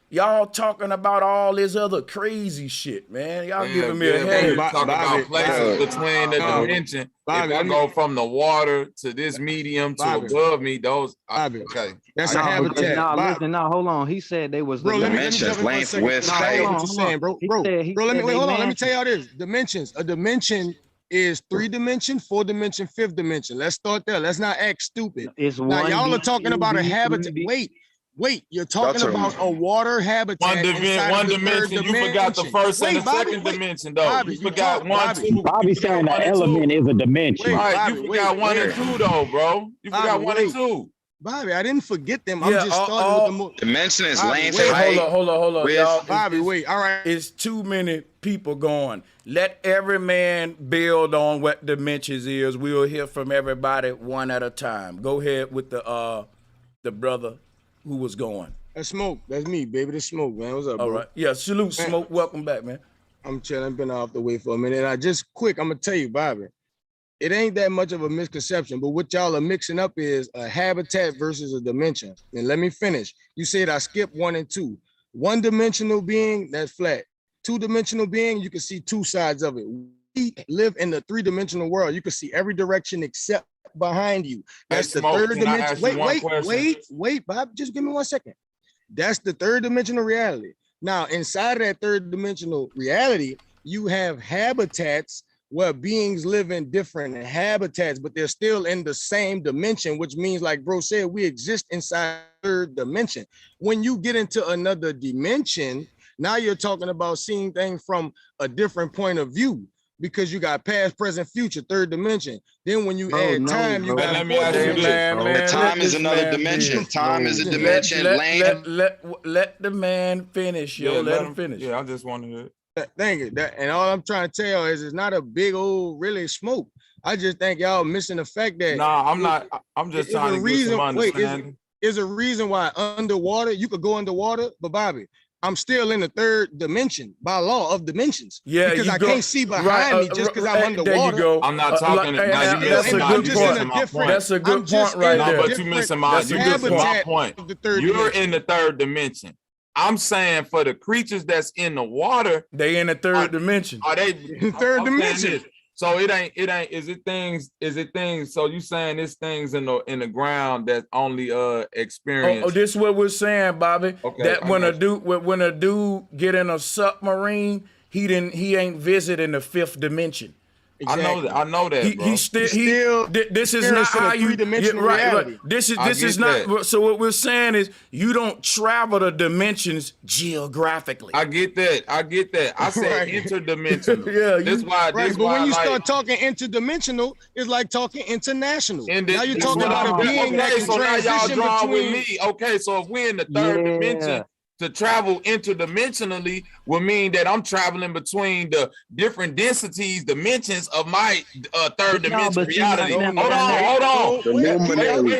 Y'all talking about all this other crazy shit, man. Y'all giving me a headache. Talk about places between the dimension. If I go from the water to this medium to above me, those okay. That's a habitat. Listen, hold on. He said they was bro. Let me jump in for a length, second. width, Hold height. on, what you're saying, bro. Bro, let me hold on. Let me tell y'all this. Dimensions. A dimension is 3 dimension, 4 dimension, 5th dimension. Let's start there. Let's not act stupid. It's now y'all are talking about a habitat. Wait, you're talking about a water habitat. One dimension. You forgot the first and the second dimension, though. Bobby, you forgot 1, 2. Bobby saying the element is a dimension. Right, you forgot 1 and 2, though, bro. You forgot 1 and 2. Bobby, I didn't forget them. I'm just starting with the more. Dimension is length, height. Hold on, y'all. Bobby, wait. All right. It's too many people going. Let every man build on what dimensions is. We'll hear from everybody one at a time. Go ahead with the brother who was going. That's Smoke. That's me, baby. That's Smoke, man. What's up, bro? All right. Yeah, salute, man. Smoke. Welcome back, man. I'm chilling. I've been off the way for a minute. I'm gonna tell you, Bobby, it ain't that much of a misconception, but what y'all are mixing up is a habitat versus a dimension. And let me finish. You said I skipped 1 and 2. 1-dimensional being, that's flat. 2-dimensional being, you can see 2 sides of it. We live in the 3-dimensional world. You can see every direction except behind you. That's the Smoke, 3rd dimension. Wait, Bob, just give me 1 second. That's the 3rd dimensional reality. Now, inside of that 3rd dimensional reality, you have habitats where beings live in different habitats, but they're still in the same dimension, which means, like bro said, we exist inside 3rd dimension. When you get into another dimension, now you're talking about seeing things from a different point of view, because you got past, present, future, 3rd dimension. Then when you add time, you got. Let me ask you this. Time is another dimension. Time is a dimension. Let the man finish, yo. Let him finish. Yeah, I just want to hear it. Thank you. And all I'm trying to tell is it's not a big old really smoke. I just think y'all missing the fact that. Nah, I'm not. I'm just trying to get some understanding. There's a reason why underwater, you could go underwater, but Bobby, I'm still in the 3rd dimension by law of dimensions. Yeah, because I can't see behind me just because I'm underwater. There you go. I'm not talking. That's a good point. That's a good point right there. No, but you missing my point. You're in the 3rd dimension. I'm saying for the creatures that's in the water, they in the 3rd dimension. Are they in 3rd dimension? So it ain't. Is it things? So you saying it's things in the ground that only experience? Oh, this is what we're saying, Bobby. Okay, that when a dude get in a submarine, he ain't visiting the 5th dimension. Exactly. I know that. Bro. He's still. This is not how you. Right. This is not. That. So what we're saying is you don't travel the dimensions geographically. I get that. I said interdimensional. Yeah. That's why. Right. But when you start talking interdimensional, it's like talking international. Now you're talking about a being that can transition between. With me. Okay. So if we're in the 3rd dimension. To travel interdimensionally will mean that I'm traveling between the different dimensions of my 3rd dimension reality. Hold on.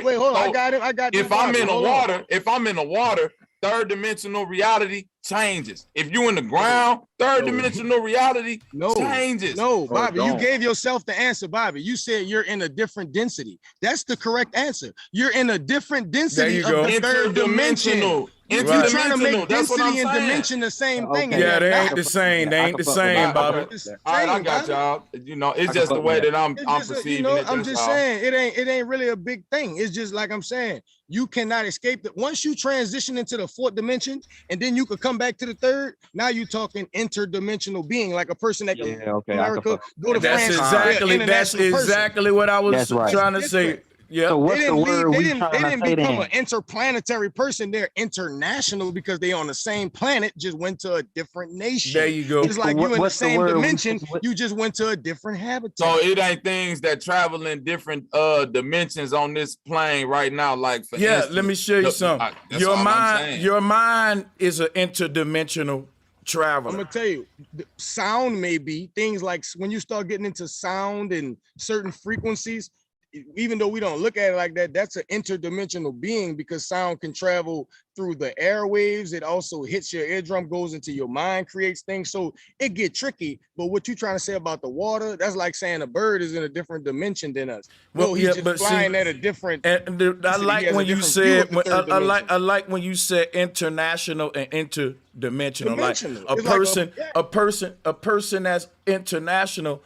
Wait, hold on. I got it. If I'm in the water, 3rd dimensional reality changes. If you're in the ground, 3rd dimensional reality changes. No, Bobby, you gave yourself the answer, Bobby. You said you're in a different density. That's the correct answer. You're in a different density of the 3rd dimension. If you're trying to make density and dimension the same thing. Yeah, they ain't the same. They ain't the same, Bobby. All right, I got y'all. You know, it's just the way that I'm perceiving it. I'm just saying it ain't really a big thing. It's just like I'm saying, you cannot escape that. Once you transition into the 4th dimension, and then you could come back to the 3rd. Now you're talking interdimensional being, like a person that can America go to France. That's exactly what I was trying to say. Yeah. So what's the word we trying to say? They didn't become an interplanetary person. They're international because they on the same planet, just went to a different nation. There you go. It's like you in the same dimension, you just went to a different habitat. So it ain't things that travel in different dimensions on this plane right now. Like for instance, let me show you something. Your mind is an interdimensional traveler. I'm gonna tell you, sound may be things like when you start getting into sound and certain frequencies. even though we don't look at it like that, that's an interdimensional being because sound can travel through the airwaves. It also hits your eardrum, goes into your mind, creates things. So it get tricky. But what you trying to say about the water, that's like saying a bird is in a different dimension than us. Well, He's yeah, just but flying see, at a different. I like when you said I like when you said international and interdimensional. Like a person that's international,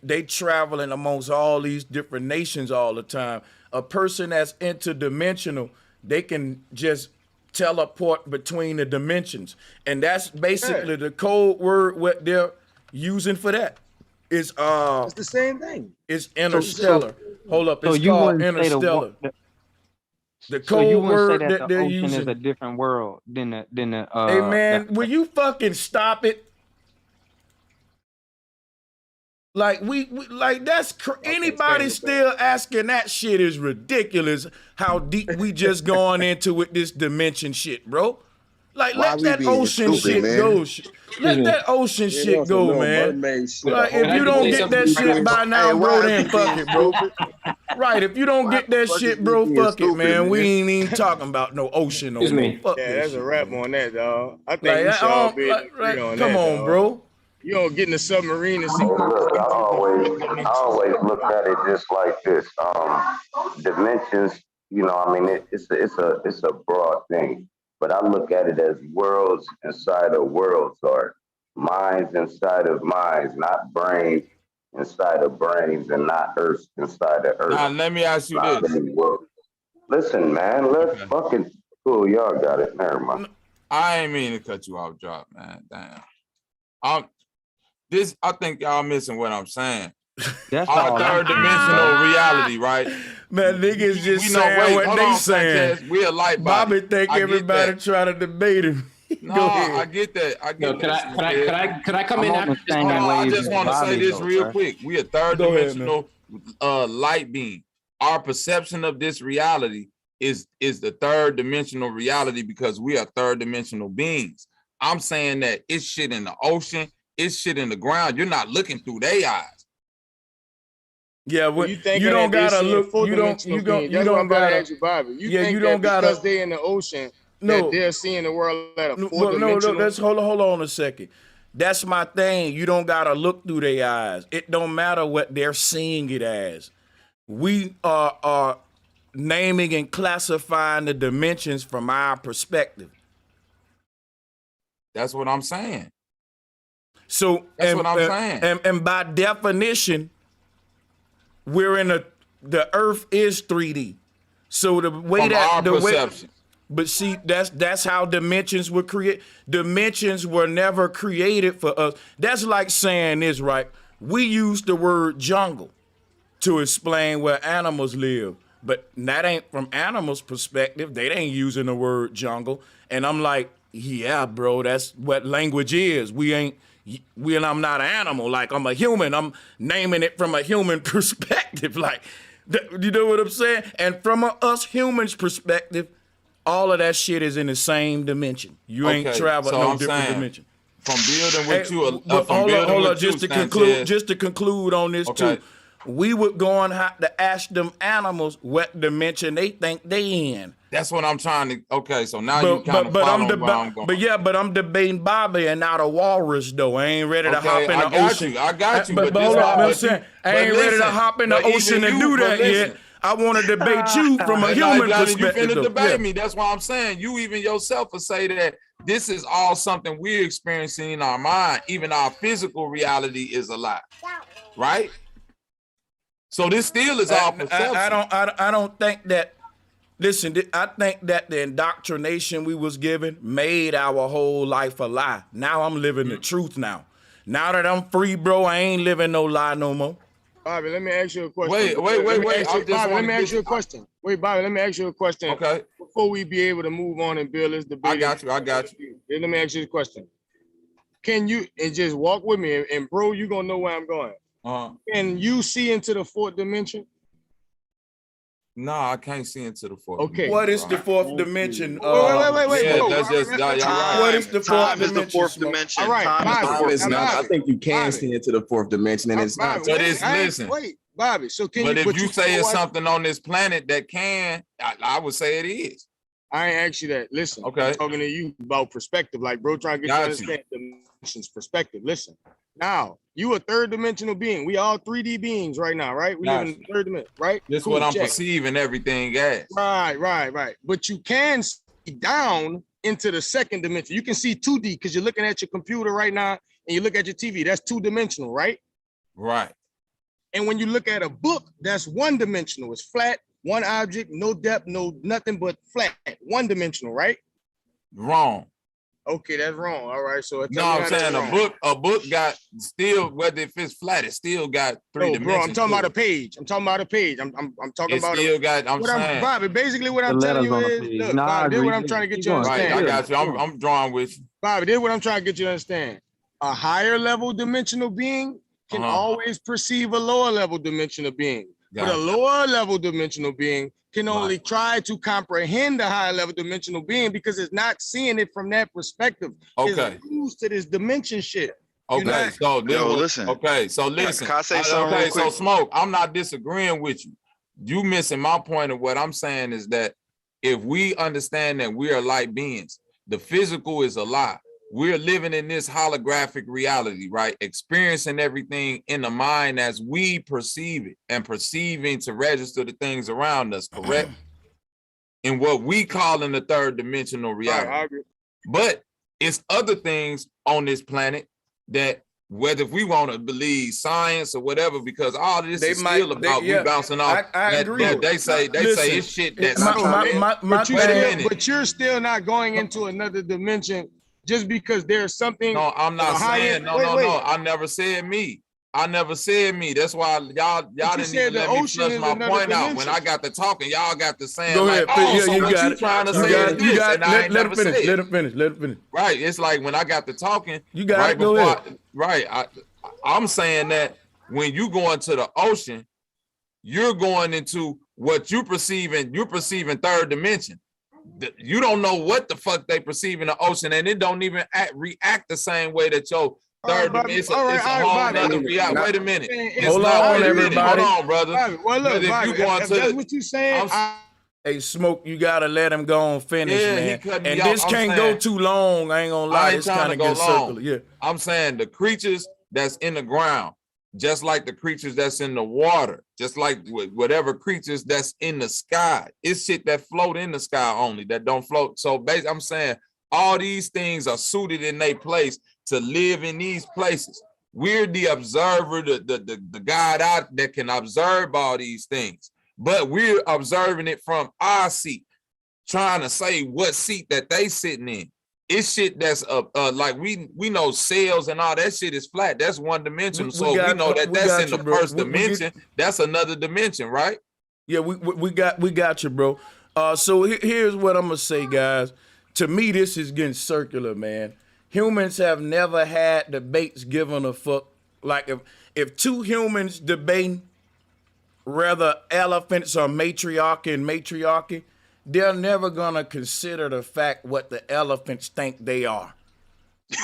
they traveling amongst all these different nations all the time. A person that's interdimensional, they can just teleport between the dimensions, and that's basically the code word what they're using for that. It's the same thing. It's interstellar. Hold up, it's called interstellar. The So you code wouldn't say word that that the they're ocean is using. a different world than the Hey man, will you fucking stop it? Like we like that's anybody still asking that shit is ridiculous. How deep we just going into with this dimension shit, bro. Like let that ocean shit go. Let that ocean shit go, man. Like if you don't get that shit by now, bro, then fuck it, bro. Right, if you don't get that shit, bro, fuck it, man. We ain't even talking about no ocean no more. Fuck Yeah, that that's shit, a wrap bro. on that, dog. I think Like, we should all be able to agree on that. come on, dog. bro. You don't get in the submarine and see. Look, I always look at it just like this. Dimensions, you know, I mean, it's a broad thing, but I look at it as worlds inside of worlds, or minds inside of minds, not brains inside of brains, and not Earth inside of Earth. Now, let me ask you Not this. many worlds. Listen, man, let's fucking cool. Y'all got it. Never mind. I ain't mean to cut you off, Drop, man. Damn. I think y'all missing what I'm saying. That's our third dimensional reality, right? Man, niggas just saying what they saying. Sanchez, we a light body. Bobby think everybody trying to debate him. No, Go ahead. I get that. I get Could I come in after this? I just want to say this real quick. We a third dimensional light being. Our perception of this reality is the third dimensional reality because we are third dimensional beings. I'm saying that it's shit in the ocean, it's shit in the ground. You're not looking through their eyes. Yeah, well, you don't gotta look. You don't gotta ask you, Bobby. You yeah, think you don't that gotta. because they're in the ocean, that they're seeing the world at a four-dimensional. No. That's hold on a second. That's my thing. You don't gotta look through their eyes. It don't matter what they're seeing it as. We are naming and classifying the dimensions from our perspective. That's what I'm saying. So that's what I'm saying. And by definition, we're in the Earth is 3D. So the way From that our the perception. way, but see, that's how dimensions were created. Dimensions were never created for us. That's like saying this, right? We use the word jungle to explain where animals live, but that ain't from animals' perspective. They ain't using the word jungle. And I'm like, yeah, bro, that's what language is. I'm not an animal. Like, I'm a human. I'm naming it from a human perspective. Like, you know what I'm saying? And from us humans' perspective, all of that shit is in the same dimension. You ain't traveling no different dimension. From building with you, hold on, just to conclude on this too. We would go and have to ask them animals what dimension they think they in. That's what I'm trying to. Okay, so now you kind of follow where I'm going. But I'm debating Bobby and not a walrus though. I ain't ready to hop in the ocean. I got you. But hold on, I'm saying I ain't ready to hop in the ocean and do that yet. I want to debate you from a human perspective. You finna debate me. That's why I'm saying you even yourself will say that this is all something we're experiencing in our mind. Even our physical reality is a lie, right? So this still is all perception. I don't think that. Listen, I think that the indoctrination we was given made our whole life a lie. Now I'm living the truth now. Now that I'm free, bro, I ain't living no lie no more. Bobby, let me ask you a question. Wait. Bobby, let me ask you a question. Wait, Bobby, let me ask you a question. Okay. Before we be able to move on and build this debate. I got you. Let me ask you a question. Can you, and just walk with me, and bro, you gonna know where I'm going. Can you see into the fourth dimension? No, I can't see into the fourth. Okay. What is the fourth dimension? Wait. Yeah, that's just y'all right. What is the fourth dimension? All right, time is not. I think you can see into the fourth dimension, and it's not. But it's listen. Wait, Bobby. So can but you? If you say it's something on this planet that can, I would say it is. I ain't ask you that. Listen, okay. I'm talking to you about perspective. Like, bro, trying to get you to understand dimensions, perspective. Listen, now you a third dimensional being. We all 3D beings right now, right? We live in the third dimension, right? This Cool, what I'm check. perceiving everything as. Right. But you can see down into the second dimension. You can see 2D because you're looking at your computer right now and you look at your TV. That's 2-dimensional, right? Right. And when you look at a book, that's 1-dimensional. It's flat, one object, no depth, no nothing but flat, 1-dimensional, right? Wrong. Okay, that's wrong. All right, so no, I'm saying a book got still, whether if it's flat, it still got 3 dimensions. Bro, I'm talking about a page. I'm talking about a page. I'm talking about still got. I'm saying, Bobby. Basically, what I'm telling you is, look, Bobby, this is what I'm trying to get you to understand. Right, I got you. I'm drawing with you, Bobby. This is what I'm trying to get you to understand. A higher level dimensional being can always perceive a lower level dimensional being, but a lower level dimensional being can only try to comprehend the high level dimensional being because it's not seeing it from that perspective. Okay. It's used to this dimension shit. Okay, so listen. Okay, so listen. Can I say something real quick? So Smoke, I'm not disagreeing with you. You missing my point of what I'm saying is that if we understand that we are light beings, the physical is a lie. We're living in this holographic reality, right? Experiencing everything in the mind as we perceive it and perceiving to register the things around us, correct? In what we call in the third dimensional reality. I agree. But it's other things on this planet that, whether if we want to believe science or whatever, because all this is still about we bouncing off. I agree. They say it's shit that's but you're still not going into another dimension just because there's something. No, I'm not saying no. I never said me. That's why y'all didn't even let me flush my point out. When I got to talking, y'all got to saying, go ahead. so you what got you it. trying to say is this, and I ain't never said it. Let him finish. Right. It's like when I got to talking, you got it. Go ahead. I'm saying that when you go into the ocean, you're going into what you're perceiving third dimension. You don't know what the fuck they perceive in the ocean, and it don't even react the same way that your third dimension. It's a whole nother reality. Wait a minute. Hold on, everybody. Hold on, brother. Well, look, if that's what you saying. Hey, Smoke, you gotta let him go and finish, man. And this can't go too long. I ain't gonna lie. It's kind of get circular. Yeah. I'm saying the creatures that's in the ground, just like the creatures that's in the water, just like whatever creatures that's in the sky. It's shit that float in the sky only, that don't float. So basically, I'm saying all these things are suited in their place to live in these places. We're the observer, the God out that can observe all these things, but we're observing it from our seat, trying to say what seat that they sitting in. It's shit that's like we know cells and all that shit is flat. That's one dimensional. So we know that that's in the first dimension. That's another dimension, right? Yeah, we got you, bro. So here's what I'm gonna say, guys. To me, this is getting circular, man. Humans have never had debates given a fuck. Like if two humans debating whether elephants are matriarchy and matriarchy, they're never gonna consider the fact what the elephants think they are.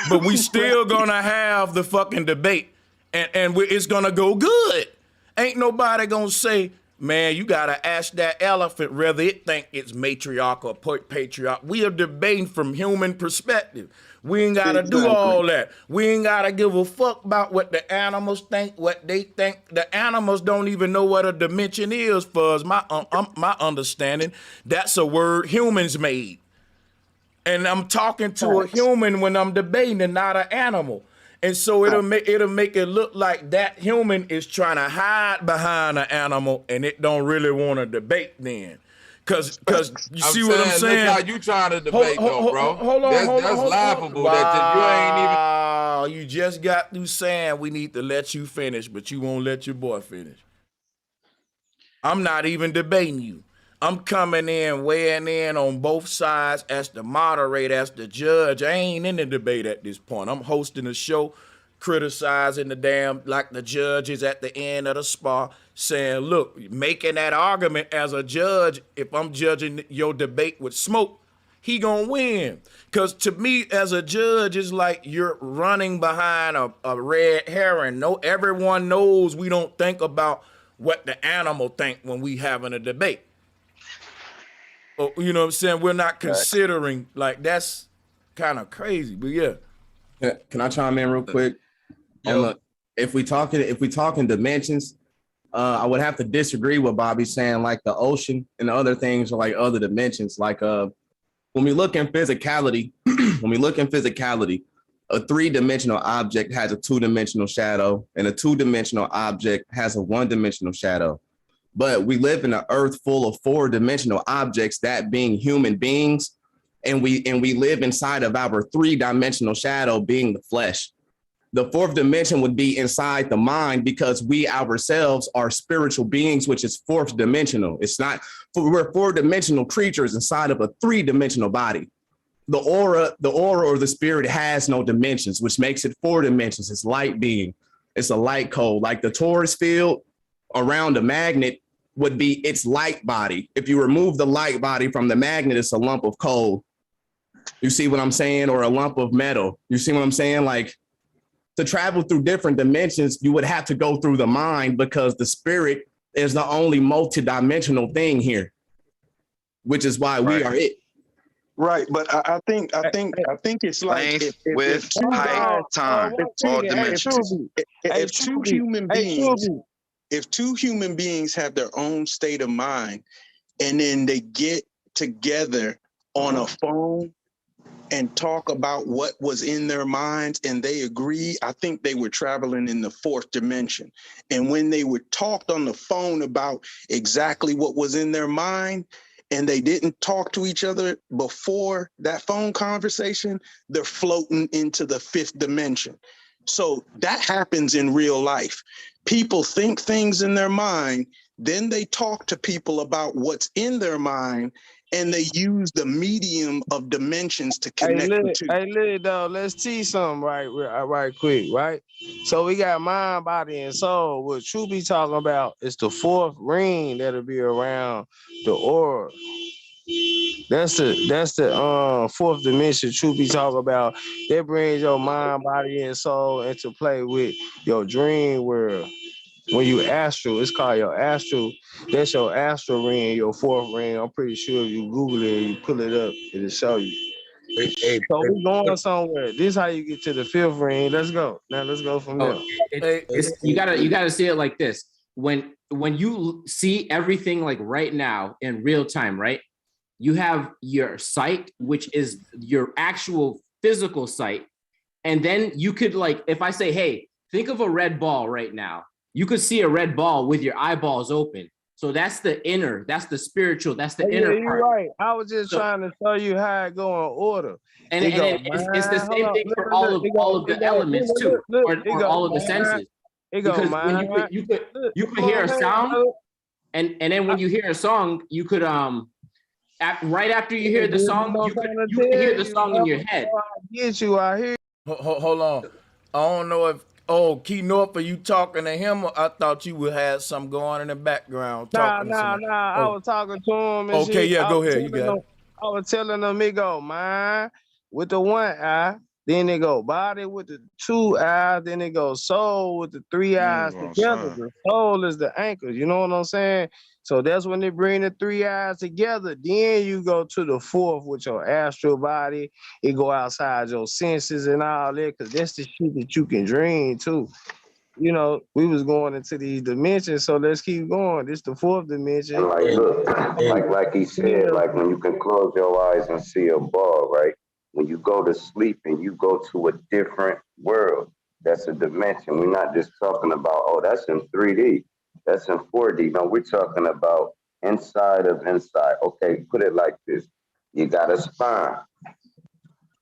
But we still gonna have the fucking debate, and it's gonna go good. Ain't nobody gonna say, man, you gotta ask that elephant whether it think it's matriarch or patriarch. We are debating from human perspective. We ain't gotta do all that. We ain't gotta give a fuck about what the animals think, what they think. The animals don't even know what a dimension is, for my understanding. That's a word humans made. And I'm talking to a human when I'm debating and not an animal. And so it'll make it look like that human is trying to hide behind an animal and it don't really want to debate then. Cause you see what I'm saying? Look how you trying to debate though, bro. Hold on, that's laughable. Wow, you just got through saying we need to let you finish, but you won't let your boy finish. I'm not even debating you. I'm coming in, weighing in on both sides as the moderator, as the judge. I ain't in the debate at this point. I'm hosting a show, criticizing like the judge is at the end of the spar, saying, look, making that argument as a judge, if I'm judging your debate with Smoke, he gonna win. Because to me, as a judge, it's like you're running behind a red herring. No, everyone knows we don't think about what the animal think when we having a debate. You know what I'm saying? We're not considering, like, that's kind of crazy, but yeah. Can I chime in real quick? And look, if we talking dimensions, I would have to disagree with Bobby saying like the ocean and the other things are like other dimensions. Like when we look in physicality, a 3-dimensional object has a 2-dimensional shadow, and a 2-dimensional object has a 1-dimensional shadow. But we live in an earth full of 4-dimensional objects, that being human beings, and we live inside of our 3-dimensional shadow being the flesh. The 4th dimension would be inside the mind, because we ourselves are spiritual beings, which is 4th dimensional. It's not, we're 4-dimensional creatures inside of a 3-dimensional body. The aura or the spirit has no dimensions, which makes it 4 dimensions. It's light being. It's a light code. Like the torus field around a magnet would be its light body. If you remove the light body from the magnet, it's a lump of coal. You see what I'm saying? Or a lump of metal. You see what I'm saying? Like, to travel through different dimensions, you would have to go through the mind, because the spirit is the only multidimensional thing here, which is why we are it. Right, but I think it's like with height, time, all dimensions. If two human beings have their own state of mind, and then they get together on a phone and talk about what was in their minds and they agree, I think they were traveling in the 4th dimension. And when they were talked on the phone about exactly what was in their mind, and they didn't talk to each other before that phone conversation, they're floating into the 5th dimension. So that happens in real life. People think things in their mind, then they talk to people about what's in their mind, and they use the medium of dimensions to connect the two. Hey, look, though, let's tease something right quick, right? So we got mind, body, and soul. What True be talking about is the 4th ring that'll be around the aura. That's the 4th dimension True be talking about. That brings your mind, body, and soul into play with your dream world. When you astral, it's called your astral. That's your astral ring, your 4th ring. I'm pretty sure if you Google it, you pull it up, it'll show you. So we going somewhere. This is how you get to the 5th ring. Let's go. Now let's go from there. You gotta see it like this. When you see everything like right now in real time, right? You have your sight, which is your actual physical sight, and then you could, like, if I say, hey, think of a red ball right now. You could see a red ball with your eyeballs open. So that's the inner, that's the spiritual, that's the inner you're part. Right. I was just trying to show you how it go in order. And it's the same thing for all of the elements too, or all of the senses. Because when you could hear a sound, and then when you hear a song, you could right after you hear the song, you could hear the song in your head. Get you out here. Hold on. I don't know if Key North, are you talking to him? Or I thought you would have something going in the background. Nah. I was talking to him. And okay, yeah, go ahead. You got it. I was telling them, it go mind with the 1 eye, then it go body with the 2 eyes, then it go soul with the 3 eyes together. The soul is the anchor. You know what I'm saying? So that's when they bring the 3 eyes together. Then you go to the 4th with your astral body. It go outside your senses and all that, because that's the shit that you can dream too. You know, we was going into these dimensions, so let's keep going. This the 4th dimension. And like, look, like he said, like when you can close your eyes and see a ball, right? When you go to sleep and you go to a different world, that's a dimension. We're not just talking about, oh, that's in 3D. That's in 4D. No, we're talking about inside of inside. Okay, put it like this. You got a sperm.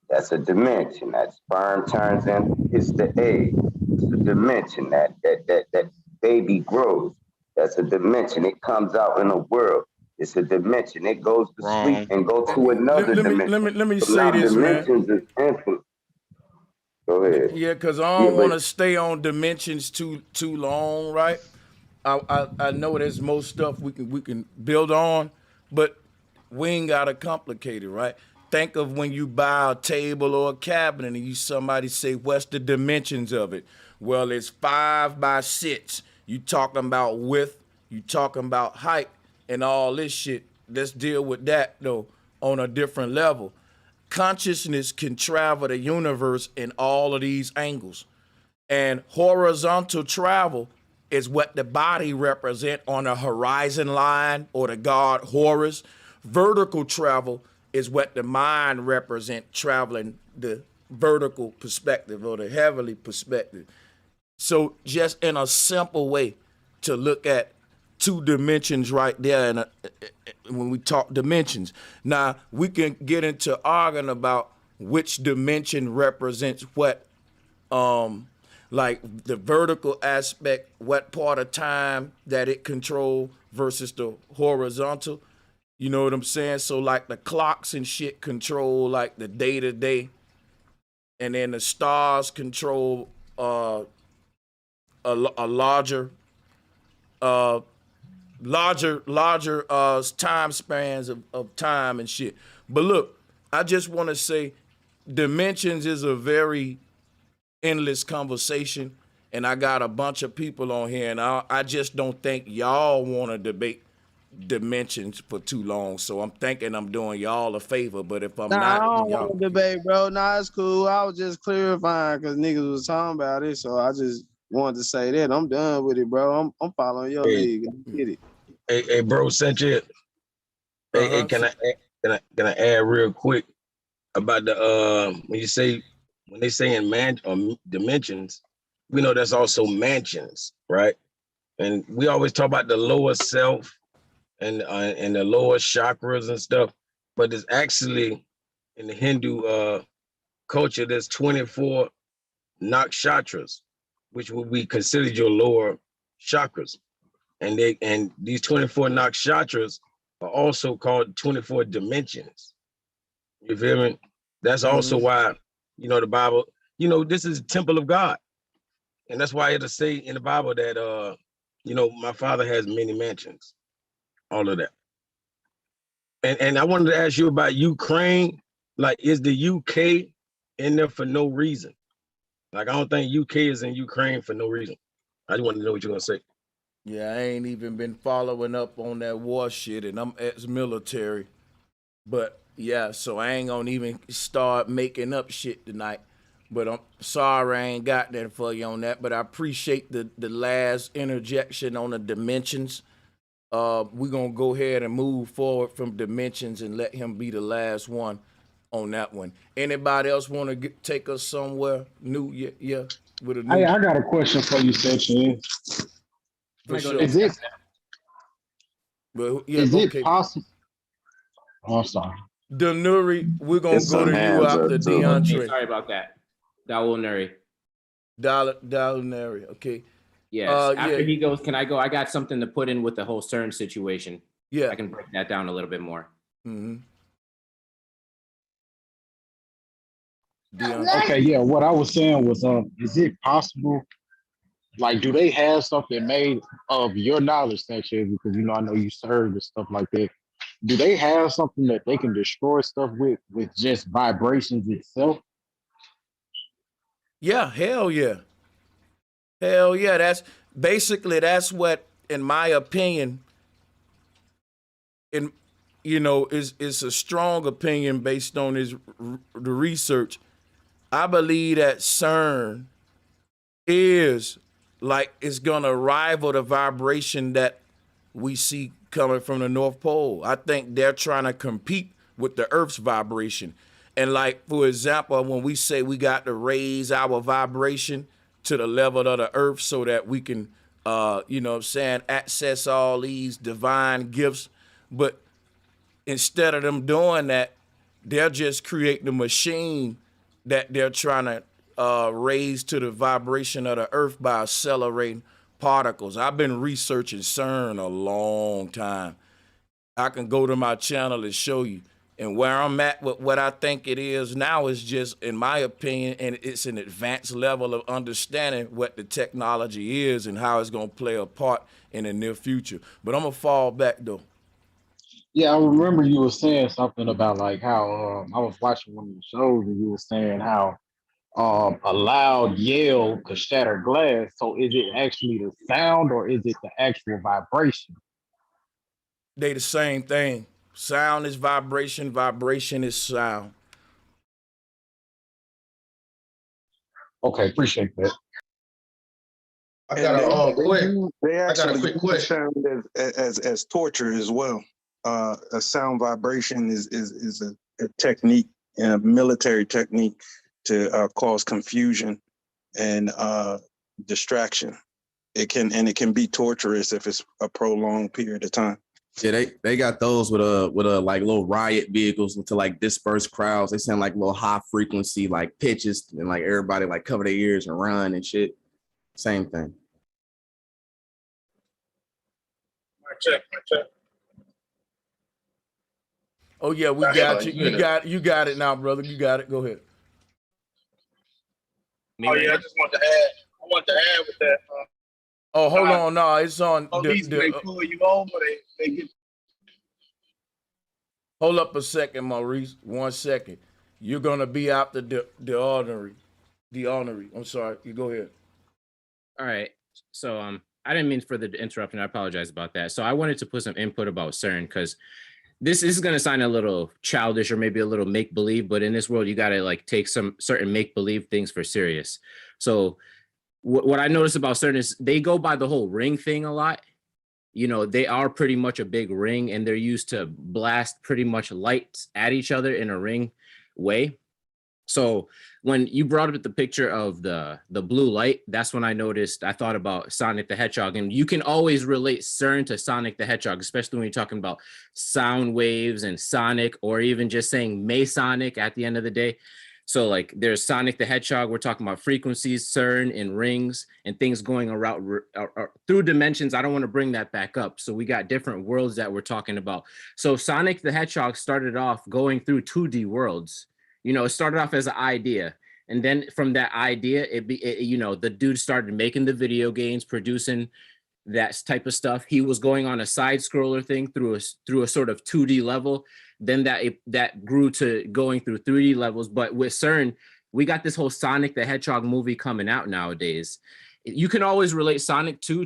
That's a dimension. That sperm turns in, it's the egg. It's a dimension. That baby grows. That's a dimension. It comes out in the world. It's a dimension. It goes to sleep and go to another dimension. Let me say this, dimensions man. Is infinite. Go ahead. Yeah, because I don't want to stay on dimensions too long, right? I know there's most stuff we can build on, but we ain't gotta complicate it, right? Think of when you buy a table or a cabinet and somebody say, what's the dimensions of it? Well, it's 5 by 6. You talking about width, You talking about height and all this shit. Let's deal with that though on a different level. Consciousness can travel the universe in all of these angles. And horizontal travel is what the body represent on a horizon line or the god Horus. Vertical travel is what the mind represent, traveling the vertical perspective or the heavenly perspective. So just in a simple way to look at two dimensions right there, and when we talk dimensions, now we can get into arguing about which dimension represents what, like the vertical aspect, what part of time that it control versus the horizontal. You know what I'm saying? So like the clocks and shit control like the day to day, and then the stars control a larger time spans of time and shit. But look, I just want to say dimensions is a very endless conversation, and I got a bunch of people on here, and I just don't think y'all want to debate dimensions for too long. So I'm thinking I'm doing y'all a favor, but if I'm Nah, I not, don't y'all. want to debate, bro. Nah, it's cool. I was just clarifying because niggas was talking about it, so I just wanted to say that. I'm done with it, bro. I'm following your lead. Get it. Hey, bro, Sanchez. Hey, can I add real quick about the when they say in dimensions, we know that's also mansions, right? And we always talk about the lower self and the lower chakras and stuff, but it's actually in the Hindu culture there's 24 nakshatras, which would be considered your lower chakras, and these 24 nakshatras are also called 24 dimensions. You feel me? That's also why, the Bible, this is the temple of God. And that's why it'll say in the Bible that, my Father has many mansions, all of that. And I wanted to ask you about Ukraine. Like, is the UK in there for no reason? Like, I don't think UK is in Ukraine for no reason. I just wanted to know what you're going to say. Yeah, I ain't even been following up on that war shit, and I'm ex-military. But yeah, so I ain't gonna even start making up shit tonight. But I'm sorry I ain't got that for you on that. But I appreciate the last interjection on the dimensions. We're gonna go ahead and move forward from dimensions and let him be the last one on that one. Anybody else want to take us somewhere new? Yeah, with a new. Hey, I got a question for you, Sanchez. For sure. Is it okay. possible? Oh, I'm sorry. Denuri, we're gonna go to you after DeAndre. Sorry about that. Daulneri. Daulneri, okay. Yes. After he goes, can I go? I got something to put in with the whole CERN situation. Yeah. I can break that down a little bit more. Mm-hmm. Okay, yeah. What I was saying was, is it possible? Like, do they have something made of your knowledge, Sanchez? Because I know you served and stuff like that. Do they have something that they can destroy stuff with just vibrations itself? Yeah, hell yeah. Hell yeah. That's what, in my opinion, is a strong opinion based on the research. I believe that CERN is it's gonna rival the vibration that we see coming from the North Pole. I think they're trying to compete with the Earth's vibration. And for example, when we say we got to raise our vibration to the level of the Earth so that we can, access all these divine gifts. But instead of them doing that, they're just creating a machine that they're trying to raise to the vibration of the Earth by accelerating particles. I've been researching CERN a long time. I can go to my channel and show you. And where I'm at with what I think it is now is just, in my opinion, and it's an advanced level of understanding what the technology is and how it's going to play a part in the near future. But I'm going to fall back, though. Yeah, I remember you were saying something about how I was watching one of the shows and you were saying how a loud yell could shatter glass. So is it actually the sound or is it the actual vibration? They the same thing. Sound is vibration, vibration is sound. Okay, appreciate that. I got They a quick use question. sound as torture as well. A sound vibration is a technique, a military technique to cause confusion and distraction. It can be torturous if it's a prolonged period of time. Yeah, they got those with like little riot vehicles to like disperse crowds. They send like little high frequency like pitches and like everybody like cover their ears and run and shit. Same thing. Check. Oh yeah, we got you. You got it now, brother. You got it. Go ahead. Oh yeah, I just wanted to add. I wanted to add with that. Oh, hold on. No, it's on. Police, they pull you over. They get. Hold up a second, Maurice. 1 second. You're gonna be out the ordinary. The honorary. I'm sorry. You go ahead. All right. So I didn't mean for the interruption. I apologize about that. So I wanted to put some input about CERN because this is going to sound a little childish or maybe a little make-believe, but in this world, you got to like take some certain make-believe things for serious. So what I noticed about CERN is they go by the whole ring thing a lot. You know, they are pretty much a big ring and they're used to blast pretty much lights at each other in a ring way. So when you brought up the picture of the blue light, that's when I thought about Sonic the Hedgehog. And you can always relate CERN to Sonic the Hedgehog, especially when you're talking about sound waves and Sonic, or even just saying Masonic at the end of the day. So like there's Sonic the Hedgehog, we're talking about frequencies, CERN and rings and things going around through dimensions. I don't want to bring that back up. So we got different worlds that we're talking about. So Sonic the Hedgehog started off going through 2D worlds. You know, it started off as an idea. And then from that idea, the dude started making the video games, producing that type of stuff. He was going on a side scroller thing through a sort of 2D level. Then that grew to going through 3D levels. But with CERN, we got this whole Sonic the Hedgehog movie coming out nowadays. You can always relate Sonic to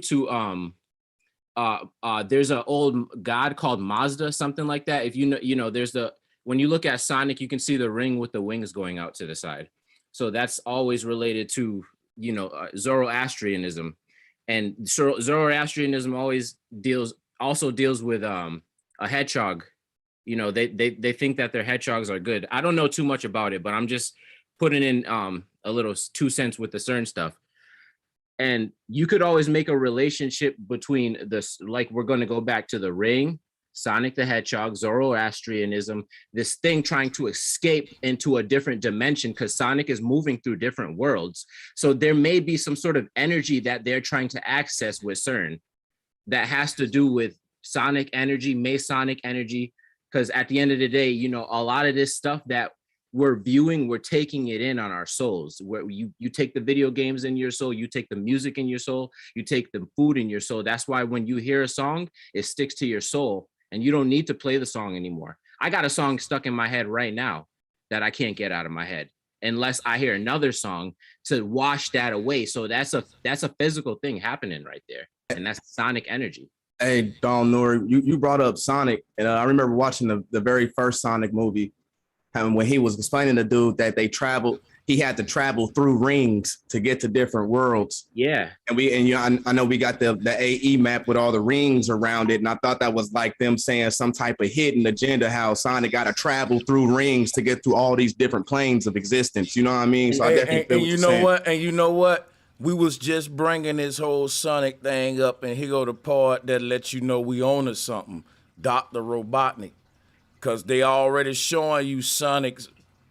there's an old god called Mazda, something like that. If when you look at Sonic, you can see the ring with the wings going out to the side. So that's always related to, Zoroastrianism. And Zoroastrianism also deals with a hedgehog. You know, they think that their hedgehogs are good. I don't know too much about it, but I'm just putting in a little 2 cents with the CERN stuff. And you could always make a relationship between this, like we're going to go back to the ring, Sonic the Hedgehog, Zoroastrianism, this thing trying to escape into a different dimension because Sonic is moving through different worlds. So there may be some sort of energy that they're trying to access with CERN that has to do with Sonic energy, Masonic energy, because at the end of the day, a lot of this stuff that we're viewing, we're taking it in on our souls. Where you take the video games in your soul, you take the music in your soul, you take the food in your soul. That's why when you hear a song, it sticks to your soul. And you don't need to play the song anymore. I got a song stuck in my head right now that I can't get out of my head unless I hear another song to wash that away. So that's a physical thing happening right there. And that's Sonic energy. Hey, Don Noor, you brought up Sonic. And I remember watching the very first Sonic movie. And when he was explaining to dude that he had to travel through rings to get to different worlds. Yeah. I know we got the AE map with all the rings around it. And I thought that was like them saying some type of hidden agenda, how Sonic got to travel through rings to get through all these different planes of existence. You know what I mean? So I definitely feel And you know what? We was just bringing this whole Sonic thing up, and here go the part that lets you know we own us something. Dr. Robotnik. Because they already showing you Sonic's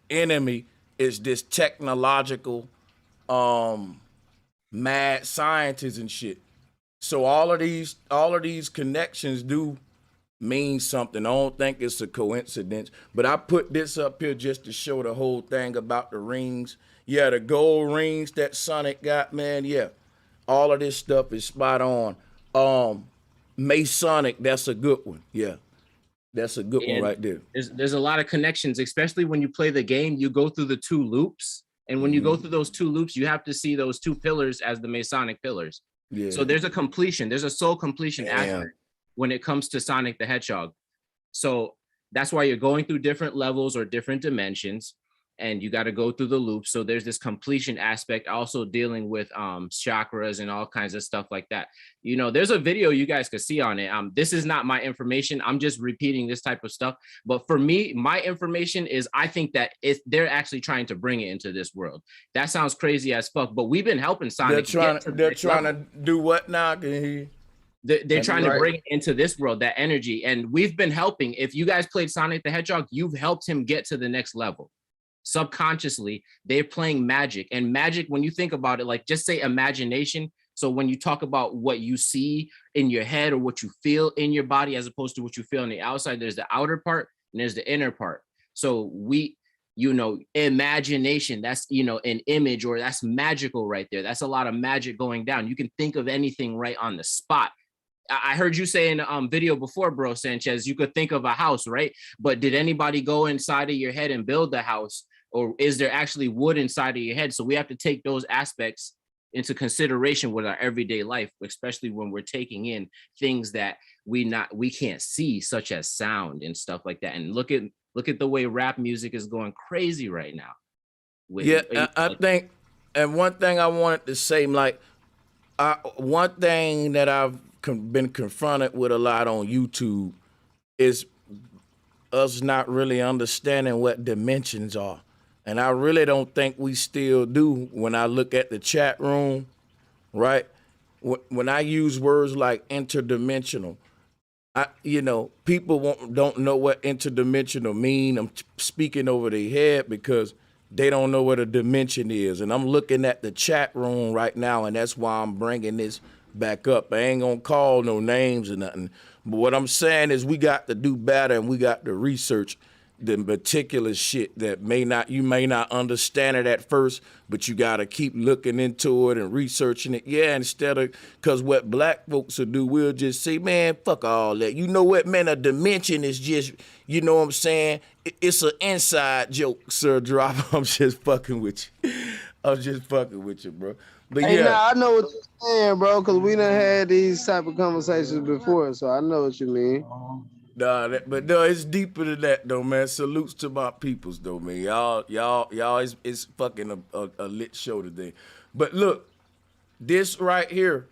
enemy is this technological mad scientists and shit. So all of these connections do mean something. I don't think it's a coincidence. But I put this up here just to show the whole thing about the rings. Yeah, the gold rings that Sonic got, man. Yeah, all of this stuff is spot on. Masonic, that's a good one. Yeah. That's a good one right there. There's a lot of connections, especially when you play the game. You go through the 2 loops, And when you go through those 2 loops, you have to see those 2 pillars as the Masonic pillars. Yeah. So there's a completion, there's a soul completion aspect when it comes to Sonic the Hedgehog. So that's why you're going through different levels or different dimensions, and you got to go through the loops. So there's this completion aspect, also dealing with chakras and all kinds of stuff like that. You know, there's a video you guys could see on it. This is not my information. I'm just repeating this type of stuff. But for me, my information is, I think that they're actually trying to bring it into this world. That sounds crazy as fuck, but we've been helping Sonic. They're trying to do what now? Can you hear? They're trying to bring it into this world, that energy. And we've been helping. If you guys played Sonic the Hedgehog, you've helped him get to the next level. Subconsciously, they're playing magic. And magic, when you think about it, like just say imagination. So when you talk about what you see in your head or what you feel in your body, as opposed to what you feel on the outside, there's the outer part and there's the inner part. So imagination, that's, an image, or that's magical right there. That's a lot of magic going down. You can think of anything right on the spot. I heard you say in a video before, bro, Sanchez, you could think of a house, right? But did anybody go inside of your head and build the house? Or is there actually wood inside of your head? So we have to take those aspects into consideration with our everyday life, especially when we're taking in things that we can't see, such as sound and stuff like that. And look at the way rap music is going crazy right now. I think, and one thing I wanted to say, one thing that I've been confronted with a lot on YouTube is us not really understanding what dimensions are. And I really don't think we still do. When I look at the chat room, right? When I use words like interdimensional, people don't know what interdimensional mean. I'm speaking over their head because they don't know what a dimension is. And I'm looking at the chat room right now, and that's why I'm bringing this back up. I ain't gonna call no names or nothing. But what I'm saying is we got to do better, and we got to research the meticulous shit that you may not understand it at first, but you got to keep looking into it and researching it. Yeah, instead of, because what black folks will do, we'll just say, man, fuck all that. You know what, man, a dimension is just, you know what I'm saying? It's an inside joke, Sir Drop. I'm just fucking with you. I'm just fucking with you, bro. But hey, yeah. nah, I know what you're saying, bro, because we done had these type of conversations before, so I know what you mean. Nah, but it's deeper than that, though, man. Salutes to my peoples, though, man. Y'all, it's fucking a lit show today. But look, this right here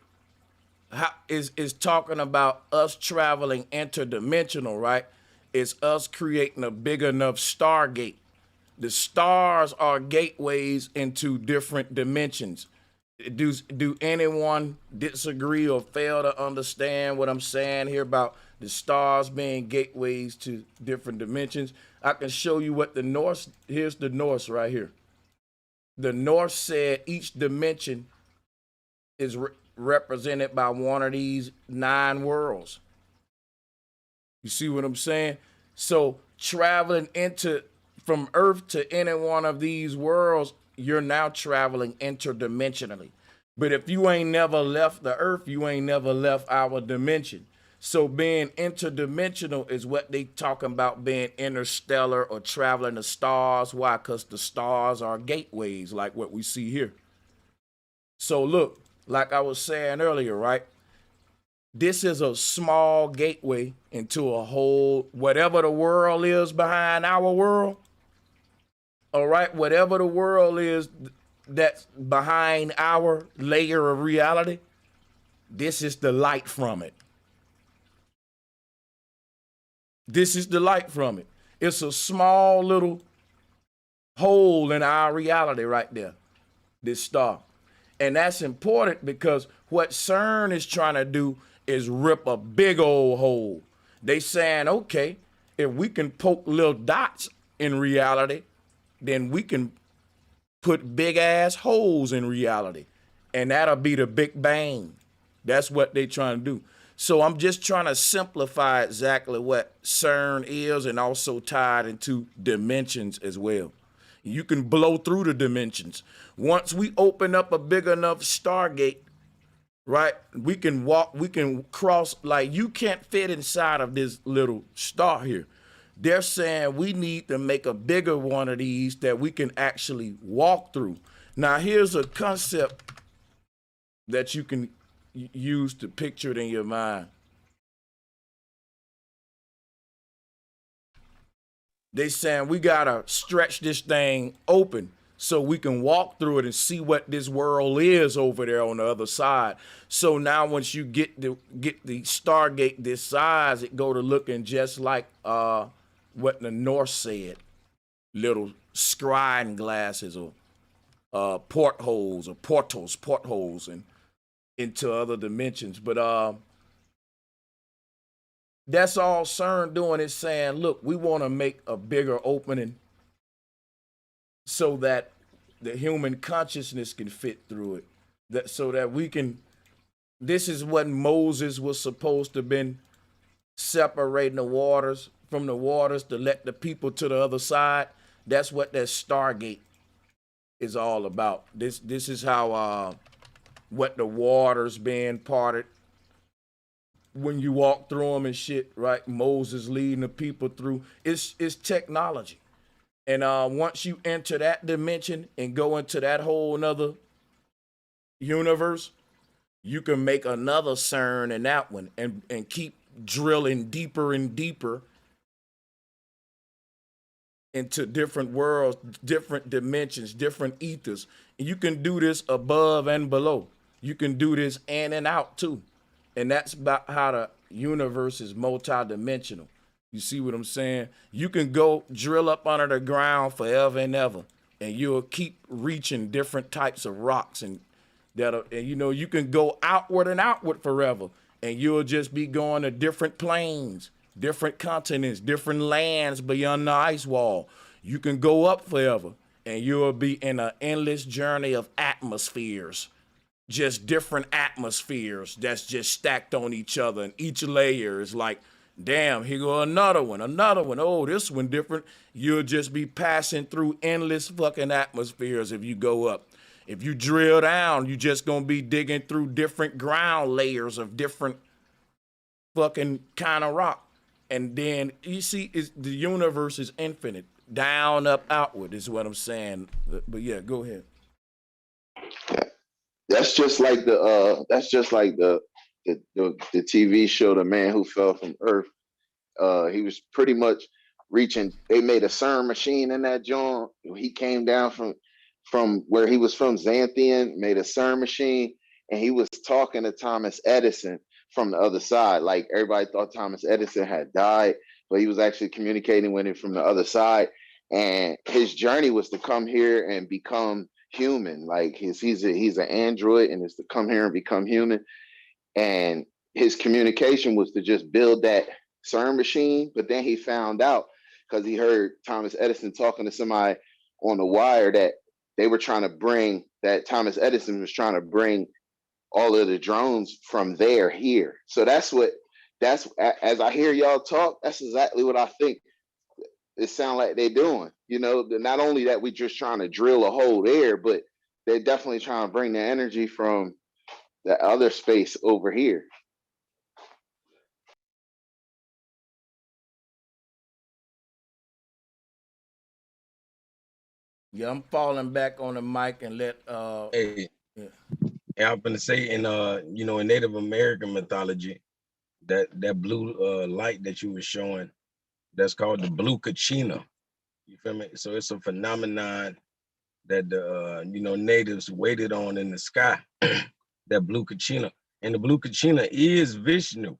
is talking about us traveling interdimensional, right? It's us creating a big enough stargate. The stars are gateways into different dimensions. Do anyone disagree or fail to understand what I'm saying here about the stars being gateways to different dimensions? I can show you what the Norse, here's the Norse right here. The Norse said each dimension is represented by one of these 9 worlds. You see what I'm saying? So traveling from Earth to any one of these worlds, you're now traveling interdimensionally. But if you ain't never left the Earth, you ain't never left our dimension. So being interdimensional is what they talking about, being interstellar or traveling the stars. Why? Because the stars are gateways, like what we see here. So look, like I was saying earlier, right? This is a small gateway into a whole, whatever the world is behind our world. All right, whatever the world is that's behind our layer of reality, this is the light from it. This is the light from it. It's a small little hole in our reality right there, this star. And that's important because what CERN is trying to do is rip a big old hole. They saying, okay, if we can poke little dots in reality, then we can put big ass holes in reality. And that'll be the Big Bang. That's what they trying to do. So I'm just trying to simplify exactly what CERN is and also tie it into dimensions as well. You can blow through the dimensions. Once we open up a big enough stargate, right, we can cross, like you can't fit inside of this little star here. They're saying we need to make a bigger one of these that we can actually walk through. Now, here's a concept that you can use to picture it in your mind. They saying we gotta stretch this thing open so we can walk through it and see what this world is over there on the other side. So now once you get the Stargate this size, it go to looking just like what the Norse said, little scrying glasses or portholes or portholes and into other dimensions. But that's all CERN doing is saying, look, we want to make a bigger opening so that the human consciousness can fit through it. So that we can, this is what Moses was supposed to have been, separating the waters from the waters to let the people to the other side. That's what that Stargate is all about. This is how what the waters being parted when you walk through them and shit, right? Moses leading the people through. It's technology. And once you enter that dimension and go into that whole nother universe, you can make another CERN in that one and keep drilling deeper and deeper into different worlds, different dimensions, different ethers. And you can do this above and below. You can do this in and out too. And that's about how the universe is multidimensional. You see what I'm saying? You can go drill up under the ground forever and ever, and you'll keep reaching different types of rocks, and you know, you can go outward and outward forever, and you'll just be going to different planes, different continents, different lands beyond the ice wall. You can go up forever, and you'll be in an endless journey of atmospheres. Just different atmospheres that's just stacked on each other, and each layer is like, damn, here go another one. Oh, this one different. You'll just be passing through endless fucking atmospheres if you go up. If you drill down, you just gonna be digging through different ground layers of different fucking kind of rock. And then you see, the universe is infinite. Down, up, outward is what I'm saying. But yeah, go ahead. That's just like the TV show, The Man Who Fell from Earth. He was pretty much reaching. They made a CERN machine in that joint. He came down from where he was from, Xanthian, made a CERN machine, and he was talking to Thomas Edison from the other side. Like, everybody thought Thomas Edison had died, but he was actually communicating with him from the other side. And his journey was to come here and become human. Like, he's an android, and is to come here and become human. And his communication was to just build that CERN machine. But then he found out, because he heard Thomas Edison talking to somebody on the wire, that they were trying to bring, that Thomas Edison was trying to bring all of the drones from there here. So that's as I hear y'all talk, that's exactly what I think it sounds like they're doing. You know, not only that we just trying to drill a hole there, but they're definitely trying to bring the energy from the other space over here. Yeah, I'm falling back on the mic and let Hey, yeah. and I'm gonna say in in Native American mythology, that blue light that you were showing, that's called the blue kachina. You feel me? So it's a phenomenon that the natives waited on in the sky, that blue kachina. And the blue kachina is Vishnu.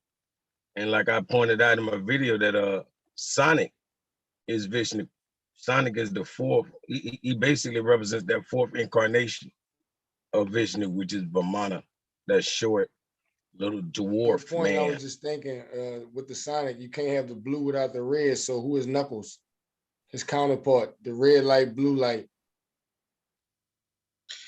And like I pointed out in my video, that Sonic is Vishnu. Sonic is the fourth. He basically represents that fourth incarnation of Vishnu, which is Vamana, that short little dwarf point, man. I was just thinking, with the Sonic, you can't have the blue without the red. So who is Knuckles? His counterpart, the red light, blue light.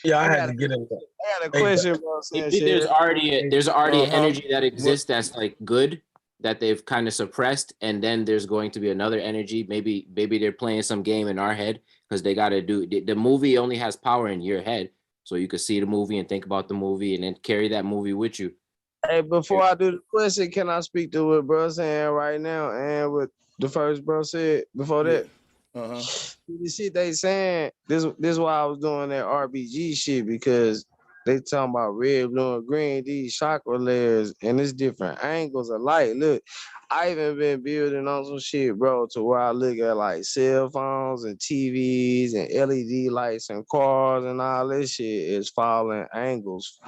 Yeah, I had to get in there. I got a question, bro. Maybe there's already an energy that exists that's like good, that they've kind of suppressed, and then there's going to be another energy. Maybe they're playing some game in our head, because they got to do the movie only has power in your head, so you could see the movie and think about the movie and then carry that movie with you. Hey, before I do the question, can I speak to what bro saying right now? And with the first bro said before that? The shit they saying, this why I was doing that RBG shit, because they talking about red, blue, and green, these chakra layers, and it's different angles of light. Look, I even been building on some shit, bro, to where I look at like cell phones and TVs and LED lights and cars and all this shit is falling angles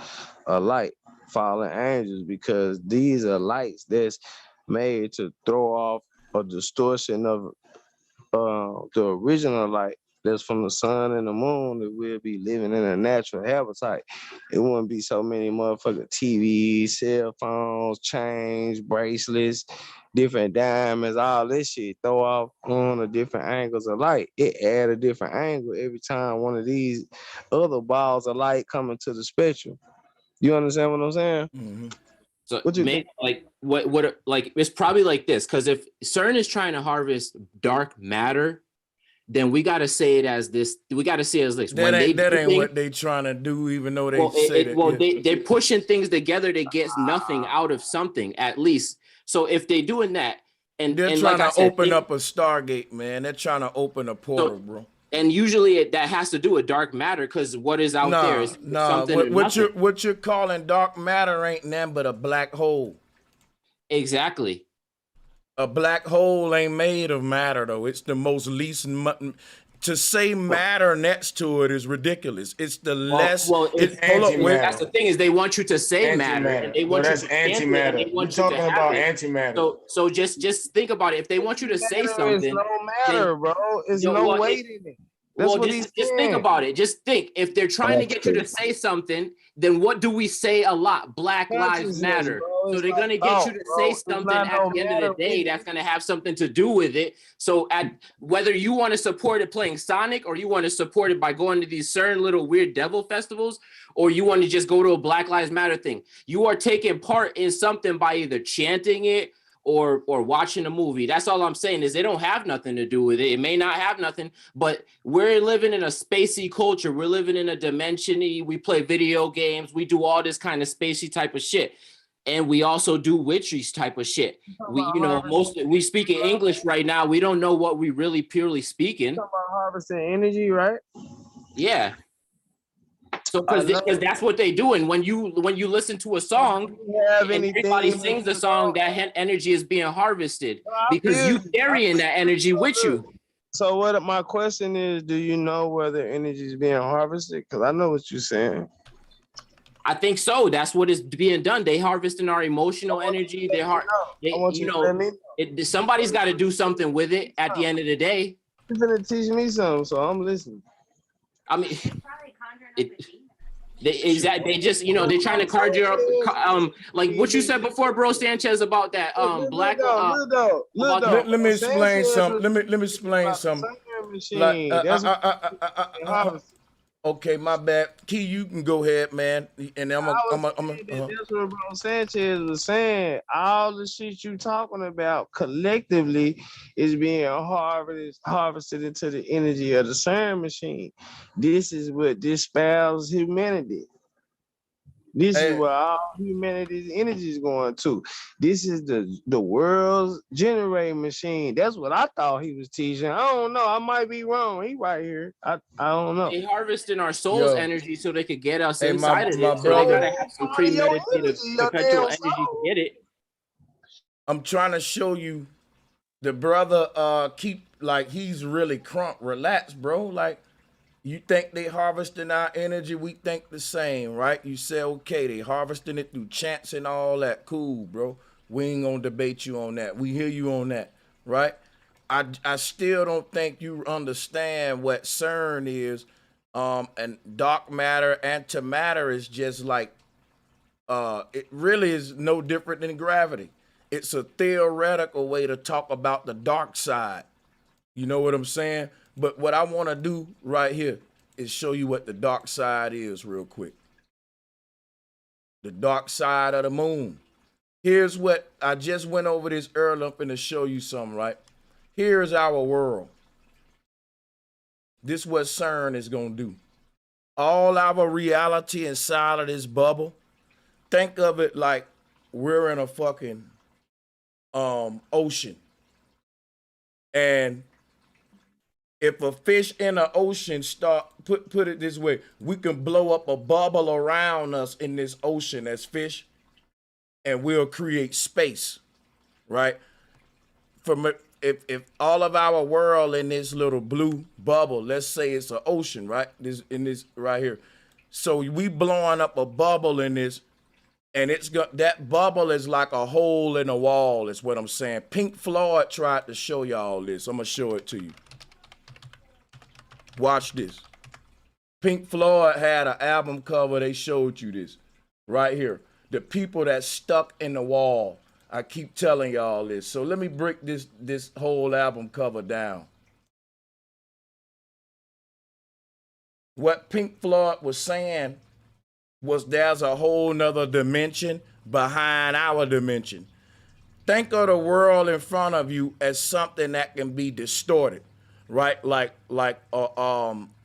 of light, falling angels, because these are lights that's made to throw off a distortion of the original light that's from the sun and the moon, that we'll be living in a natural habitat. It wouldn't be so many motherfucking TVs, cell phones, chains, bracelets, different diamonds, all this shit throw off on the different angles of light. It add a different angle every time one of these other balls of light come into the spectrum. You understand what I'm saying? So What you maybe like what like it's probably like this, because if CERN is trying to harvest dark matter, then we gotta say it as this. We gotta say it as this. That ain't what they trying to do, even though they say that. They're pushing things together that gets nothing out of something at least. So if they're doing that, and they're and trying like I to said, open up a Stargate, man. They're trying to open a portal, bro. And usually that has to do with dark matter, because what is out there is something or nothing. What you're calling dark matter ain't nothing but a black hole. Exactly. A black hole ain't made of matter, though. It's the most least. To say matter next to it is ridiculous. It's the less. Well, it's antimatter. That's the thing, is they want you to say matter, and they want you that's to chant it, and antimatter. they want We're you to talking have about it. antimatter. So just think about it. If they want you to say something, It's no matter, bro. It's Yo, no well, weight in it. That's Well, what just he's think saying. about it. Just think. If they're trying to get you to say something, then what do we say a lot? Black Lives Matter. Bro. So It's they're like going to get thought, you to bro. say It's something not at no the end of matter the day with that's going to have something to do with it. So whether you want to support it playing Sonic, or you want to support it by going to these certain little weird devil festivals, or you want to just go to a Black Lives Matter thing, you are taking part in something by either chanting it or watching a movie. That's all I'm saying, is they don't have nothing to do with it. It may not have nothing, but we're living in a spacey culture. We're living in a dimension-y. We play video games. We do all this kind of spacey type of shit. And we also do witchery type of shit. We speak in English right now. We don't know what we really purely speaking. Talking about harvesting energy, right? Yeah. So because that's what they do. And when you listen to a song and everybody sings the song, that energy is being harvested because you carrying that energy with you. So what my question is, do you know whether energy is being harvested? Because I know what you're saying. I think so. That's what is being done. They harvesting our emotional energy. Somebody's got to do something with it at the end of the day. You're gonna teach me something, so I'm listening. I mean, they just they're trying to card you up, like what you said before, bro Sanchez, about that black. Let me explain something. Let me explain something. Okay, my bad. Key, you can go ahead, man. And that's what bro Sanchez was saying. All the shit you talking about collectively is being harvested into the energy of the CERN machine. This is what dispels humanity. This is where all humanity's energy is going to. This is the world's generating machine. That's what I thought he was teaching. I don't know. I might be wrong. He right here. I don't know. They harvesting our soul's energy so they could get us inside of it. So brother, they gotta have some premeditated perpetual energy to get it. I'm trying to show you the brother he's really crunk. Relax, bro. Like, you think they harvesting our energy? We think the same, right? You say, okay, they harvesting it through chants and all that. Cool, bro. We ain't gonna debate you on that. We hear you on that, right? I still don't think you understand what CERN is. And dark matter, antimatter is just like, it really is no different than gravity. It's a theoretical way to talk about the dark side. You know what I'm saying? But what I want to do right here is show you what the dark side is real quick. The dark side of the moon. Here's what I just went over this earlier. I'm going to show you something, right? Here's our world. This is what CERN is going to do. All our reality inside of this bubble, think of it like we're in a fucking ocean. And if a fish in the ocean put it this way, we can blow up a bubble around us in this ocean as fish, and we'll create space, right? If all of our world in this little blue bubble, let's say it's an ocean, right? This right here. So we blowing up a bubble in this, and that bubble is like a hole in a wall, is what I'm saying. Pink Floyd tried to show y'all this. I'm gonna show it to you. Watch this. Pink Floyd had an album cover, they showed you this right here. The people that stuck in the wall. I keep telling y'all this. So let me break this whole album cover down. What Pink Floyd was saying was there's a whole nother dimension behind our dimension. Think of the world in front of you as something that can be distorted, right? Like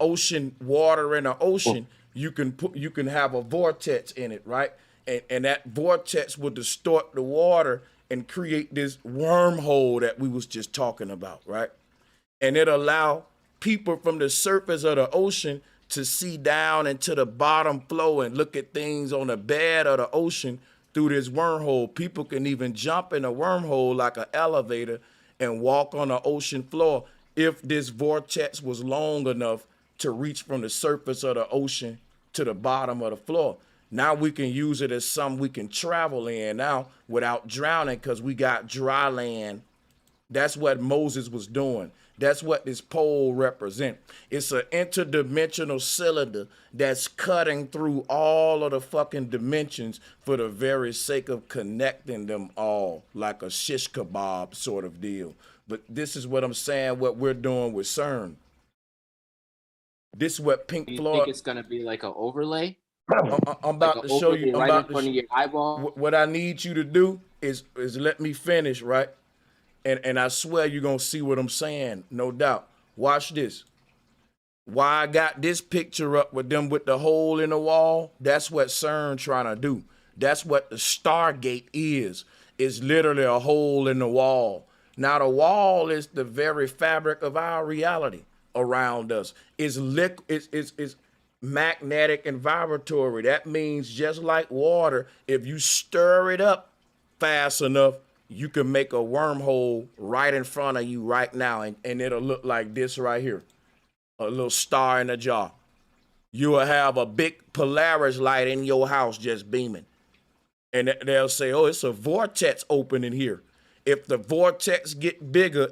ocean water in the ocean, you can have a vortex in it, right? And that vortex will distort the water and create this wormhole that we was just talking about, right? And it allow people from the surface of the ocean to see down into the bottom flow and look at things on the bed of the ocean through this wormhole. People can even jump in a wormhole like an elevator and walk on the ocean floor if this vortex was long enough to reach from the surface of the ocean to the bottom of the floor. Now we can use it as something we can travel in now without drowning because we got dry land. That's what Moses was doing. That's what this pole represents. It's an interdimensional cylinder that's cutting through all of the fucking dimensions for the very sake of connecting them all like a shish kebab sort of deal. But this is what I'm saying, what we're doing with CERN. This is what Pink Floyd... Do you think it's going to be like an overlay? I'm about to show you. Right in front of your eyeball. What I need you to do is let me finish, right? And I swear you're gonna see what I'm saying, no doubt. Watch this. Why I got this picture up with them with the hole in the wall? That's what CERN trying to do. That's what the Stargate is. It's literally a hole in the wall. Now the wall is the very fabric of our reality around us. It's magnetic and vibratory. That means just like water, if you stir it up fast enough, you can make a wormhole right in front of you right now, and it'll look like this right here, a little star in a jar. You will have a big Polaris light in your house just beaming, and they'll say, oh, it's a vortex opening here. If the vortex get bigger,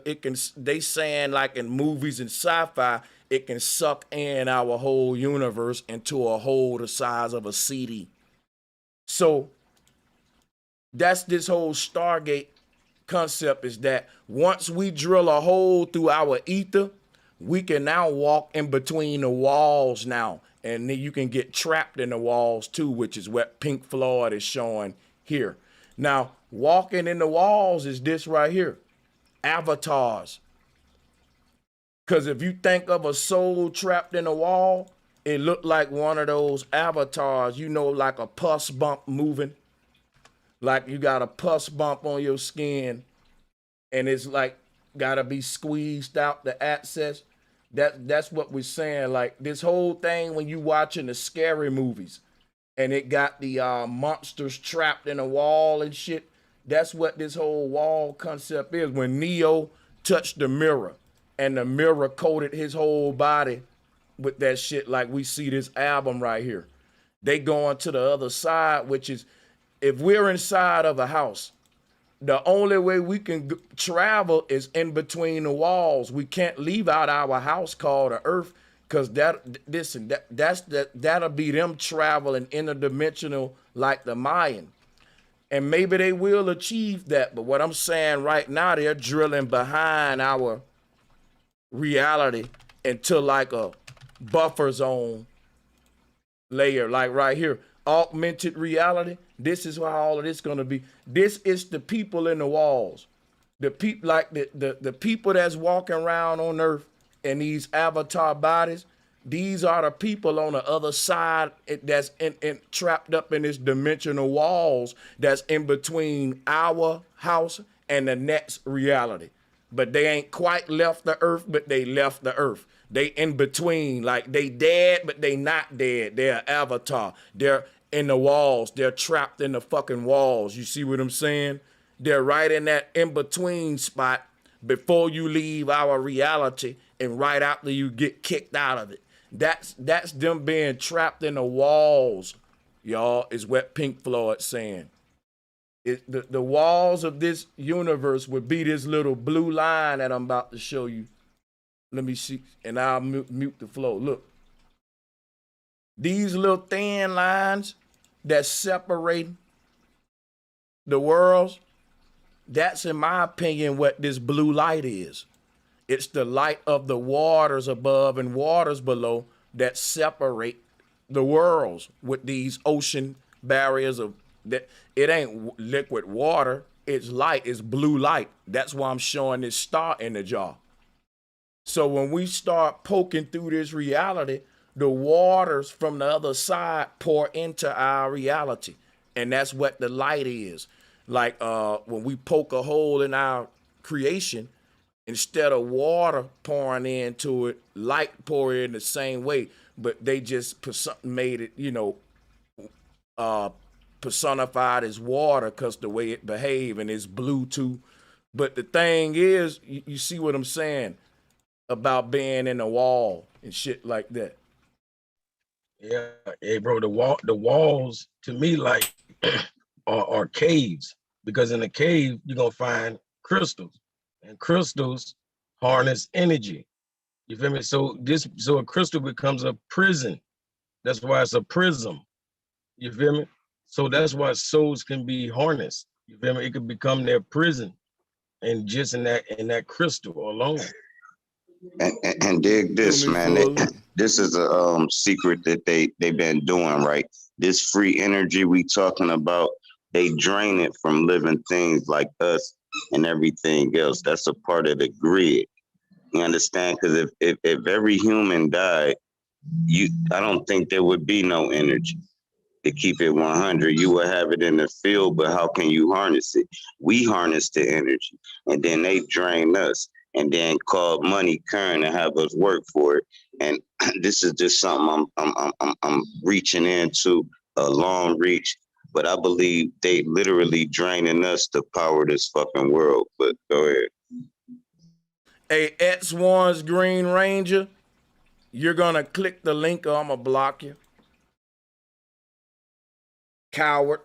they saying like in movies and sci-fi, it can suck in our whole universe into a hole the size of a CD. So that's this whole Stargate concept, is that once we drill a hole through our ether, we can now walk in between the walls now. And then you can get trapped in the walls too, which is what Pink Floyd is showing here. Now, walking in the walls is this right here, avatars. Because if you think of a soul trapped in a wall, it looked like one of those avatars, you know, like a pus bump moving. Like you got a pus bump on your skin and it's like got to be squeezed out the access. That's what we're saying. Like this whole thing when you watching the scary movies and it got the monsters trapped in a wall and shit. That's what this whole wall concept is. When Neo touched the mirror and the mirror coated his whole body with that shit, like we see this album right here. They going to the other side, which is, if we're inside of a house, the only way we can travel is in between the walls. We can't leave out our house called the earth, because that'll be them traveling interdimensional like the Mayan. And maybe they will achieve that. But what I'm saying right now, they're drilling behind our reality into like a buffer zone layer, like right here. Augmented reality. This is how all of this gonna be. This is the people in the walls. The people, like the people that's walking around on earth in these avatar bodies. These are the people on the other side that's trapped up in this dimensional walls that's in between our house and the next reality. but they ain't quite left the earth, but they left the earth. They in between, like they dead, but they not dead. They're an avatar. They're in the walls. They're trapped in the fucking walls. You see what I'm saying? They're right in that in-between spot before you leave our reality and right after you get kicked out of it. That's them being trapped in the walls, y'all, is what Pink Floyd's saying. The walls of this universe would be this little blue line that I'm about to show you. Let me see, and I'll mute the flow. Look, these little thin lines that separate the worlds, that's in my opinion what this blue light is. It's the light of the waters above and waters below that separate the worlds with these ocean barriers of that. It ain't liquid water, it's light, it's blue light. That's why I'm showing this star in the jar. So when we start poking through this reality, the waters from the other side pour into our reality. And that's what the light is. Like when we poke a hole in our creation, instead of water pouring into it, light pour in the same way, but they just made it, personified as water because the way it behave and it's blue too. But the thing is, you see what I'm saying about being in a wall and shit like that. Yeah, hey bro, the walls to me like are caves, because in a cave you're gonna find crystals, and crystals harness energy. You feel me? So a crystal becomes a prison. That's why it's a prism. You feel me? So that's why souls can be harnessed. You feel me? It could become their prison, and just in that crystal alone. And dig this, man. This is a secret that they've been doing, right? This free energy we talking about, they drain it from living things like us and everything else. That's a part of the grid. You understand? Because if every human died, I don't think there would be no energy. To keep it 100, you will have it in the field, but how can you harness it? We harness the energy, and then they drain us, and then call money current and have us work for it. And this is just something I'm reaching into, a long reach, but I believe they literally draining us to power this fucking world. But go ahead. Hey, X1's Green Ranger, you're gonna click the link or I'm gonna block you. Coward.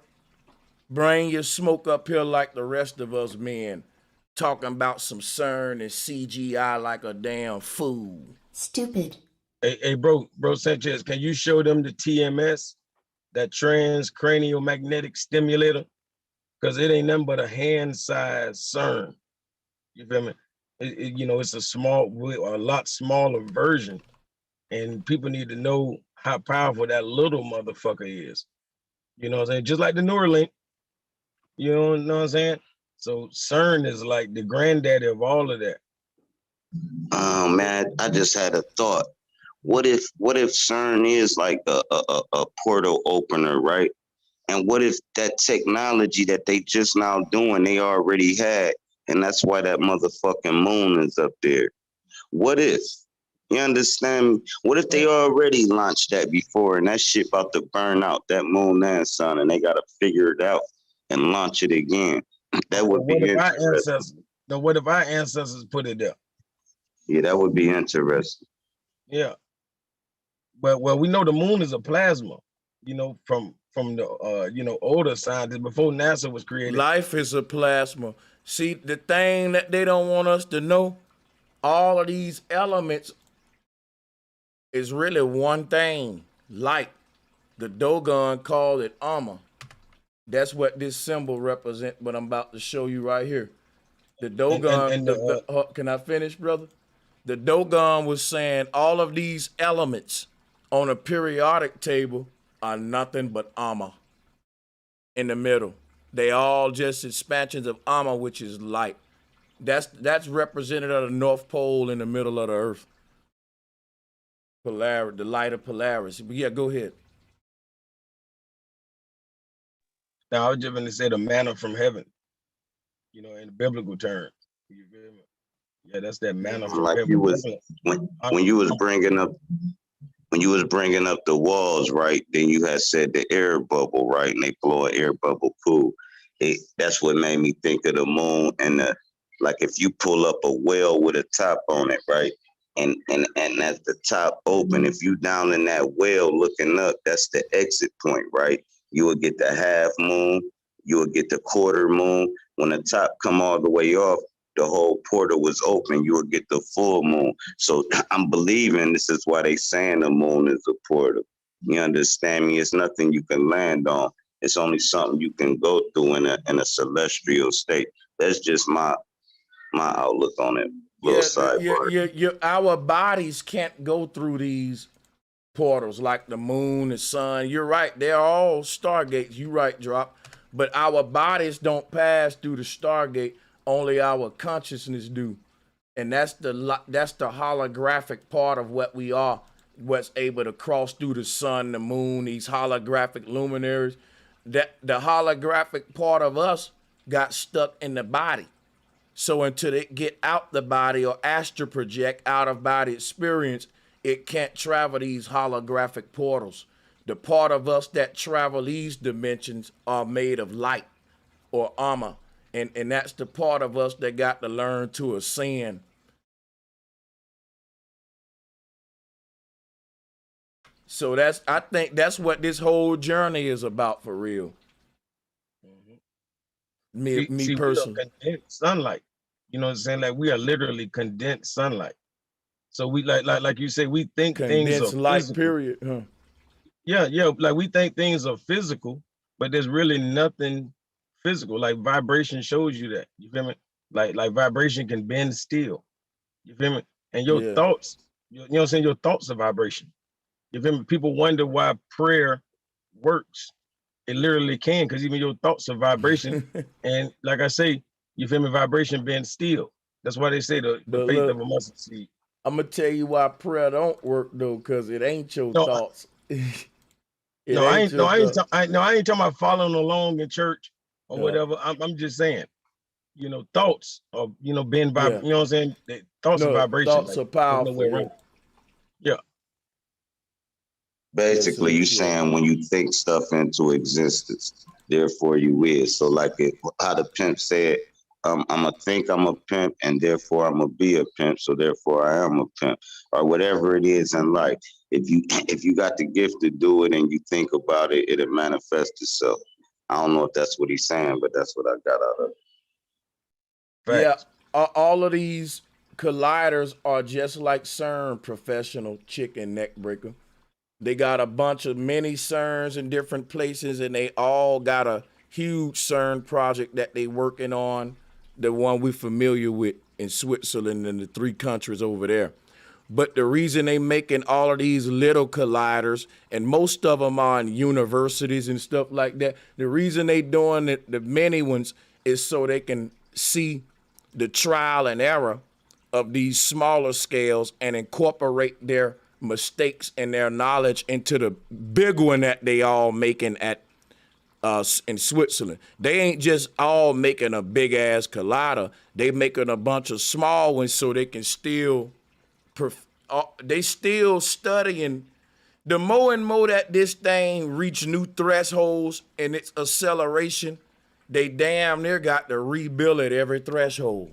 Bring your smoke up here like the rest of us men. Talking about some CERN and CGI like a damn fool. Stupid. Hey, bro Sanchez, can you show them the TMS, that transcranial magnetic stimulator? Because it ain't nothing but a hand-sized CERN. You feel me? It's a lot smaller version, and people need to know how powerful that little motherfucker is. You know what I'm saying? Just like the Neuralink. You know what I'm saying? So CERN is like the granddaddy of all of that. Man, I just had a thought. What if CERN is like a portal opener, right? And what if that technology that they just now doing, they already had, and that's why that motherfucking moon is up there. What if? You understand me? What if they already launched that before and that shit about to burn out, that moon and sun, and they got to figure it out and launch it again? That would be interesting. What if our ancestors put it there? Yeah, that would be interesting. Yeah. But we know the moon is a plasma, from the older scientists before NASA was created. Life is a plasma. See, the thing that they don't want us to know, all of these elements is really one thing, light. The Dogon called it Amma. That's what this symbol represents, but I'm about to show you right here. The Dogon, can I finish, brother? The Dogon was saying all of these elements on a periodic table are nothing but Amma in the middle. They all just expansions of Amma, which is light. That's represented at the North Pole in the middle of the Earth. Polaris, the light of Polaris. But yeah, go ahead. Now I was just going to say the manna from heaven, in the biblical terms. You feel me? Yeah, that's that manna from Like heaven. you was when you was bringing up the walls, right? Then you had said the air bubble, right? And they blow an air bubble, cool. That's what made me think of the moon and like if you pull up a well with a top on it, right? And at the top open, if you down in that well looking up, that's the exit point, right? You will get the half moon, you will get the quarter moon. When the top come all the way off, the whole portal was open, you will get the full moon. So I'm believing this is why they saying the moon is a portal. You understand me? It's nothing you can land on. It's only something you can go through in a celestial state. That's just my outlook on it. Our bodies can't go through these portals like the moon, the sun. You're right. They're all stargates. You right, Drop. But our bodies don't pass through the stargate. Only our consciousness do. And that's the holographic part of what we are. What's able to cross through the sun, the moon, these holographic luminaries. That the holographic part of us got stuck in the body. So until it get out the body or astral project out of body experience, it can't travel these holographic portals. The part of us that travel these dimensions are made of light or armor. And that's the part of us that got to learn to ascend. So I think that's what this whole journey is about for real. Me personally. We are condensed sunlight. You know what I'm saying? Like we are literally condensed sunlight. So we like you say, we think things are light, physical. period. Huh? Yeah. Like we think things are physical, but there's really nothing physical. Like vibration shows you that. You feel me? Like vibration can bend steel. You feel me? And your thoughts, you know what I'm saying? Your thoughts are vibration. You feel me? People wonder why prayer works. It literally can, because even your thoughts are vibration. And like I say, you feel me? Vibration bends steel. That's why they say the faith of a mustard seed. I'm gonna tell you why prayer don't work though, because it ain't your thoughts. I ain't talking about following along in church or whatever. I'm just saying, you know, thoughts of, you know, being you know what I'm saying? Thoughts are vibration. Thoughts are powerful. Yeah. Basically, you saying when you think stuff into existence, therefore you is. So like how the pimp said, I'm gonna think I'm a pimp, and therefore I'm gonna be a pimp. So therefore I am a pimp, or whatever it is in life. If you got the gift to do it and you think about it, it'll manifest itself. I don't know if that's what he's saying, but that's what I got out of it. Yeah, all of these colliders are just like CERN, professional chicken neck breaker. They got a bunch of mini CERNs in different places, and they all got a huge CERN project that they working on, the one we're familiar with in Switzerland and the 3 countries over there. But the reason they making all of these little colliders, and most of them are in universities and stuff like that, the reason they doing it, the many ones, is so they can see the trial and error of these smaller scales and incorporate their mistakes and their knowledge into the big one that they all making at in Switzerland. They ain't just all making a big ass collider. They making a bunch of small ones so they can still they still studying. The more and more that this thing reach new thresholds and its acceleration, they damn near got to rebuild it every threshold.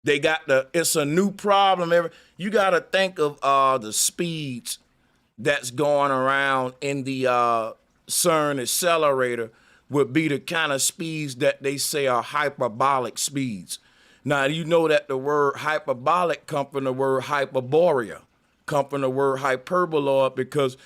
They got it's a new problem. You got to think of the speeds that's going around in the CERN accelerator would be the kind of speeds that they say are hyperbolic speeds. Now, you know that the word hyperbolic comes from the word hyperborea, comes from the word hyperbola, because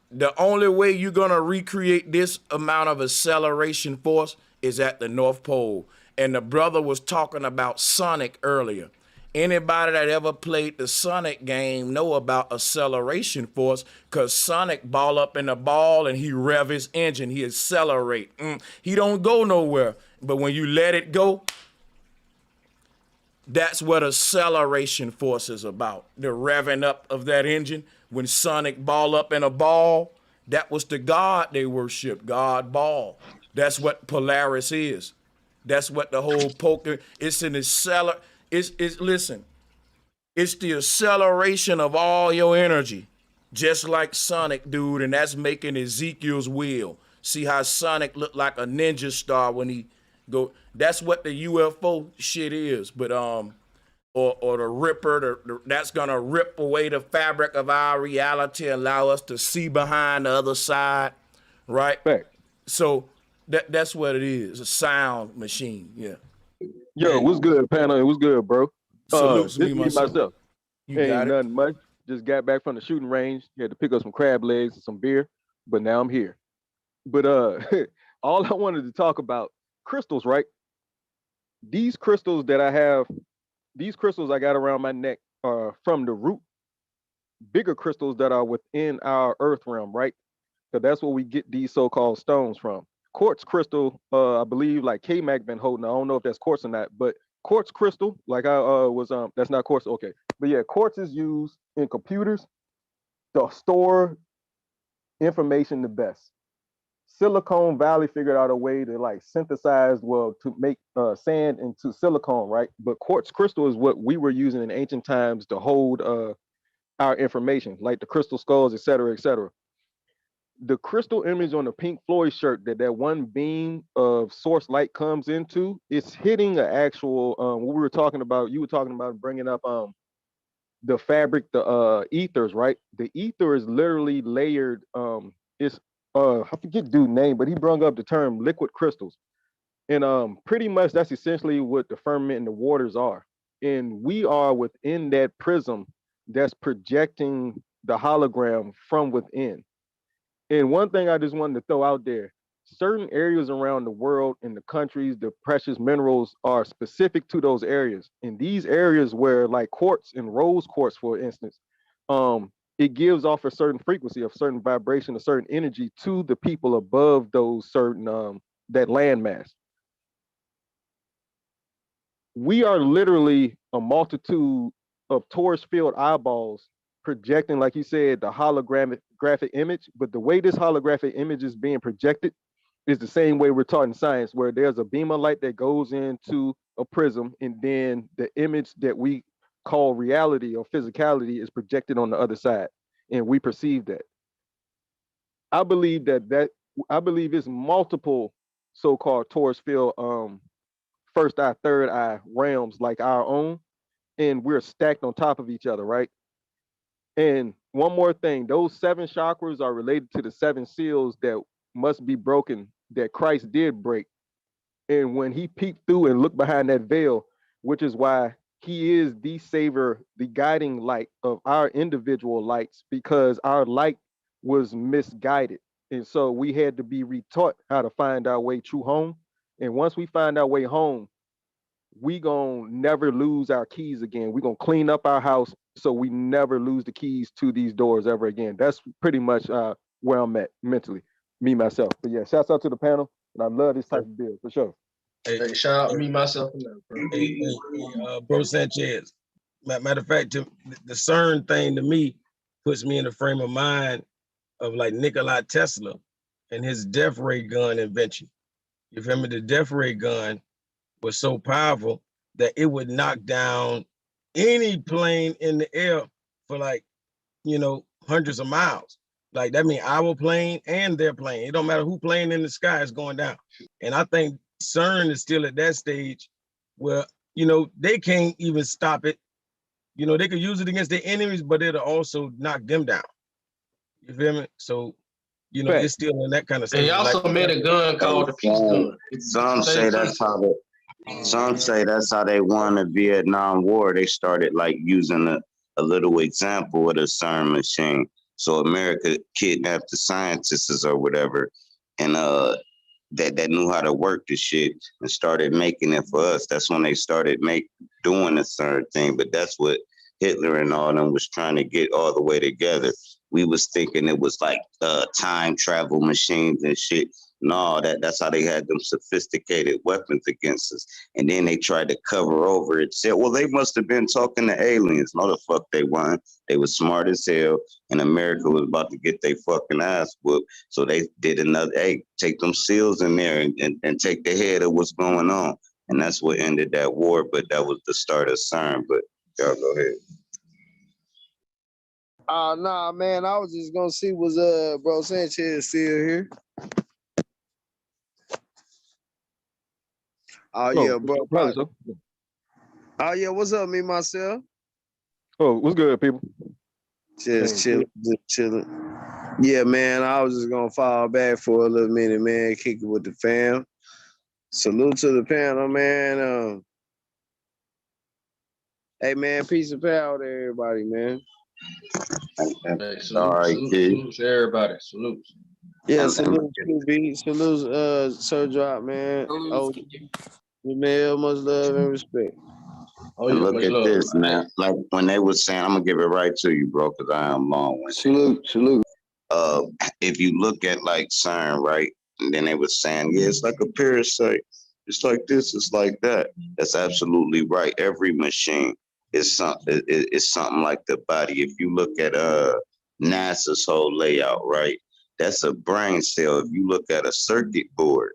the only way you're going to recreate this amount of acceleration force is at the North Pole. And the brother was talking about Sonic earlier. Anybody that ever played the Sonic game know about acceleration force, because Sonic ball up in the ball and he rev his engine, he accelerate. He don't go nowhere. But when you let it go, that's what acceleration force is about. The revving up of that engine. When Sonic ball up in a ball, that was the god they worship, God Ball. That's what Polaris is. That's what the whole poker, it's an Listen, it's the acceleration of all your energy, just like Sonic, dude, and that's making Ezekiel's wheel. See how Sonic looked like a ninja star when he go. That's what the UFO shit is. But or the Ripper, that's gonna rip away the fabric of our reality, allow us to see behind the other side, right? So that's what it is, a sound machine. Yeah. Yo, what's good, panel? It was good, bro. Salutes This me is me myself. You Ain't got it. nothing much. Just got back from the shooting range. Had to pick up some crab legs and some beer, but now I'm here. But all I wanted to talk about, crystals, right? These crystals that I have, these crystals I got around my neck are from the root, bigger crystals that are within our earth realm, right? Because that's where we get these so-called stones from. Quartz crystal, I believe like K-Mac been holding. I don't know if that's quartz or not, but quartz crystal, like I was, that's not quartz, okay. But yeah, quartz is used in computers to store information the best. Silicon Valley figured out a way to like synthesize, well, to make sand into silicone, right? But quartz crystal is what we were using in ancient times to hold our information, like the crystal skulls, et cetera, et cetera. The crystal image on the Pink Floyd shirt that one beam of source light comes into, it's hitting an actual, what we were talking about, you were talking about bringing up the fabric, the ethers, right? The ether is literally layered, it's, I forget dude's name, but he brought up the term liquid crystals. And pretty much that's essentially what the firmament and the waters are. And we are within that prism that's projecting the hologram from within. And one thing I just wanted to throw out there, certain areas around the world in the countries, the precious minerals are specific to those areas. In these areas where like quartz and rose quartz, for instance, it gives off a certain frequency, a certain vibration, a certain energy to the people above those certain, that landmass. We are literally a multitude of torus field eyeballs projecting, like you said, the holographic image. But the way this holographic image is being projected is the same way we're taught in science, where there's a beam of light that goes into a prism, and then the image that we call reality or physicality is projected on the other side, and we perceive that. I believe I believe it's multiple so-called torus field first eye, third eye realms like our own, and we're stacked on top of each other, right? And one more thing, those 7 chakras are related to the 7 seals that must be broken, that Christ did break. And when he peeked through and looked behind that veil, which is why he is the savior, the guiding light of our individual lights, because our light was misguided. And so we had to be retaught how to find our way true home. And once we find our way home, we gonna never lose our keys again. We gonna clean up our house so we never lose the keys to these doors ever again. That's pretty much where I'm at mentally, me, myself. But yeah, shouts out to the panel, and I love this type of bill, for sure. Hey, shout out me, myself, and that, bro. Bro Sanchez. Matter of fact, the CERN thing to me puts me in the frame of mind of like Nikola Tesla and his death ray gun invention. You feel me? The death ray gun was so powerful that it would knock down any plane in the air for like, hundreds of miles. Like that means our plane and their plane. It don't matter who plane in the sky is going down. And I think CERN is still at that stage where, they can't even stop it. They could use it against their enemies, but it'll also knock them down. You feel me? So, it's still in that kind of They also made a gun called the peace gun. Some say that's how they won the Vietnam War. They started like using a little example of the CERN machine. So America kidnapped the scientists or whatever, and that knew how to work the shit and started making it for us. That's when they started doing the CERN thing. But that's what Hitler and all them was trying to get all the way together. We was thinking it was like time travel machines and shit. No, that's how they had them sophisticated weapons against us. And then they tried to cover over it. Said, well, they must have been talking to aliens. No, the fuck they weren't. They were smart as hell. And America was about to get their fucking ass whooped. So they did another, hey, take them SEALs in there and take the head of what's going on. and that's what ended that war. But that was the start of CERN. But y'all go ahead. Nah, man. I was just gonna see was bro Sanchez still here. Oh yeah, bro. Oh yeah, what's up, me myself? Oh, what's good, people? Just chilling. Yeah, man. I was just gonna fall back for a little minute, man. Kick it with the fam. Salute to the panel, man. Hey, man. Peace and power to everybody, man. Hey, salute to everybody. Salute. Yeah, salute QB. Salute Sir Drop, man. Oh, Jamel, much love and respect. Oh, and yeah, look at this, man. Like when they was saying, I'm gonna give it right to you, bro, because I am long-winded. Salute. If you look at like CERN, right, and then they was saying, yeah, it's like a parasite. It's like this, it's like that. That's absolutely right. Every machine is something like the body. If you look at NASA's whole layout, right, that's a brain cell. If you look at a circuit board,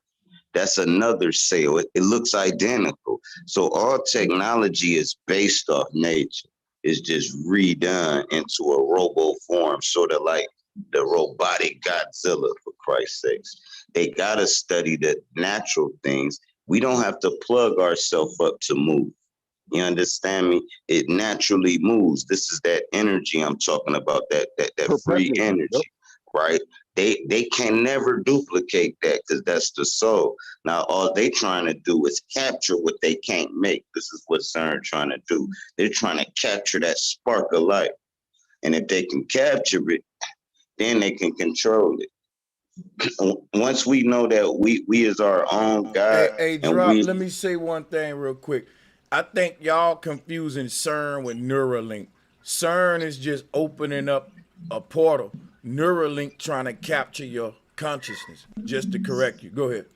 that's another cell. It looks identical. So all technology is based off nature. It's just redone into a robo form, sort of like the robotic Godzilla, for Christ's sakes. They gotta study the natural things. We don't have to plug ourselves up to move. You understand me? It naturally moves. This is that energy I'm talking about, that free energy, right? They can never duplicate that because that's the soul. Now, all they trying to do is capture what they can't make. This is what CERN trying to do. They're trying to capture that spark of life. And if they can capture it, then they can control it. Once we know that we is our own God, Hey, Drop, let me say one thing real quick. I think y'all confusing CERN with Neuralink. CERN is just opening up a portal. Neuralink trying to capture your consciousness. Just to correct you. Go ahead.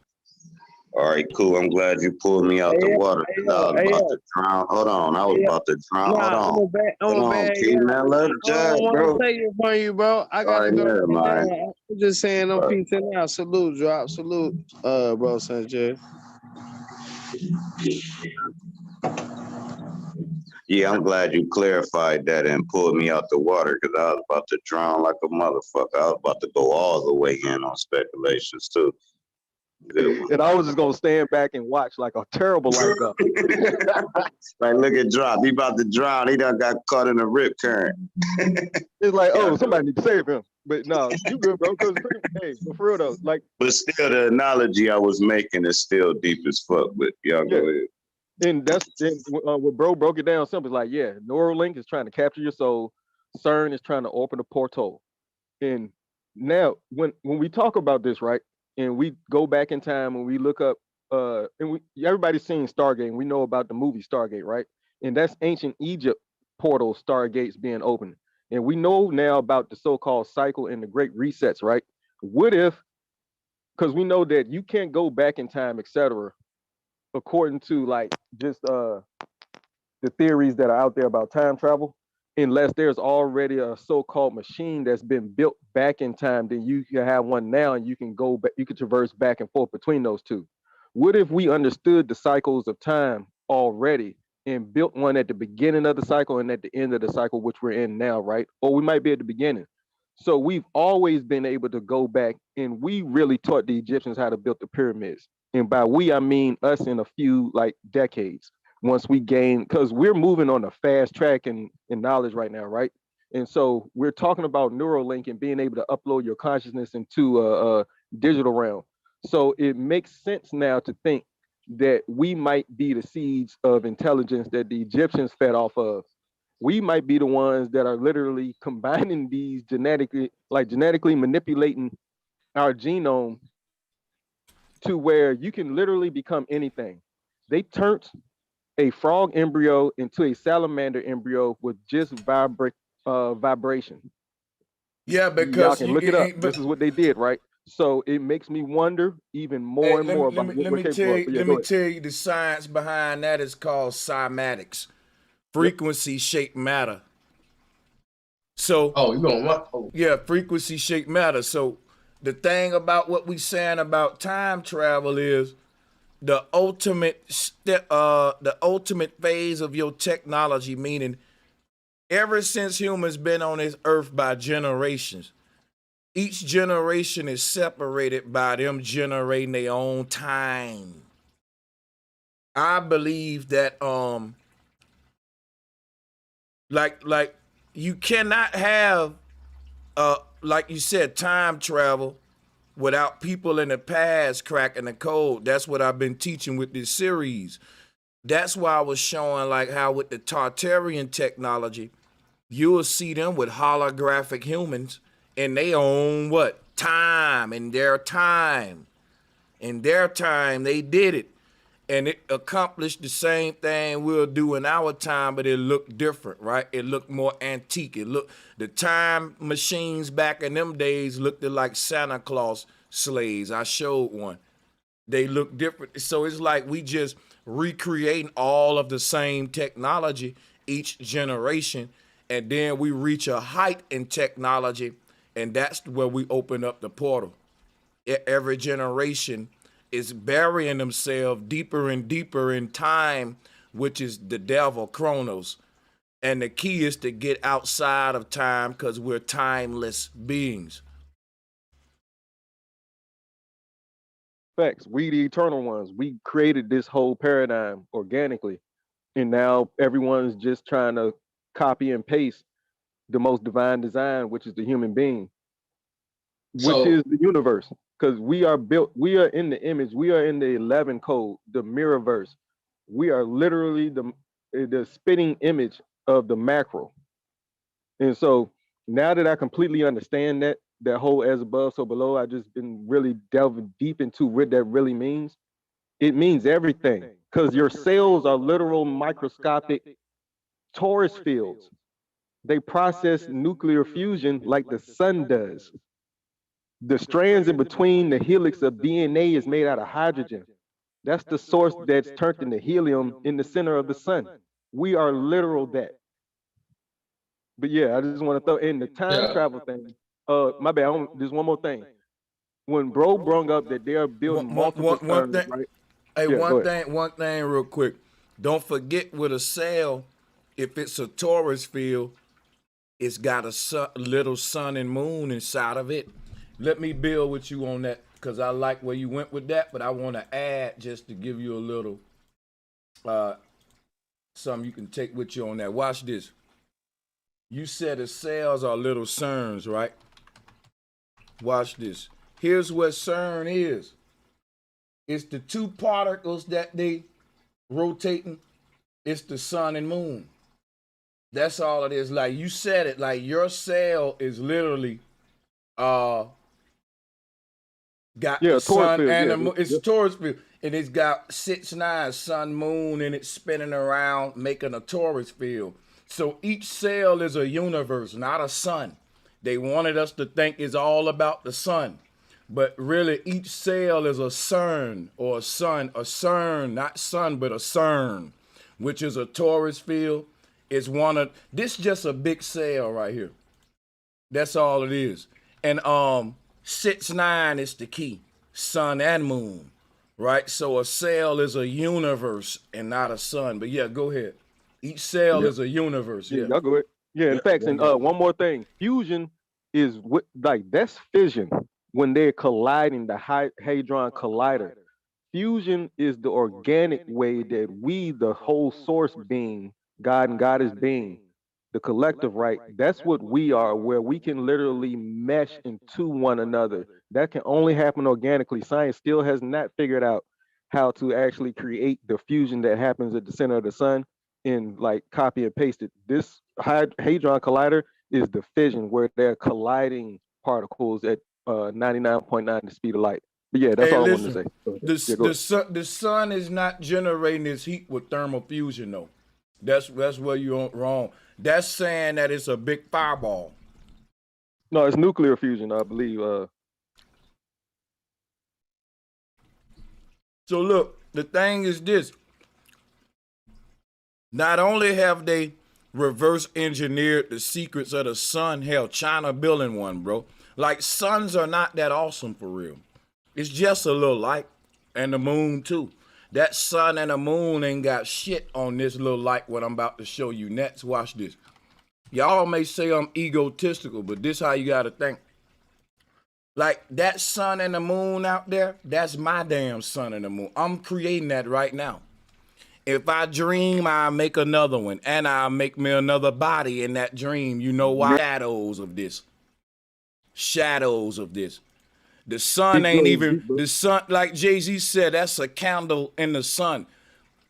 All right, cool. I'm glad you pulled me out the water because I was about to drown. Hold on. I was about to drown. Hold on. Hold on, Keith, man. Let it judge, I bro. want to take it from you, bro. I got to go. Never mind. I'm just saying I'm peacing out. Salute, Drop. Salute, bro Sanchez. Yeah, I'm glad you clarified that and pulled me out the water because I was about to drown like a motherfucker. I was about to go all the way in on speculations too. And I was just gonna stand back and watch like a terrible light up. Like, look at Drop. He about to drown. He done got caught in a rip current. It's like, oh, somebody need to save him. But no, you good, bro. Cause hey, but for real though, like. But still, the analogy I was making is still deep as fuck. But y'all go ahead. And that's what bro broke it down simple. It's like, yeah, Neuralink is trying to capture your soul. CERN is trying to open a portal. And now, when we talk about this, right, and we go back in time and we look up, everybody's seen Stargate. And we know about the movie Stargate, right? And that's ancient Egypt portal stargates being opened. And we know now about the so-called cycle and the great resets, right? What if, because we know that you can't go back in time, etc., according to like just the theories that are out there about time travel, unless there's already a so-called machine that's been built back in time, then you can have one now and you can go back, you can traverse back and forth between those two. What if we understood the cycles of time already and built one at the beginning of the cycle and at the end of the cycle, which we're in now, right? Or we might be at the beginning. So we've always been able to go back, and we really taught the Egyptians how to build the pyramids. And by we, I mean us in a few like decades. Once we gain, because we're moving on a fast track in knowledge right now, right? And so we're talking about Neuralink and being able to upload your consciousness into a digital realm. So it makes sense now to think that we might be the seeds of intelligence that the Egyptians fed off of. We might be the ones that are literally combining these genetically manipulating our genome to where you can literally become anything. They turned a frog embryo into a salamander embryo with just vibration. Yeah, because y'all can look it up. This is what they did, right? So it makes me wonder even more and more about what we're capable of. Let me tell you the science behind that is called cymatics, frequency shaped matter. So yeah, frequency shaped matter. So the thing about what we saying about time travel is the ultimate phase of your technology, meaning ever since humans been on this earth by generations, each generation is separated by them generating their own time. I believe that like you cannot have like you said, time travel without people in the past cracking the code. That's what I've been teaching with this series. That's why I was showing like how with the Tartarian technology, you will see them with holographic humans and they own what? Time. In their time. In their time, they did it. And it accomplished the same thing we'll do in our time, but it looked different, right? It looked more antique. The time machines back in them days looked like Santa Claus sleighs. I showed one. They look different. So it's like we just recreating all of the same technology each generation, and then we reach a height in technology, and that's where we open up the portal. Every generation is burying themselves deeper and deeper in time, which is the devil, Chronos. And the key is to get outside of time because we're timeless beings. Facts. We the eternal ones. We created this whole paradigm organically. And now everyone's just trying to copy and paste the most divine design, which is the human being, which is the universe. Because we are in the image, we are in the 11 code, the mirror verse. We are literally the spitting image of the macro. And so now that I completely understand that whole as above, so below, I just been really delving deep into what that really means. It means everything. Because your cells are literal microscopic torus fields. They process nuclear fusion like the sun does. The strands in between the helix of DNA is made out of hydrogen. That's the source that's turned into helium in the center of the sun. We are literal that. But yeah, I just want to throw in the time travel thing. My bad. Just one more thing. When bro brung up that they're building multiple suns, right? Hey, one thing real quick. Don't forget with a cell, if it's a torus field, it's got a little sun and moon inside of it. Let me build with you on that because I like where you went with that, but I want to add just to give you a little something you can take with you on that. Watch this. You said the cells are little CERNs, right? Watch this. Here's what CERN is. It's the two particles that they rotating. It's the sun and moon. That's all it is. Like you said it, like your cell is literally got the sun and the moon. It's a torus field, and it's got 6-9 sun, moon, and it's spinning around, making a torus field. So each cell is a universe, not a sun. They wanted us to think it's all about the sun, but really each cell is a CERN or a CERN, not sun, but a CERN, which is a torus field. It's this just a big cell right here. That's all it is. And 6-9 is the key, sun and moon, right? So a cell is a universe and not a sun. But yeah, go ahead. Each cell is a universe. Yeah, y'all go ahead. Yeah, in fact, and one more thing. Fusion is that's fission when they're colliding, the Hadron Collider. Fusion is the organic way that we, the whole source being, God and Goddess being, the collective, right? That's what we are, where we can literally mesh into one another. That can only happen organically. Science still has not figured out how to actually create the fusion that happens at the center of the sun and like copy and paste it. This Hadron Collider is the fission where they're colliding particles at 99.9 the speed of light. But yeah, that's all I wanted to say. The sun is not generating its heat with thermal fusion, though. That's where you're wrong. That's saying that it's a big fireball. No, it's nuclear fusion, I believe. So look, the thing is this. Not only have they reverse engineered the secrets of the sun, hell, China building one, bro. Like suns are not that awesome for real. It's just a little light, and the moon too. That sun and the moon ain't got shit on this little light what I'm about to show you next. Watch this. Y'all may say I'm egotistical, but this how you gotta think. Like that sun and the moon out there, that's my damn sun and the moon. I'm creating that right now. If I dream, I'll make another one, and I'll make me another body in that dream. You know why? Shadows of this. Shadows of this. The sun ain't even, the sun, like Jay-Z said, that's a candle in the sun.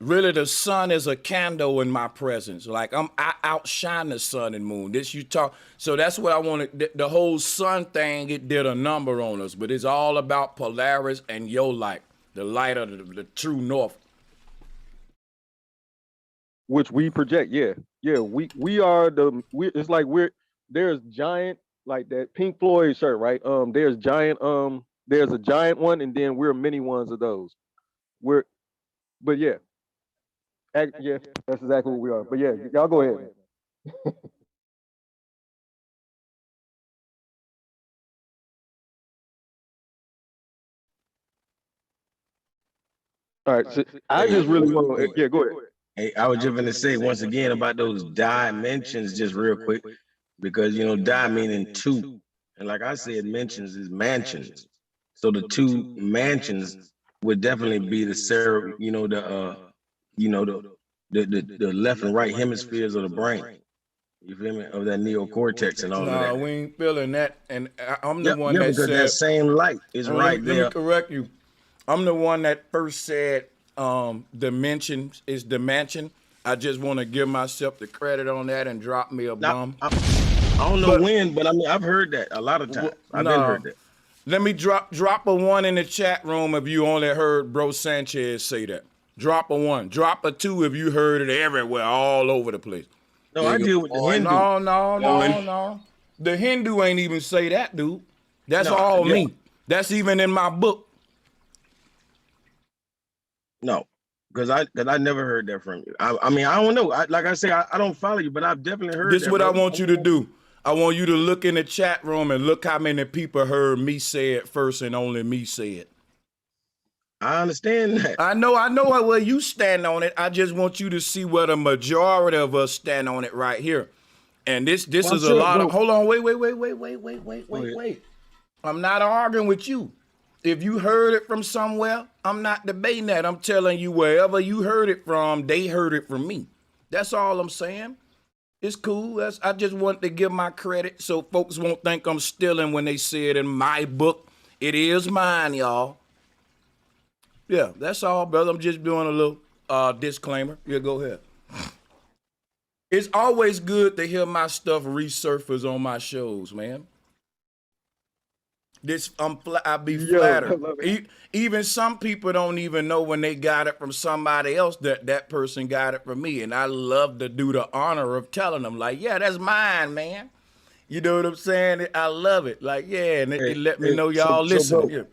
Really, the sun is a candle in my presence. Like I outshine the sun and moon. This you talk. So that's what I wanted. The whole sun thing, it did a number on us, but it's all about Polaris and your light, the light of the true north. Which we project, yeah. We are it's like there's giant, like that Pink Floyd shirt, right? There's a giant one, and then we're many ones of those. But yeah. Yeah, that's exactly what we are. But yeah, y'all go ahead. All right, so I just really want to, yeah, go ahead. Hey, I was just gonna say once again about those dimensions, just real quick, because you know, di meaning two, and like I said, mentions is mansions. So the two mansions would definitely be the the left and right hemispheres of the brain. You feel me? Of that neocortex and all of that. No, we ain't feeling that, and I'm the one that because said that same light is right there. Let me correct you. I'm the one that first said dimension is dimension. I just want to give myself the credit on that and drop me a bomb. I don't know when, but I mean I've heard that a lot of times. I've been heard that. Let me drop a one in the chat room if you only heard Bro Sanchez say that. Drop a one. Drop a two if you heard it everywhere, all over the place. No, I deal with the Hindu. No. The Hindu ain't even say that, dude. That's all me. That's even in my book. No, because I never heard that from you. I mean, I don't know. Like I say, I don't follow you, but I've definitely heard This that. This what I want you to do. I want you to look in the chat room and look how many people heard me say it first and only me say it. I understand that. I know where you stand on it. I just want you to see where the majority of us stand on it right here. And this is a lot of, hold on, wait. I'm not arguing with you. If you heard it from somewhere, I'm not debating that. I'm telling you wherever you heard it from, they heard it from me. That's all I'm saying. It's cool. I just want to give my credit so folks won't think I'm stealing when they say it in my book. It is mine, y'all. Yeah, that's all, brother. I'm just doing a little disclaimer. Yeah, go ahead. It's always good to hear my stuff resurface on my shows, man. I be flattered. Even some people don't even know when they got it from somebody else that person got it from me. And I love to do the honor of telling them, like, yeah, that's mine, man. You know what I'm saying? I love it. Like, yeah, and it let me know y'all listen.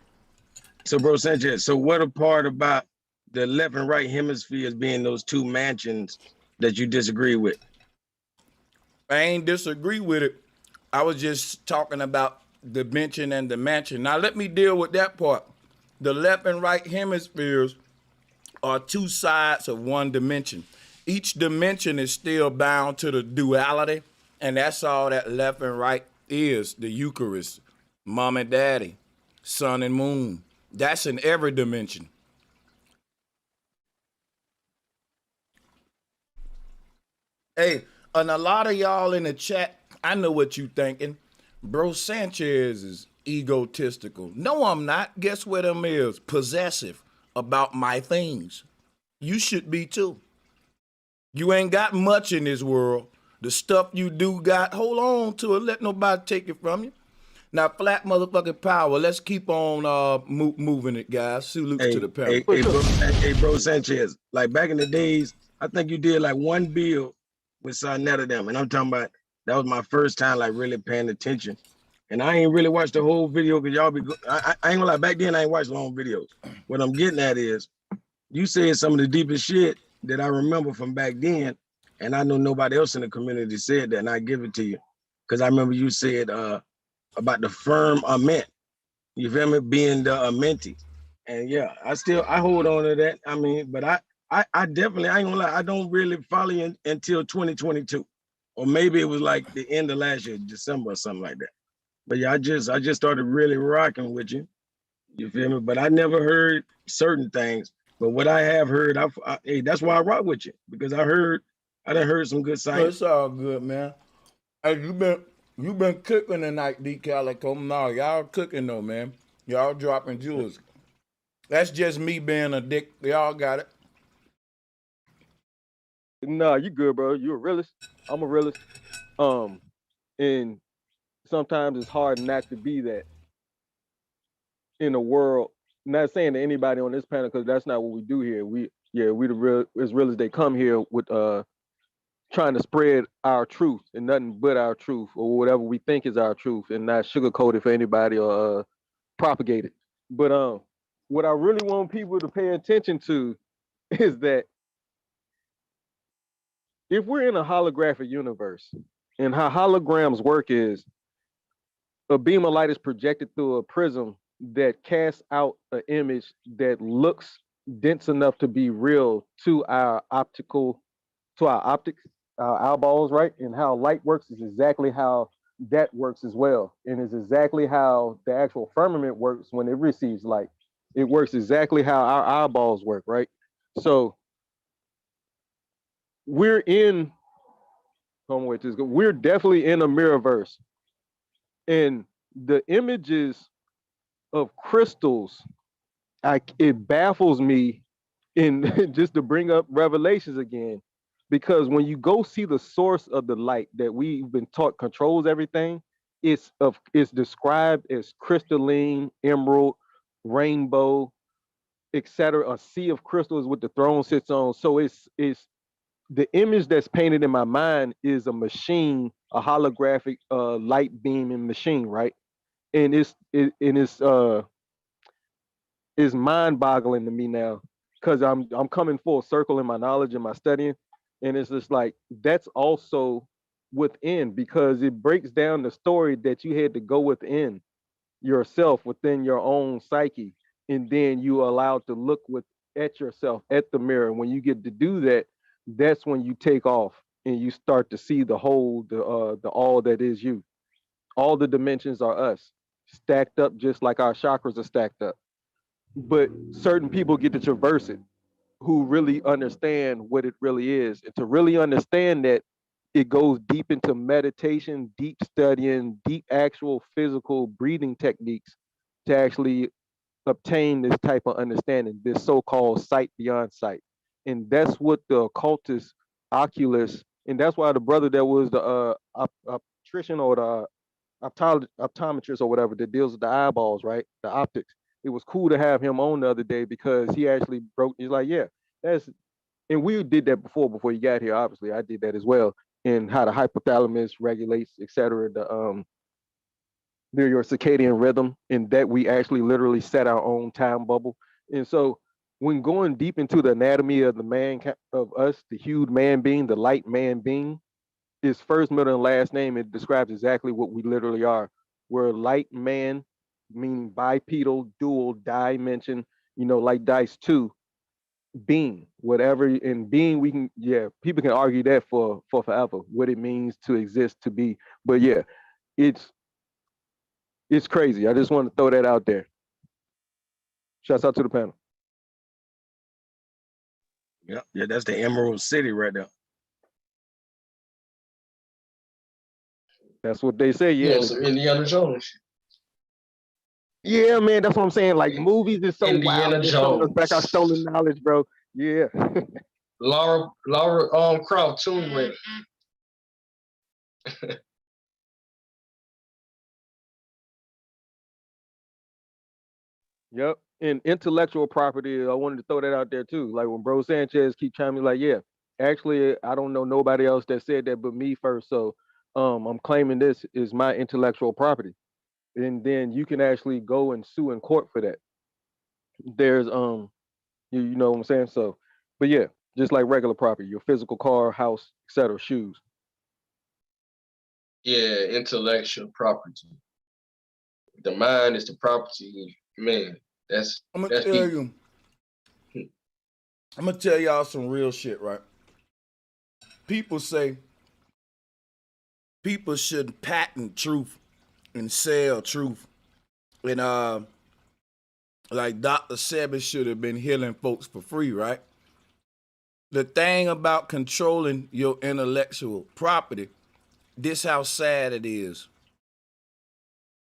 So, Bro Sanchez, so what a part about the left and right hemispheres being those two mansions that you disagree with? I ain't disagree with it. I was just talking about dimension and dimension. Now let me deal with that part. The left and right hemispheres are two sides of one dimension. Each dimension is still bound to the duality, and that's all that left and right is, the Eucharist, mom and daddy, sun and moon. That's in every dimension. Hey, and a lot of y'all in the chat, I know what you thinking. Bro Sanchez is egotistical. No, I'm not. Guess what I'm is? Possessive about my things. You should be too. You ain't got much in this world. The stuff you do got, hold on to it. Let nobody take it from you. Now, flat motherfucking power. Let's keep on moving it, guys. Salute to the parent. Hey, bro Sanchez, like back in the days, I think you did like one bill with Sarnetta them, and I'm talking about that was my first time like really paying attention. And I ain't really watched the whole video because y'all be good. I ain't gonna lie, back then I ain't watched long videos. What I'm getting at is you said some of the deepest shit that I remember from back then, and I know nobody else in the community said that, and I give it to you. Because I remember you said about the firm ament, you feel me, being the mentee. And yeah, I hold on to that. I mean, but I definitely, I ain't gonna lie, I don't really follow you until 2022. Or maybe it was like the end of last year, December or something like that. But yeah, I just started really rocking with you. You feel me? But I never heard certain things. But what I have heard, hey, that's why I rock with you, because I done heard some good No, sight. it's all good, man. Hey, you been cooking tonight, D Calico. No, y'all cooking though, man. Y'all dropping jewels. That's just me being a dick. Y'all got it. Nah, you good, bro. You a realist. I'm a realist. And sometimes it's hard not to be that in a world. Not saying to anybody on this panel, because that's not what we do here. We the real as real as they come here with trying to spread our truth and nothing but our truth or whatever we think is our truth and not sugarcoat it for anybody or propagate it. But what I really want people to pay attention to is that if we're in a holographic universe and how holograms work is a beam of light is projected through a prism that casts out an image that looks dense enough to be real to our optics, our eyeballs, right? And how light works is exactly how that works as well. And is exactly how the actual firmament works when it receives light. It works exactly how our eyeballs work, right? So we're definitely in a mirrorverse. And the images of crystals, it baffles me in just to bring up Revelations again, because when you go see the source of the light that we've been taught controls everything, it's described as crystalline, emerald, rainbow, etc. A sea of crystals with the throne sits on. So it's the image that's painted in my mind is a machine, a holographic light beaming machine, right? And it's mind-boggling to me now, because I'm coming full circle in my knowledge and my studying, and it's just like that's also within, because it breaks down the story that you had to go within yourself, within your own psyche, and then you are allowed to look at yourself at the mirror. When you get to do that, that's when you take off and you start to see the whole, the all that is you. All the dimensions are us, stacked up just like our chakras are stacked up. But certain people get to traverse it, who really understand what it really is. And to really understand that, it goes deep into meditation, deep studying, deep actual physical breathing techniques to actually obtain this type of understanding, this so-called sight beyond sight. And that's what the occultist oculus, and that's why the brother that was the optician or the optometrist or whatever that deals with the eyeballs, right? The optics. It was cool to have him on the other day, because he actually broke. He's like, yeah, that's, and we did that before you got here. Obviously, I did that as well, and how the hypothalamus regulates, etc. Your circadian rhythm, and that we actually literally set our own time bubble. And so, when going deep into the anatomy of the man, of us, the hued man being, the light man being, his first, middle, and last name, it describes exactly what we literally are. We're light man, meaning bipedal, dual dimension, like dice two, being, whatever. In being, we can, people can argue that for forever, what it means to exist, to be. But yeah, it's crazy. I just want to throw that out there. Shouts out to the panel. Yeah, that's the Emerald City right there. That's what they say. Yeah, some Indiana Jones. Yeah, man, that's what I'm saying. Like, movies is so Indiana wild. It's showing us back our Jones. stolen knowledge, bro. Yeah. Laura Croft, Tomb Raider. Yep. And intellectual property, I wanted to throw that out there too. Like when Bro Sanchez keep chiming, like, yeah, actually, I don't know nobody else that said that but me first. So I'm claiming this is my intellectual property. And then you can actually go and sue in court for that. There's you know what I'm saying? So, but yeah, just like regular property, your physical car, house, etc., shoes. Yeah, intellectual property. The mind is the property, man. I'm gonna that's tell deep. you. I'm gonna tell y'all some real shit, right? People say people should patent truth and sell truth. And like Dr. Sebi should have been healing folks for free, right? The thing about controlling your intellectual property, this how sad it is.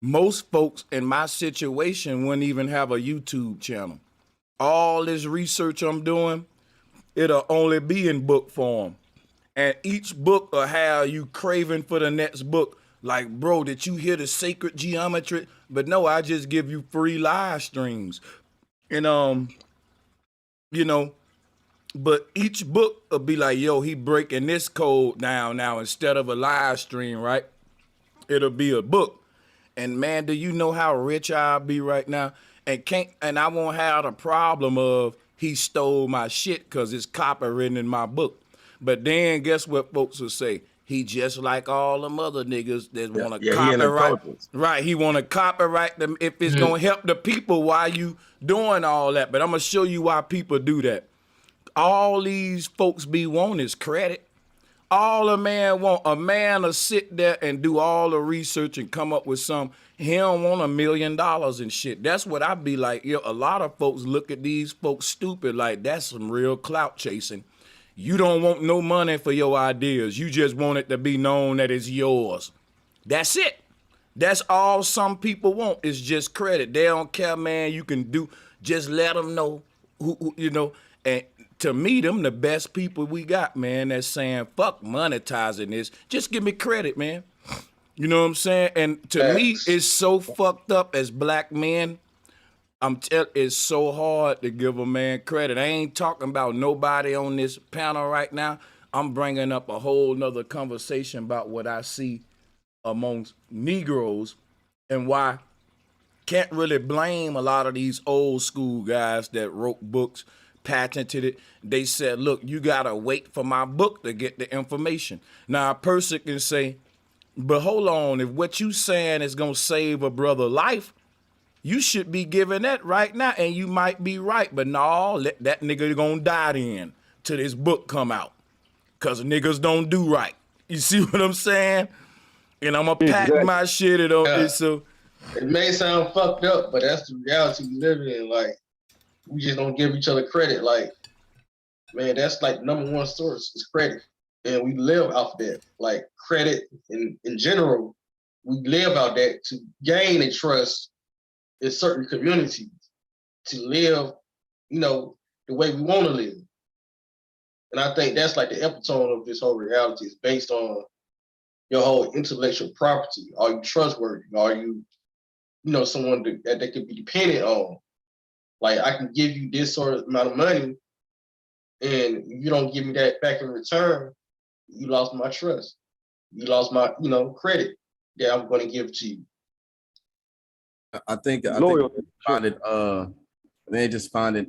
Most folks in my situation wouldn't even have a YouTube channel. All this research I'm doing, it'll only be in book form. And each book will have you craving for the next book. Like, bro, did you hear the sacred geometry? But no, I just give you free live streams. And you know, but each book will be like, yo, he breaking this code down now instead of a live stream, right? It'll be a book. And man, do you know how rich I'll be right now? And I won't have the problem of he stole my shit because it's copywritten in my book. But then guess what folks will say? He just like all them other niggas that want to he in the copyright. cultures. Right, he want to copyright them if it's going to help the people while you doing all that. But I'm going to show you why people do that. All these folks be want is credit. All a man want, a man to sit there and do all the research and come up with some. He don't want $1 million and shit. That's what I be like. Yo, a lot of folks look at these folks stupid like that's some real clout chasing. You don't want no money for your ideas. You just want it to be known that it's yours. That's it. That's all some people want is just credit. They don't care, man. You can do, just let them know who you know. And to me, them the best people we got, man, that's saying, fuck monetizing this. Just give me credit, man. You know what I'm saying? And to me, it's so fucked up as black men. It's so hard to give a man credit. I ain't talking about nobody on this panel right now. I'm bringing up a whole nother conversation about what I see amongst Negroes and why can't really blame a lot of these old school guys that wrote books, patented it. They said, look, you gotta wait for my book to get the information. Now a person can say, but hold on, if what you saying is gonna save a brother life, you should be giving that right now, and you might be right, but no, that nigga gonna die then till this book come out, cause niggas don't do right. You see what I'm saying? And I'm gonna patent my shit. So it may sound fucked up, but that's the reality we live in. Like, we just don't give each other credit. Like, man, that's like number one source is credit, and we live off that. Like credit in general, we live out that to gain a trust in certain communities, to live, you know, the way we want to live. And I think that's like the epitome of this whole reality is based on your whole intellectual property. Are you trustworthy? Are you, you know, someone that they could be dependent on? Like, I can give you this sort of amount of money, and you don't give me that back in return, you lost my trust. You lost my, you know, credit that I'm going to give to you. I think they just find it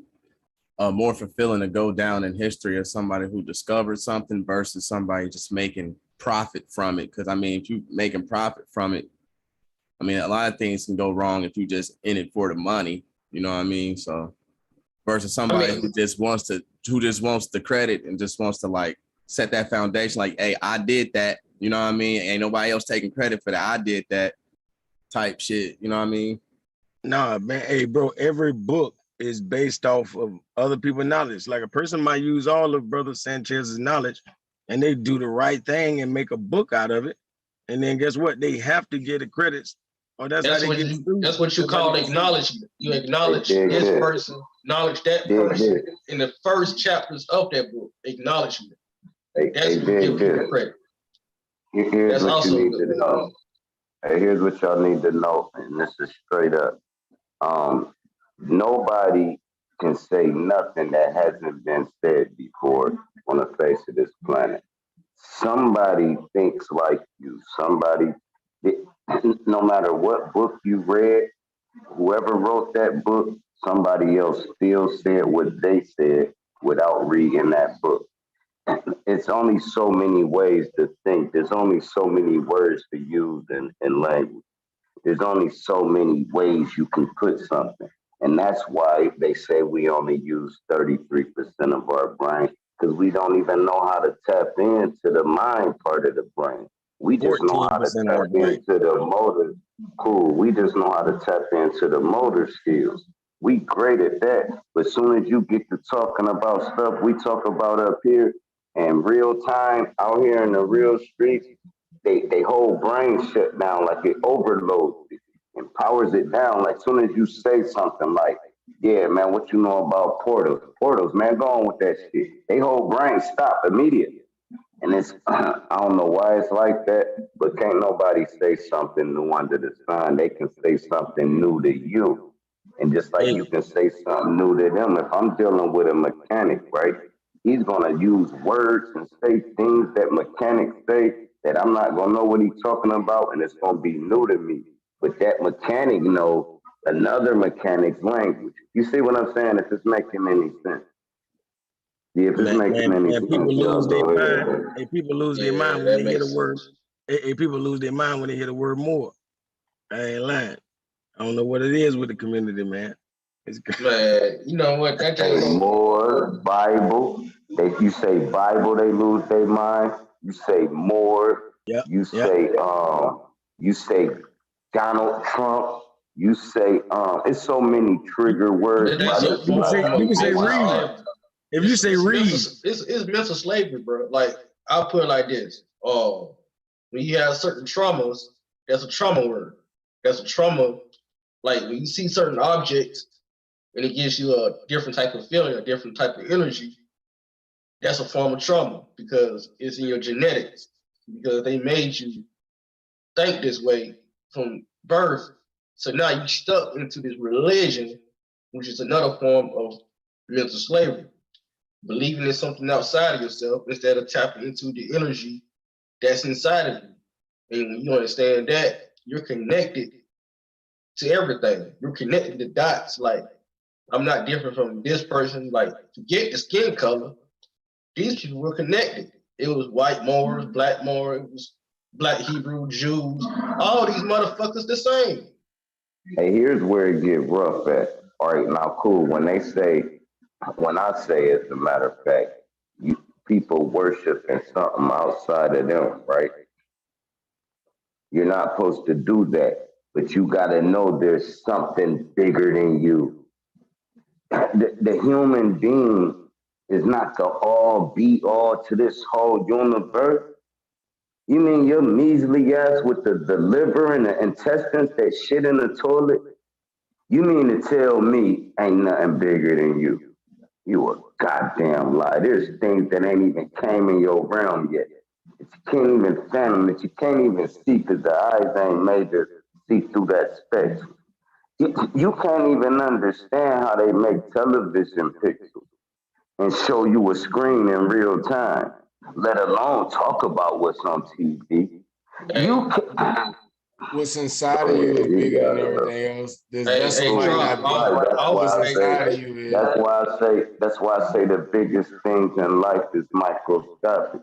more fulfilling to go down in history as somebody who discovered something versus somebody just making profit from it. Because I mean, if you making profit from it, I mean, a lot of things can go wrong if you just in it for the money. You know what I mean? So versus somebody who just wants the credit and just wants to like set that foundation. Like, hey, I did that. You know what I mean? Ain't nobody else taking credit for that. I did that type shit. You know what I mean? Nah, man. Hey, bro, every book is based off of other people's knowledge. Like a person might use all of Brother Sanchez's knowledge and they do the right thing and make a book out of it. And then guess what? They have to get the credits. Or that's what you call acknowledgement. You acknowledge this person, acknowledge that person in the first chapters of that book. Acknowledgement. That's what you give people credit. Here's what you need to know. Hey, here's what y'all need to know, and this is straight up. Nobody can say nothing that hasn't been said before on the face of this planet. Somebody thinks like you. Somebody, no matter what book you read, whoever wrote that book, somebody else still said what they said without reading that book. It's only so many ways to think. There's only so many words to use in language. There's only so many ways you can put something. And that's why they say we only use 33% of our brain, because we don't even know how to tap into the mind part of the brain. We just know how to 14% of tap the brain. into the motor. Cool. We just know how to tap into the motor skills. We great at that. But as soon as you get to talking about stuff we talk about up here in real time, out here in the real streets, they whole brain shut down, like it overloads it and powers it down. Like soon as you say something like, yeah, man, what you know about portals? Portals, man, go on with that shit. They whole brain stop immediately. And it's, I don't know why it's like that, but can't nobody say something new under the sun. They can say something new to you. And just like you can say something new to them, if I'm dealing with a mechanic, right, he's going to use words and say things that mechanics say that I'm not going to know what he's talking about, and it's going to be new to me. But that mechanic knows another mechanic's language. You see what I'm saying? If it's making any sense. Yeah, if it's making any sense, people lose their go mind. ahead. Hey, people lose their Yeah, mind when that they hear the makes word. sense. Hey, people lose their mind when they hear the word more. I ain't lying. I don't know what it is with the community, man. It's Man, you know what? That Say just more Bible. If you say Bible, they lose their mind. You say more. yeah, You yeah. say you say Donald Trump. You say it's so many trigger words. that's a You can say form of mental read. slavery. If you say read, It's mental slavery, bro. Like I'll put it like this: when you have certain traumas, that's a trauma word. That's a trauma. Like when you see certain objects and it gives you a different type of feeling, a different type of energy, that's a form of trauma because it's in your genetics. Because they made you think this way from birth. So now you're stuck into this religion, which is another form of mental slavery. Believing in something outside of yourself instead of tapping into the energy that's inside of you. And when you understand that, you're connected to everything. You're connected to dots. Like, I'm not different from this person. Like, forget the skin color. These people were connected. It was white Moors, black Moors, it was black Hebrew, Jews. All these motherfuckers the same. Hey, here's where it get rough at. All right, now cool. When I say, as a matter of fact, you people worshiping something outside of them, right? You're not supposed to do that, but you got to know there's something bigger than you. The human being is not the all be all to this whole universe. You mean your measly ass with the liver and the intestines that shit in the toilet? You mean to tell me ain't nothing bigger than you? You a goddamn lie. There's things that ain't even came in your realm yet. That you can't even fathom, that you can't even see because the eyes ain't made to see through that space. You can't even understand how they make television pictures and show you a screen in real time, let alone talk about what's on TV. You can, What's inside of you is bigger than everything else. This vessel might not be. What's inside of you is. That's why I say the biggest things in life is microscopic.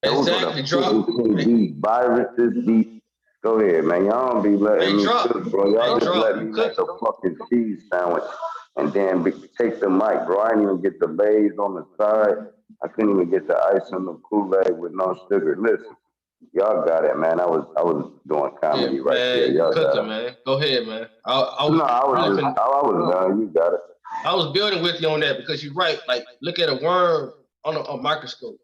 Those are the things, these viruses, go ahead, man. Y'all don't be letting me cook, bro. Y'all just let me make a fucking cheese sandwich and then take the mic, bro. I didn't even get the Lay's on the side. I couldn't even get the ice on the Kool-Aid with no sugar. Listen, y'all got it, man. I was doing comedy right there. Y'all got it. Man. Go ahead, man. I was done. You got it. I was building with you on that because you're right. Like, look at a worm on a microscope.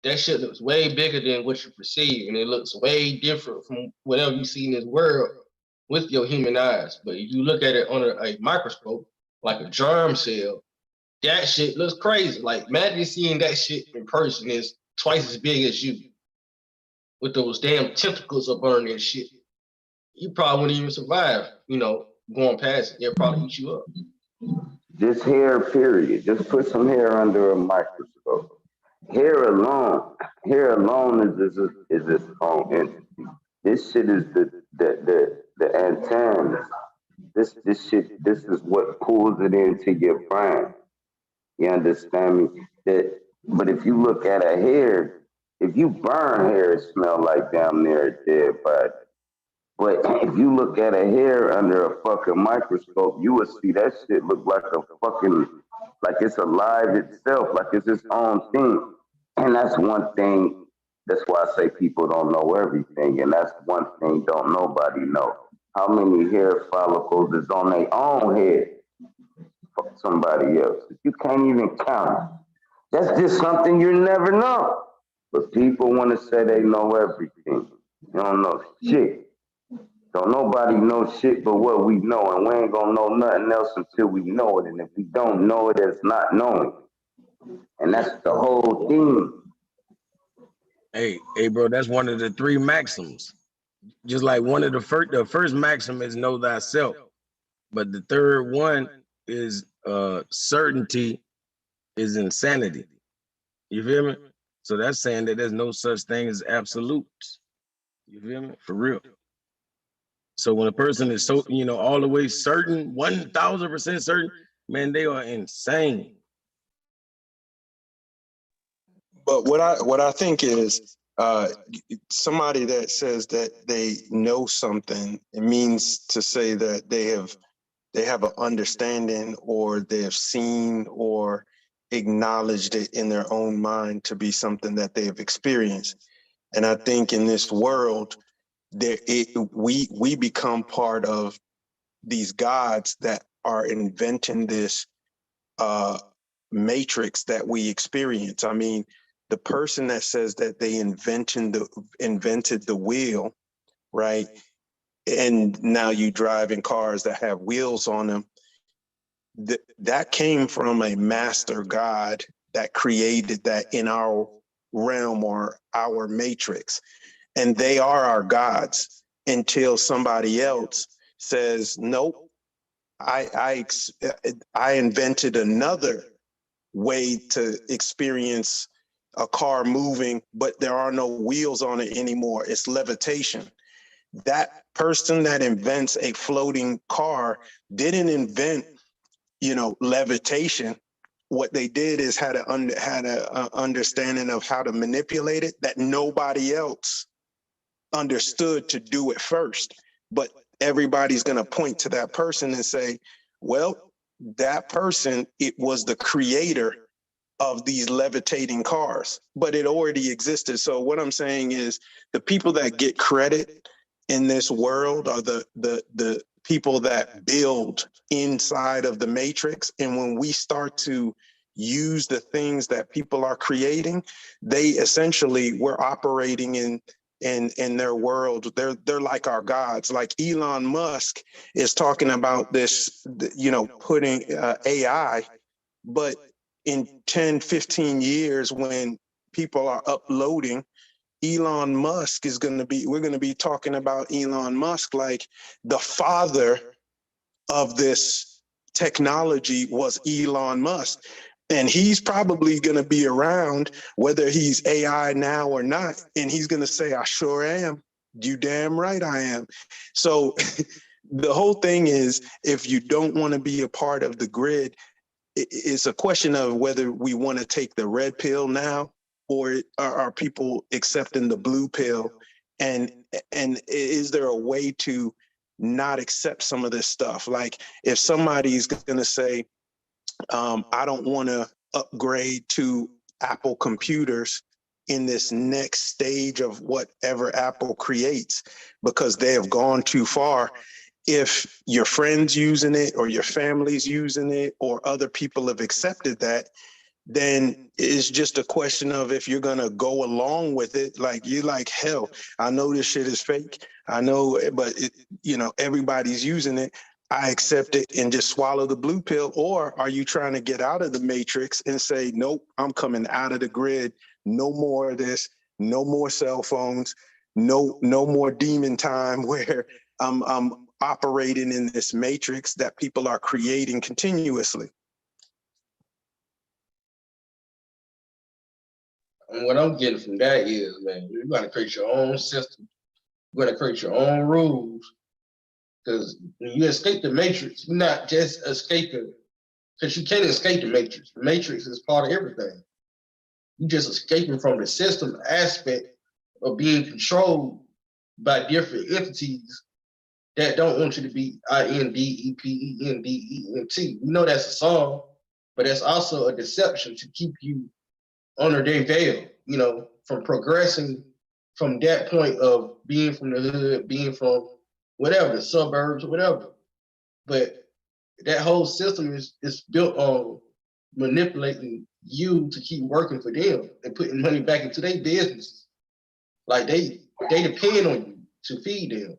That shit looks way bigger than what you perceive, and it looks way different from whatever you see in this world with your human eyes. But if you look at it on a microscope, like a germ cell, that shit looks crazy. Like, imagine seeing that shit in person is twice as big as you with those damn tentacles up under that shit. You probably wouldn't even survive, going past it. They'll probably eat you up. Just hair, period. Just put some hair under a microscope. Hair alone is its own entity. This shit is the antennas. This is what pulls it into your brain. You understand me? But if you look at a hair, if you burn hair, it smells like damn near a dead body. But if you look at a hair under a fucking microscope, you would see that shit look like a fucking, like it's alive itself, like it's its own thing. And that's one thing. That's why I say people don't know everything, and that's one thing don't nobody know. How many hair follicles is on their own head? Fuck somebody else. You can't even count it. That's just something you never know. But people want to say they know everything. You don't know shit. Don't nobody know shit but what we know, and we ain't gonna know nothing else until we know it. And if we don't know it, it's not knowing. And that's the whole thing. Hey, bro, that's one of the three maxims. Just like one of the first maxim is know thyself, but the third one is certainty is insanity. You feel me? So that's saying that there's no such thing as absolutes. You feel me? For real. So when a person is so, all the way certain, 1000% certain, man, they are insane. But what I think is somebody that says that they know something, it means to say that they have an understanding, or they have seen or acknowledged it in their own mind to be something that they have experienced. And I think in this world, we become part of these gods that are inventing this matrix that we experience. I mean, the person that says that they invented the wheel, right? And now you drive in cars that have wheels on them. That came from a master god that created that in our realm or our matrix. And they are our gods until somebody else says, nope, I invented another way to experience a car moving, but there are no wheels on it anymore. It's levitation. That person that invents a floating car didn't invent, levitation. What they did is had a understanding of how to manipulate it that nobody else understood to do it first. But everybody's going to point to that person and say, well, that person, it was the creator of these levitating cars, but it already existed. So what I'm saying is the people that get credit in this world are the people that build inside of the matrix. And when we start to use the things that people are creating, we're operating in their world. They're like our gods. Like Elon Musk is talking about this, putting AI, but in 10, 15 years, when people are uploading, Elon Musk we're going to be talking about Elon Musk like the father of this technology was Elon Musk. And he's probably going to be around whether he's AI now or not. And he's going to say, I sure am. You damn right I am. So the whole thing is, if you don't want to be a part of the grid, it's a question of whether we want to take the red pill now, or are people accepting the blue pill? And is there a way to not accept some of this stuff? Like if somebody's going to say, I don't want to upgrade to Apple computers in this next stage of whatever Apple creates because they have gone too far. If your friends using it or your family's using it or other people have accepted that, then it's just a question of if you're going to go along with it. Like you're like, hell, I know this shit is fake. I know, but everybody's using it. I accept it and just swallow the blue pill. Or are you trying to get out of the matrix and say, nope, I'm coming out of the grid. No more of this. No more cell phones. No more demon time where I'm operating in this matrix that people are creating continuously. And what I'm getting from that is, man, you're going to create your own system. You're going to create your own rules. Because when you escape the matrix, you're not just escaping, because you can't escape the matrix. The matrix is part of everything. You're just escaping from the system aspect of being controlled by different entities that don't want you to be INDEPENDENT. We know that's a song, but that's also a deception to keep you under their veil, you know, from progressing from that point of being from the hood, being from whatever, the suburbs or whatever. But that whole system is built on manipulating you to keep working for them and putting money back into their business. Like they depend on you to feed them.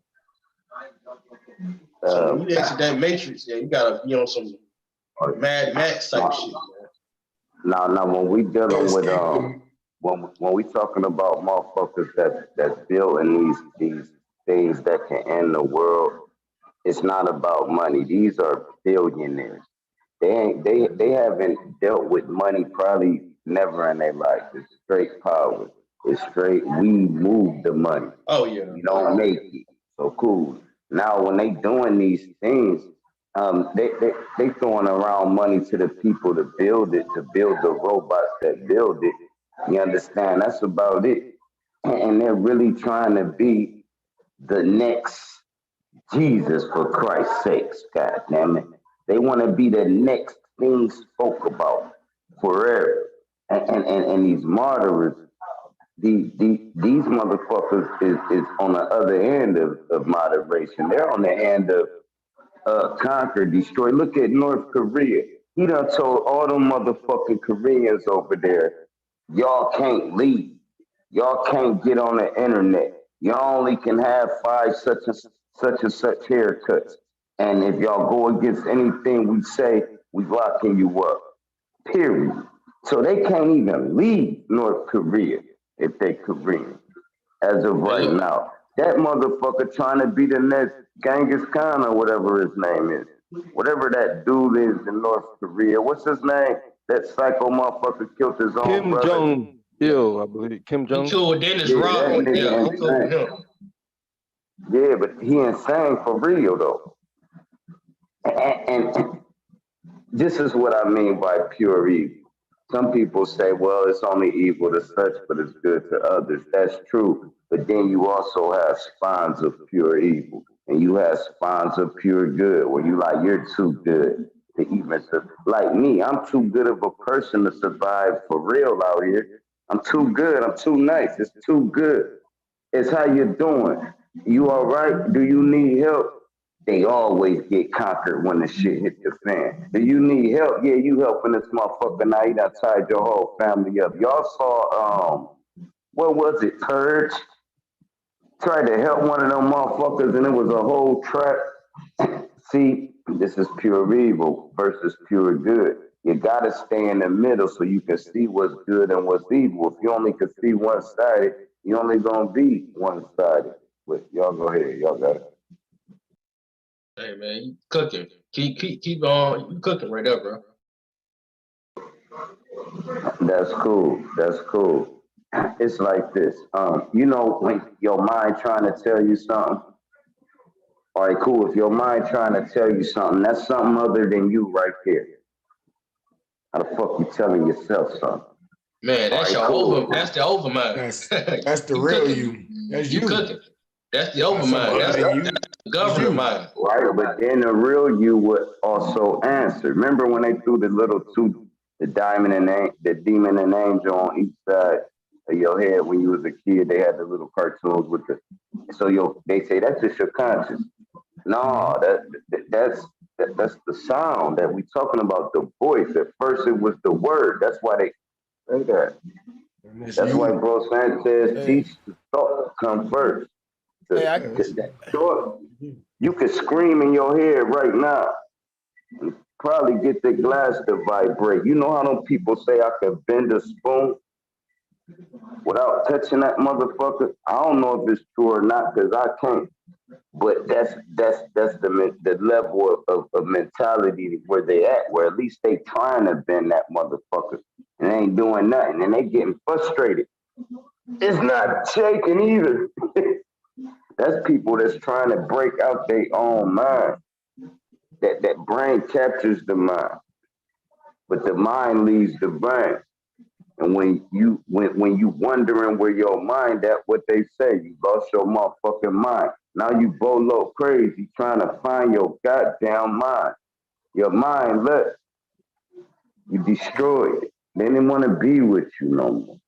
So when you exit that matrix, yeah, you gotta be on some Mad Max type shit. Now, when we dealing with when we talking about motherfuckers that's building these things that can end the world, it's not about money. These are billionaires. They haven't dealt with money probably never in their life. It's straight power. It's straight we move the money. Oh yeah. We don't make it. So cool. Now when they doing these things, they throwing around money to the people to build it, to build the robots that build it. You understand? That's about it. And they're really trying to be the next Jesus, for Christ's sakes, God damn it. They want to be the next thing spoke about forever. And these martyrs, these motherfuckers is on the other end of moderation. They're on the end of conquer, destroy. Look at North Korea. He done told all them motherfucking Koreans over there, y'all can't leave. Y'all can't get on the internet. Y'all only can have 5 such and such haircuts. And if y'all go against anything we say, we locking you up. Period. So they can't even leave North Korea if they Korean, as of right now. That motherfucker trying to be the next Genghis Khan or whatever his name is. Whatever that dude is in North Korea. What's his name? That psycho motherfucker killed his own Kim brother. Jong-il, I believe. Kim Jong. He killed Dennis Yeah, Rodman. that Yeah, nigga he killed insane. him. Yeah, but he insane for real though. And this is what I mean by pure evil. Some people say, well, it's only evil to such, but it's good to others. That's true. But then you also have spawns of pure evil. And you have spawns of pure good, where you like, you're too good to even, like me, I'm too good of a person to survive for real out here. I'm too good. I'm too nice. It's too good. It's how you doing. You all right? Do you need help? They always get conquered when the shit hit the fan. Do you need help? Yeah, you helping this motherfucker now. You done tied your whole family up. Y'all saw, what was it, Purge? Tried to help one of them motherfuckers and it was a whole trap. See, this is pure evil versus pure good. You gotta stay in the middle so you can see what's good and what's evil. If you only can see one sided, you only gonna be one sided. But y'all go ahead, y'all got it. Hey man, you cooking. Keep on. You cooking right there, bro. That's cool. That's cool. It's like this. You know, when your mind trying to tell you something. All right, cool. If your mind trying to tell you something, that's something other than you right there. How the fuck you telling yourself something? Man, that's All right, your cool. over. That's the overmind. That's the You real cooking. you. That's You you. cooking. That's the That's overmind. somebody That's you. the governor mind. Right, but then the real you would also answer. Remember when they threw the diamond and the demon and angel on each side of your head when you was a kid? They had the little cartoons with they say that's just your conscience. No, that's the sound that we talking about, the voice. At first it was the word. That's why they say that. That's why Bro Sanchez teaches the thought to come first. You could scream in your head right now and probably get the glass to vibrate. You know how them people say I could bend a spoon without touching that motherfucker? I don't know if it's true or not because I can't. But that's the level of mentality where they at, where at least they trying to bend that motherfucker and they ain't doing nothing and they getting frustrated. It's not shaking either. That's people that's trying to break out their own mind. That brain captures the mind, but the mind leaves the brain. And when you wondering where your mind at, what they say, you lost your motherfucking mind. Now you bolo crazy trying to find your goddamn mind. Your mind, look, you destroyed it. They didn't want to be with you no more.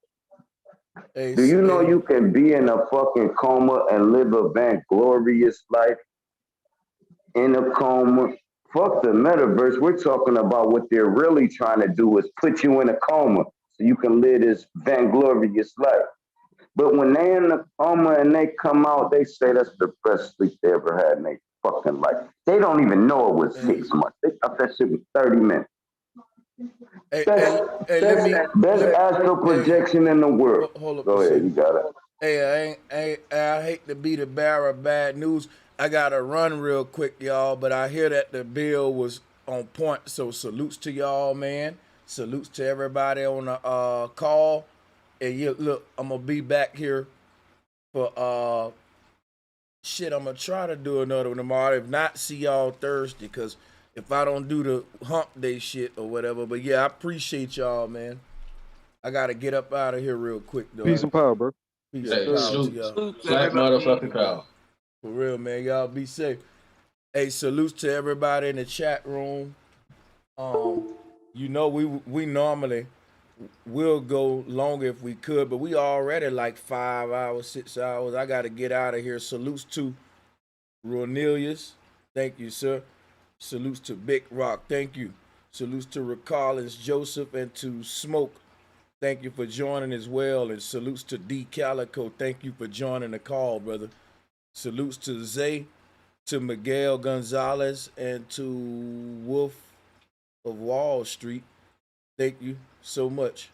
Do you know you can be in a fucking coma and live a vainglorious life in a coma? Fuck the metaverse. We're talking about what they're really trying to do is put you in a coma so you can live this vainglorious life. But when they in the coma and they come out, they say that's the best sleep they ever had in their fucking life. They don't even know it was 6 months. They thought that shit was 30 minutes. Best astral projection in the world. Hold up Go ahead, you got it. Hey, I hate to be the bearer of bad news. I gotta run real quick, y'all, but I hear that the bill was on point. So salutes to y'all, man. Salutes to everybody on the call. And you look, I'm gonna be back here for shit. I'm gonna try to do another one tomorrow. If not, see y'all Thursday. Cause if I don't do the hump day shit or whatever, but yeah, I appreciate y'all, man. I gotta get up out of here real quick though. Peace and power, bro. Peace Hey, and power to salute. y'all. Black motherfucking power. For real, man. Y'all be safe. Hey, salutes to everybody in the chat room. You know, we normally will go longer if we could, but we already like 5 hours, 6 hours. I got to get out of here. Salutes to Ronelius. Thank you, sir. Salutes to Big Rock. Thank you. Salutes to Rick Collins, Joseph, and to Smoke. Thank you for joining as well. And salutes to D Calico. Thank you for joining the call, brother. Salutes to Zay, to Miguel Gonzalez, and to Wolf of Wall Street. Thank you so much.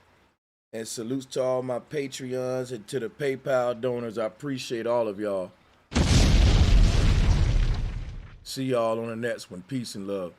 And salutes to all my Patreons and to the PayPal donors. I appreciate all of y'all. See y'all on the next one. Peace and love.